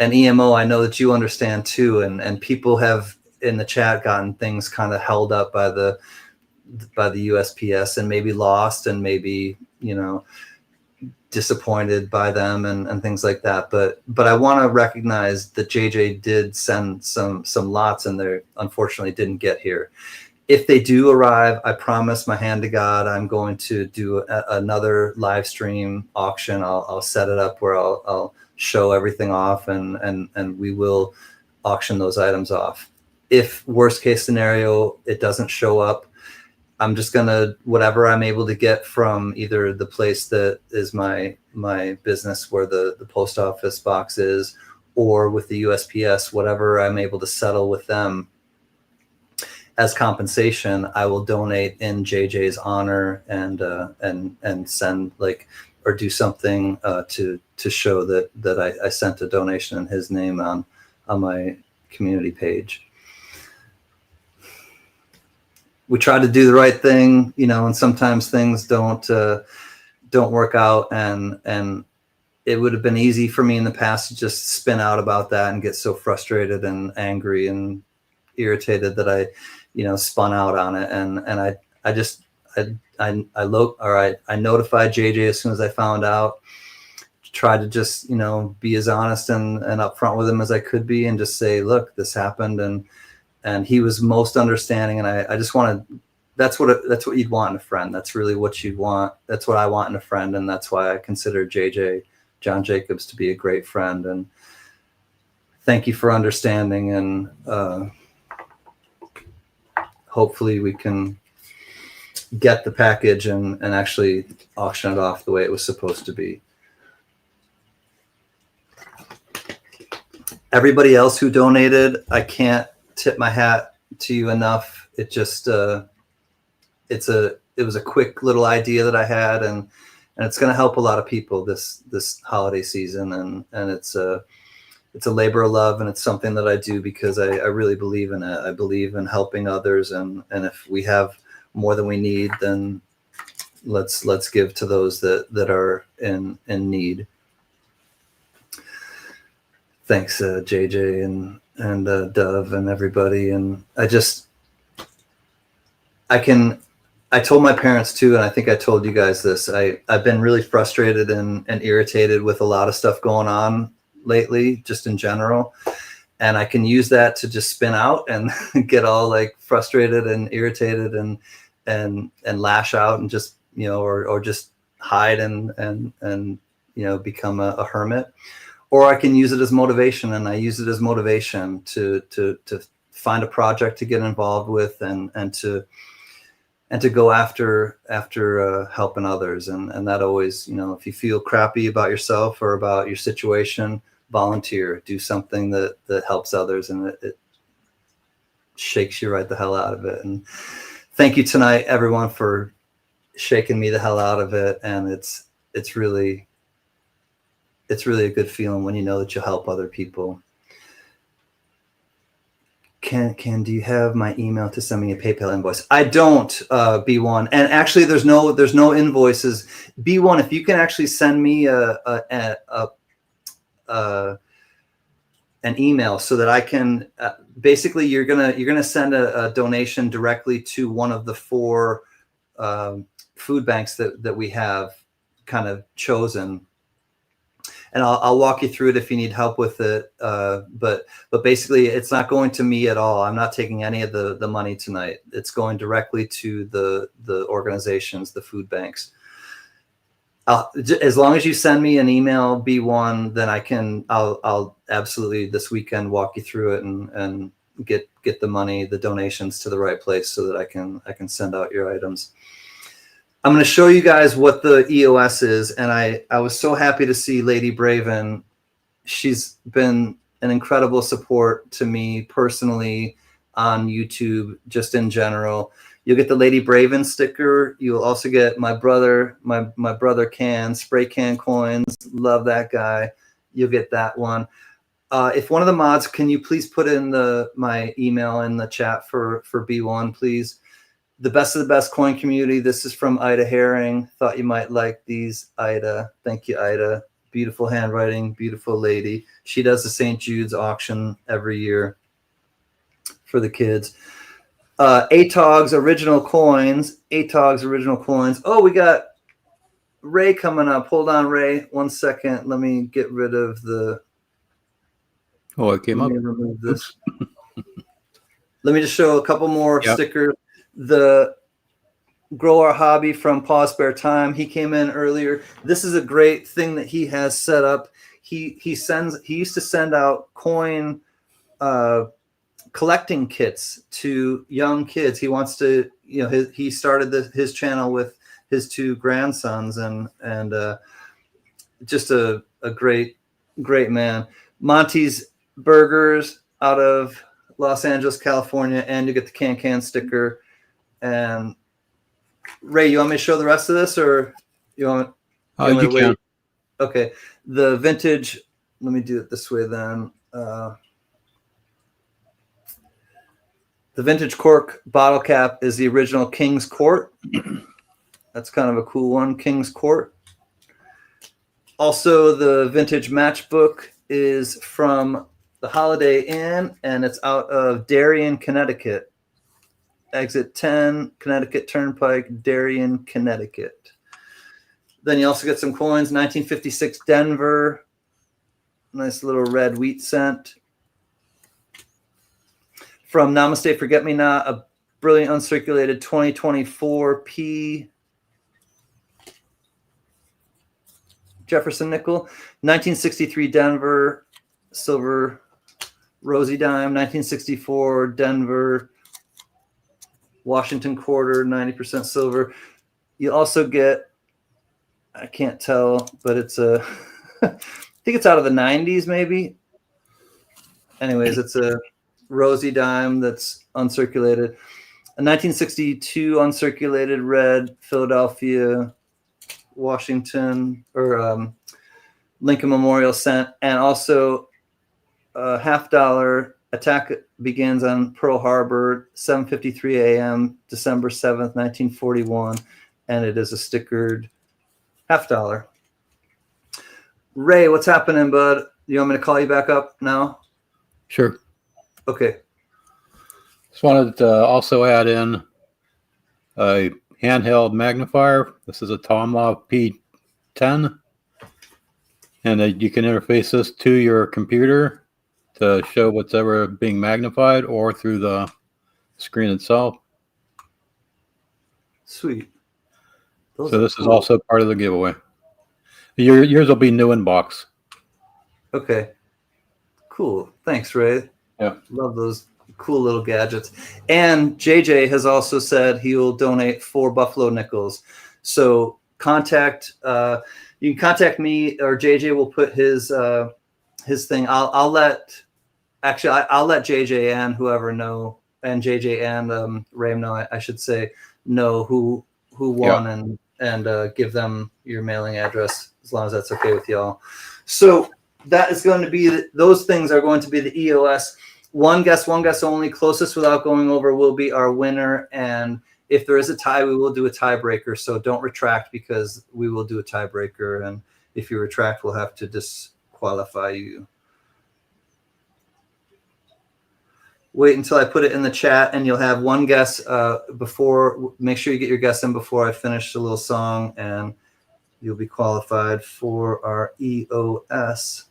EMO, I know that you understand too, and people have in the chat gotten things kind of held up by the USPS and maybe lost and maybe, disappointed by them and things like that. But I want to recognize that JJ did send some lots and they unfortunately didn't get here. If they do arrive, I promise my hand to God, I'm going to do another live stream auction. I'll set it up where I'll show everything off and we will auction those items off. If worst case scenario, it doesn't show up, I'm just gonna, whatever I'm able to get from either the place that is my business where the post office box is, or with the USPS, whatever I'm able to settle with them as compensation, I will donate in JJ's honor and send, like, or do something to show that I sent a donation in his name on my community page. We try to do the right thing, you know, and sometimes things don't work out, and it would have been easy for me in the past to just spin out about that and get so frustrated and angry and irritated that I, you know, spun out on it. And I notified JJ as soon as I found out, tried to just, you know, be as honest and upfront with him as I could be, and just say, look, this happened. And he was most understanding. And I just want to, that's what you'd want in a friend. That's really what you'd want. That's what I want in a friend. And that's why I consider JJ, John Jacobs, to be a great friend. And thank you for understanding. And hopefully we can get the package and actually auction it off the way it was supposed to be. Everybody else who donated, I can't tip my hat to you enough. It just it was a quick little idea that I had, and it's going to help a lot of people this holiday season, and it's a labor of love, and it's something that I do because I really believe in it. I believe in helping others, and if we have more than we need, then let's give to those that are in need. Thanks, JJ and Dove and everybody. And I told my parents too, and I think I told you guys this. I've been really frustrated and irritated with a lot of stuff going on lately, just in general. And I can use that to just spin out and get all like frustrated and irritated and lash out and just, you know, or just hide and you know, become a hermit. Or I can use it as motivation, and I use it as motivation to find a project to get involved with, and to go after helping others. And that always, you know, if you feel crappy about yourself or about your situation, volunteer, do something that helps others, and it shakes you right the hell out of it. And thank you tonight, everyone, for shaking me the hell out of it. And it's really a good feeling when you know that you'll help other people. Can do you have my email to send me a PayPal invoice? I don't, B1. And actually, there's no invoices. B1, if you can actually send me an email so that I can basically, you're gonna send a donation directly to one of the 4 food banks that we have kind of chosen. And I'll walk you through it if you need help with it. But basically, it's not going to me at all. I'm not taking any of the money tonight. It's going directly to the organizations, the food banks. As long as you send me an email, B1, then I'll absolutely this weekend walk you through it and get the money, the donations to the right place so that I can send out your items. I'm going to show you guys what the EOS is, and I was so happy to see Lady Braven. She's been an incredible support to me personally on YouTube, just in general. You'll get the Lady Braven sticker. You'll also get my brother, my brother Can, spray can coins. Love that guy. You'll get that one. If one of the mods, can you please put in my email in the chat for B1, please? The best of the best coin community. This is from Ida Herring. Thought you might like these, Ida. Thank you, Ida. Beautiful handwriting, beautiful lady. She does the St. Jude's auction every year for the kids. ATOG's original coins. ATOG's original coins. Oh, we got Ray coming up. Hold on, Ray. 1 second. Let me get rid of the. Oh, it came up. Let me remove this. Let me just show a couple more stickers. The Grow Our Hobby from Paw Spare Time. He came in earlier. This is a great thing that he has set up. He used to send out coin collecting kits to young kids. He wants to, he started his channel with his two grandsons, and just a great man. Monty's Burgers out of Los Angeles, California, and you get the CanCan sticker. And Ray, you want me to show the rest of this, or you want me to wait? Can. Okay, the vintage. Let me do it this way then. The vintage cork bottle cap is the original King's Court. That's kind of a cool one, King's Court. Also, the vintage matchbook is from the Holiday Inn, and it's out of Darien, Connecticut. Exit 10, Connecticut Turnpike, Darien, Connecticut. Then you also get some coins, 1956 Denver. Nice little red wheat cent. From Namaste Forget Me Not, a brilliant uncirculated 2024 P. Jefferson nickel. 1963 Denver silver rosy dime. 1964 Denver Washington quarter, 90% silver. You also get, I can't tell, but it's a, I think it's out of the 90s maybe. Anyways, it's a rosy dime that's uncirculated. A 1962 uncirculated red Philadelphia Washington or Lincoln Memorial cent, and also a $50 attack begins on Pearl Harbor, 7:53 a.m., December 7th, 1941, and it is a stickered $50. Ray, what's happening, bud? You want me to call you back up now? Sure. Okay. Just wanted to also add in a handheld magnifier. This is a Tomlaw P10, and you can interface this to your computer to show what's ever being magnified, or through the screen itself. Sweet. So this is also part of the giveaway. Yours will be new in box. Okay. Cool. Thanks, Ray. Yeah. Love those cool little gadgets. And JJ has also said he will donate 4 Buffalo nickels. So you can contact me, or JJ will put his thing. I'll let JJ and whoever know, and JJ and Ray know, I should say, know who won, and give them your mailing address, as long as that's okay with y'all. So that is going to be, those things are going to be the EOS. One guess only. Closest without going over will be our winner. And if there is a tie, we will do a tiebreaker. So don't retract, because we will do a tiebreaker. And if you retract, we'll have to disqualify you. Wait until I put it in the chat, and you'll have one guess before. Make sure you get your guess in before I finish the little song, and you'll be qualified for our EOS.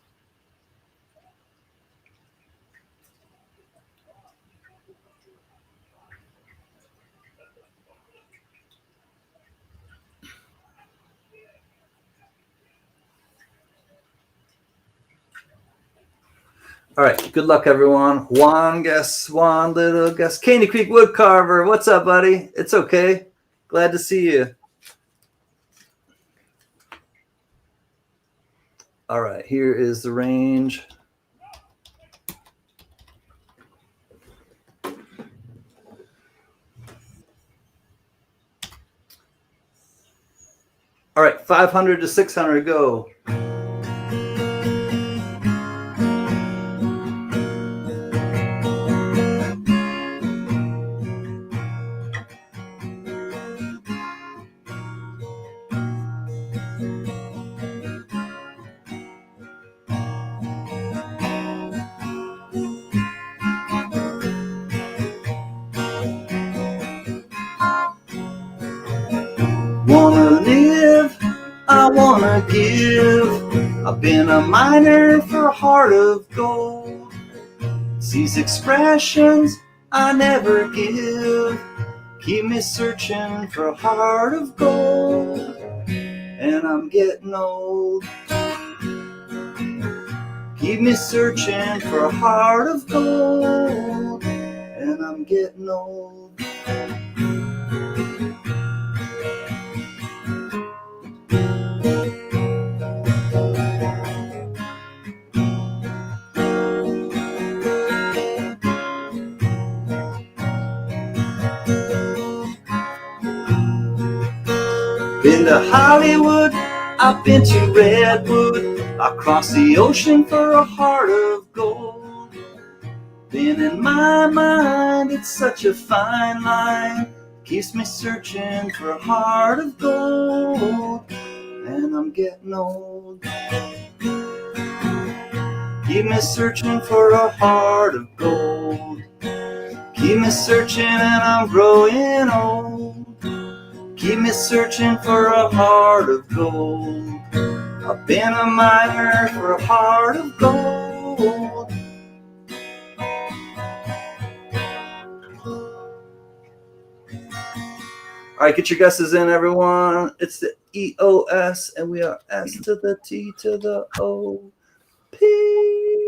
All right, good luck, everyone. One guess, one little guess. Caney Creek Woodcarver, what's up, buddy? It's okay. Glad to see you. All right, here is the range. All right, 500 to 600, go. Wanna live, I wanna give. I've been a miner for a heart of gold. These expressions I never give keep me searching for a heart of gold. And I'm getting old. Keep me searching for a heart of gold. getting old. Been to Hollywood, I've been to Redwood, I crossed the ocean for a heart of gold. Been in my mind, it's such a fine line, keeps me searching for a heart of gold. And I'm getting old. Keep me searching for a heart of gold. Keep me searching and I'm growing old. Keep me searching for a heart of gold. I've been a miner for a heart of gold. All right, get your guesses in, everyone. It's the EOS, and we are S to the T to the O P.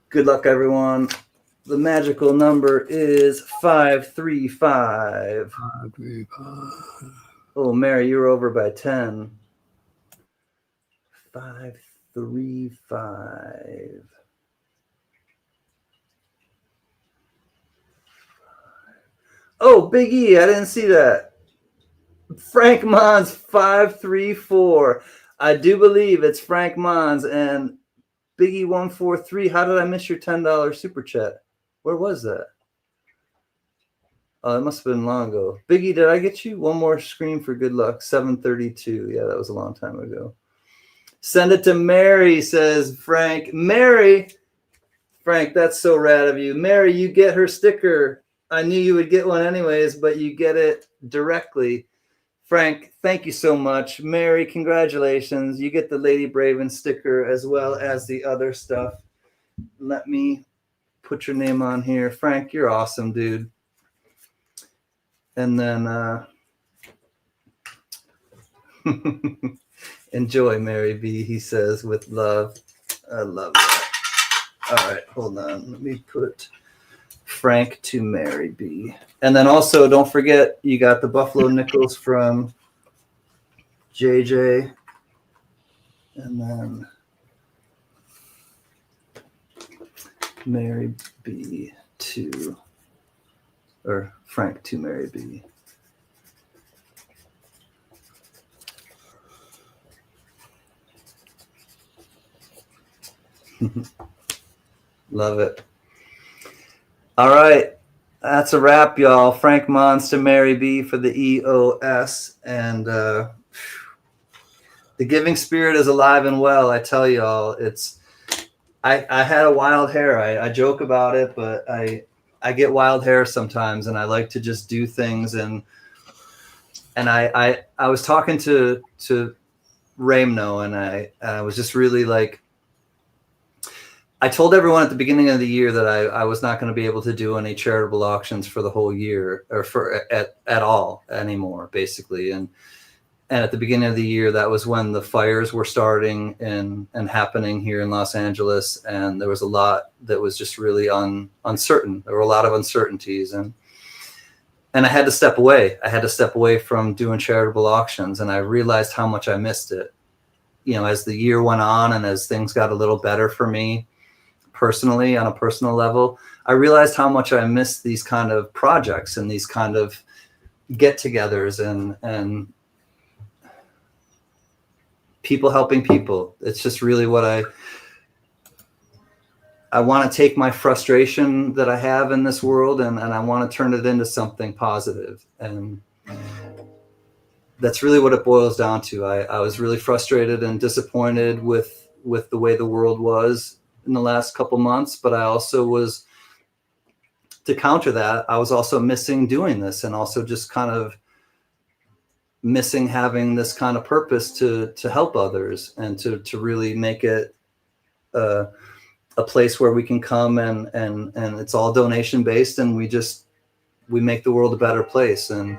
Good luck, everyone. The magical number is 535. 535. Oh, Mary, you're over by 10. 535. Oh, Big E, I didn't see that. Frank Mons, 534. I do believe it's Frank Mons and Biggie 143. How did I miss your $10 super chat? Where was that? Oh, it must have been long ago. Biggie, did I get you? One more scream for good luck. 732. Yeah, that was a long time ago. Send it to Mary, says Frank. Mary, Frank, that's so rad of you. Mary, you get her sticker. I knew you would get one anyways, but you get it directly. Frank, thank you so much. Mary, congratulations. You get the Lady Braven sticker as well as the other stuff. Let me put your name on here. Frank, you're awesome, dude. And then enjoy, Mary B, he says, with love. I love that. All right, hold on. Let me put Frank to Mary B. And then also, don't forget, you got the Buffalo Nickels from JJ. And then Mary B to, or Frank to Mary B. Love it. All right. That's a wrap, y'all. Frank Mons to Mary B for the EOS. And the giving spirit is alive and well. I tell y'all, I had a wild hair. I joke about it, but I get wild hair sometimes, and I like to just do things. And I was talking to Ramno, and I was just really like, I told everyone at the beginning of the year that I was not going to be able to do any charitable auctions for the whole year, or for at all anymore, basically. And at the beginning of the year, that was when the fires were starting and happening here in Los Angeles, and there was a lot that was just really uncertain. There were a lot of uncertainties, and I had to step away. I had to step away from doing charitable auctions, and I realized how much I missed it. You know, as the year went on and as things got a little better for me personally, on a personal level, I realized how much I missed these kind of projects and these kind of get-togethers and people helping people. It's just really what I want to take my frustration that I have in this world, and I want to turn it into something positive. And that's really what it boils down to. I was really frustrated and disappointed with the way the world was in the last couple months, but I also was, to counter that, I was also missing doing this, and also just kind of missing having this kind of purpose to help others, and to really make it a place where we can come and it's all donation based, and we make the world a better place. And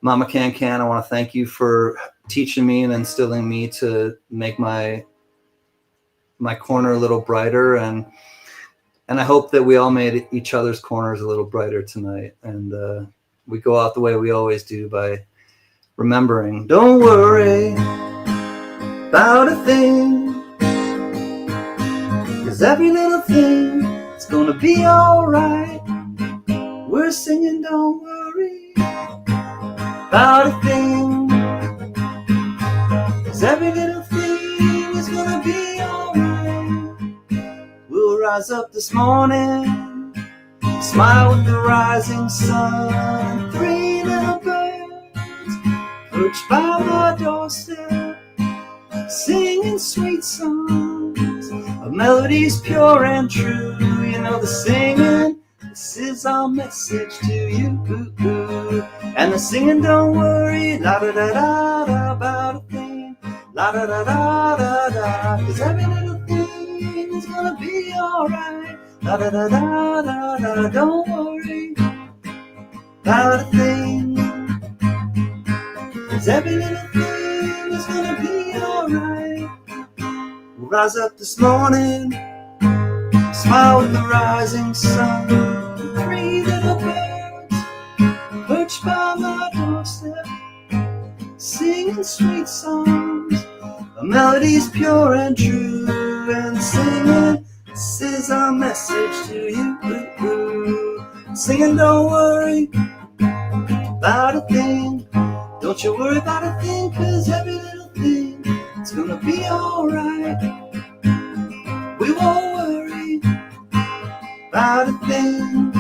Mama CanCan, I want to thank you for teaching me and instilling me to make my corner a little brighter, and And I hope that we all made each other's corners a little brighter tonight. And we go out the way we always do by remembering, don't worry about a thing, 'cause every little thing is gonna be alright. We're singing, don't worry about a thing, 'cause every little thing is gonna be alright. We'll rise up this morning, smile with the rising sun, and 3 little birds perched by my doorstep, singing sweet songs of melodies pure and true. You know the singing, this is our message to you. And the singing, don't worry, la da da da da, about a thing, la da da da da da, 'cause every little thing is gonna be alright, la da da da da da. Don't worry about a thing, 'cause every little thing is gonna be alright. We'll rise up this morning, smile with the rising sun, 3 little birds perched by my doorstep, singing sweet songs, a melody's pure and true, and singing, this is our message to you. Singing, don't worry about a thing, don't you worry about a thing, 'cause every little thing is gonna be alright. We won't worry about a thing,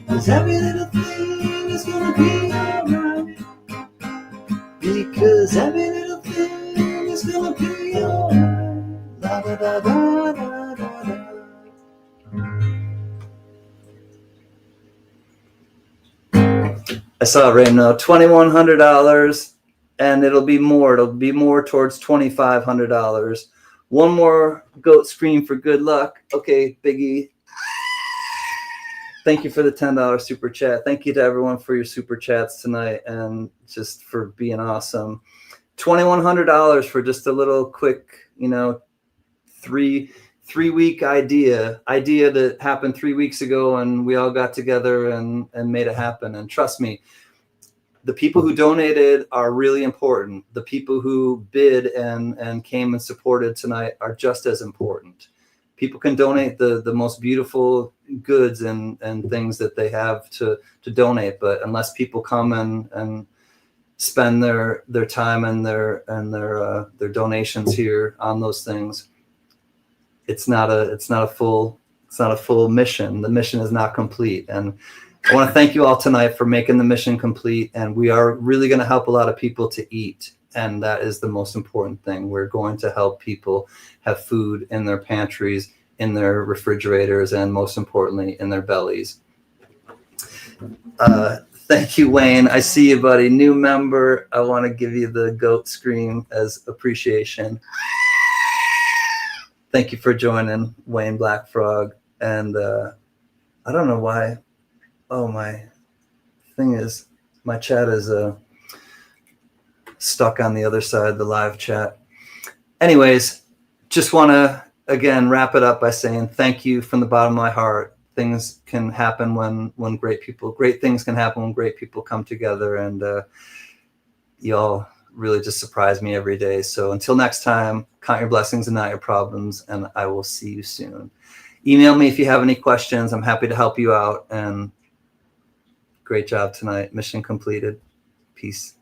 'cause every little thing is gonna be alright. Because every little thing is gonna be alright. La da da da da da da. I saw it right now, $2,100, and it'll be more. It'll be more towards $2,500. One more goat scream for good luck. Okay, Biggie. Thank you for the $10 super chat. Thank you to everyone for your super chats tonight and just for being awesome. $2,100 for just a little quick, you know, three-week idea that happened 3 weeks ago, and we all got together and made it happen. And trust me, the people who donated are really important. The people who bid and came and supported tonight are just as important. People can donate the most beautiful goods and things that they have to donate, but unless people come and spend their time and their donations here on those things, it's not a full mission. The mission is not complete. And I want to thank you all tonight for making the mission complete. And we are really going to help a lot of people to eat. And that is the most important thing. We're going to help people have food in their pantries, in their refrigerators, and most importantly, in their bellies. Thank you, Wayne. I see you, buddy. New member. I want to give you the goat scream as appreciation. Thank you for joining, Wayne Black Frog. And I don't know why. Oh, my chat is stuck on the other side of the live chat. Anyways, just want to, again, wrap it up by saying thank you from the bottom of my heart. Things can happen when great things can happen when great people come together. And y'all really just surprise me every day. So until next time, count your blessings and not your problems. And I will see you soon. Email me if you have any questions. I'm happy to help you out. And great job tonight. Mission completed. Peace.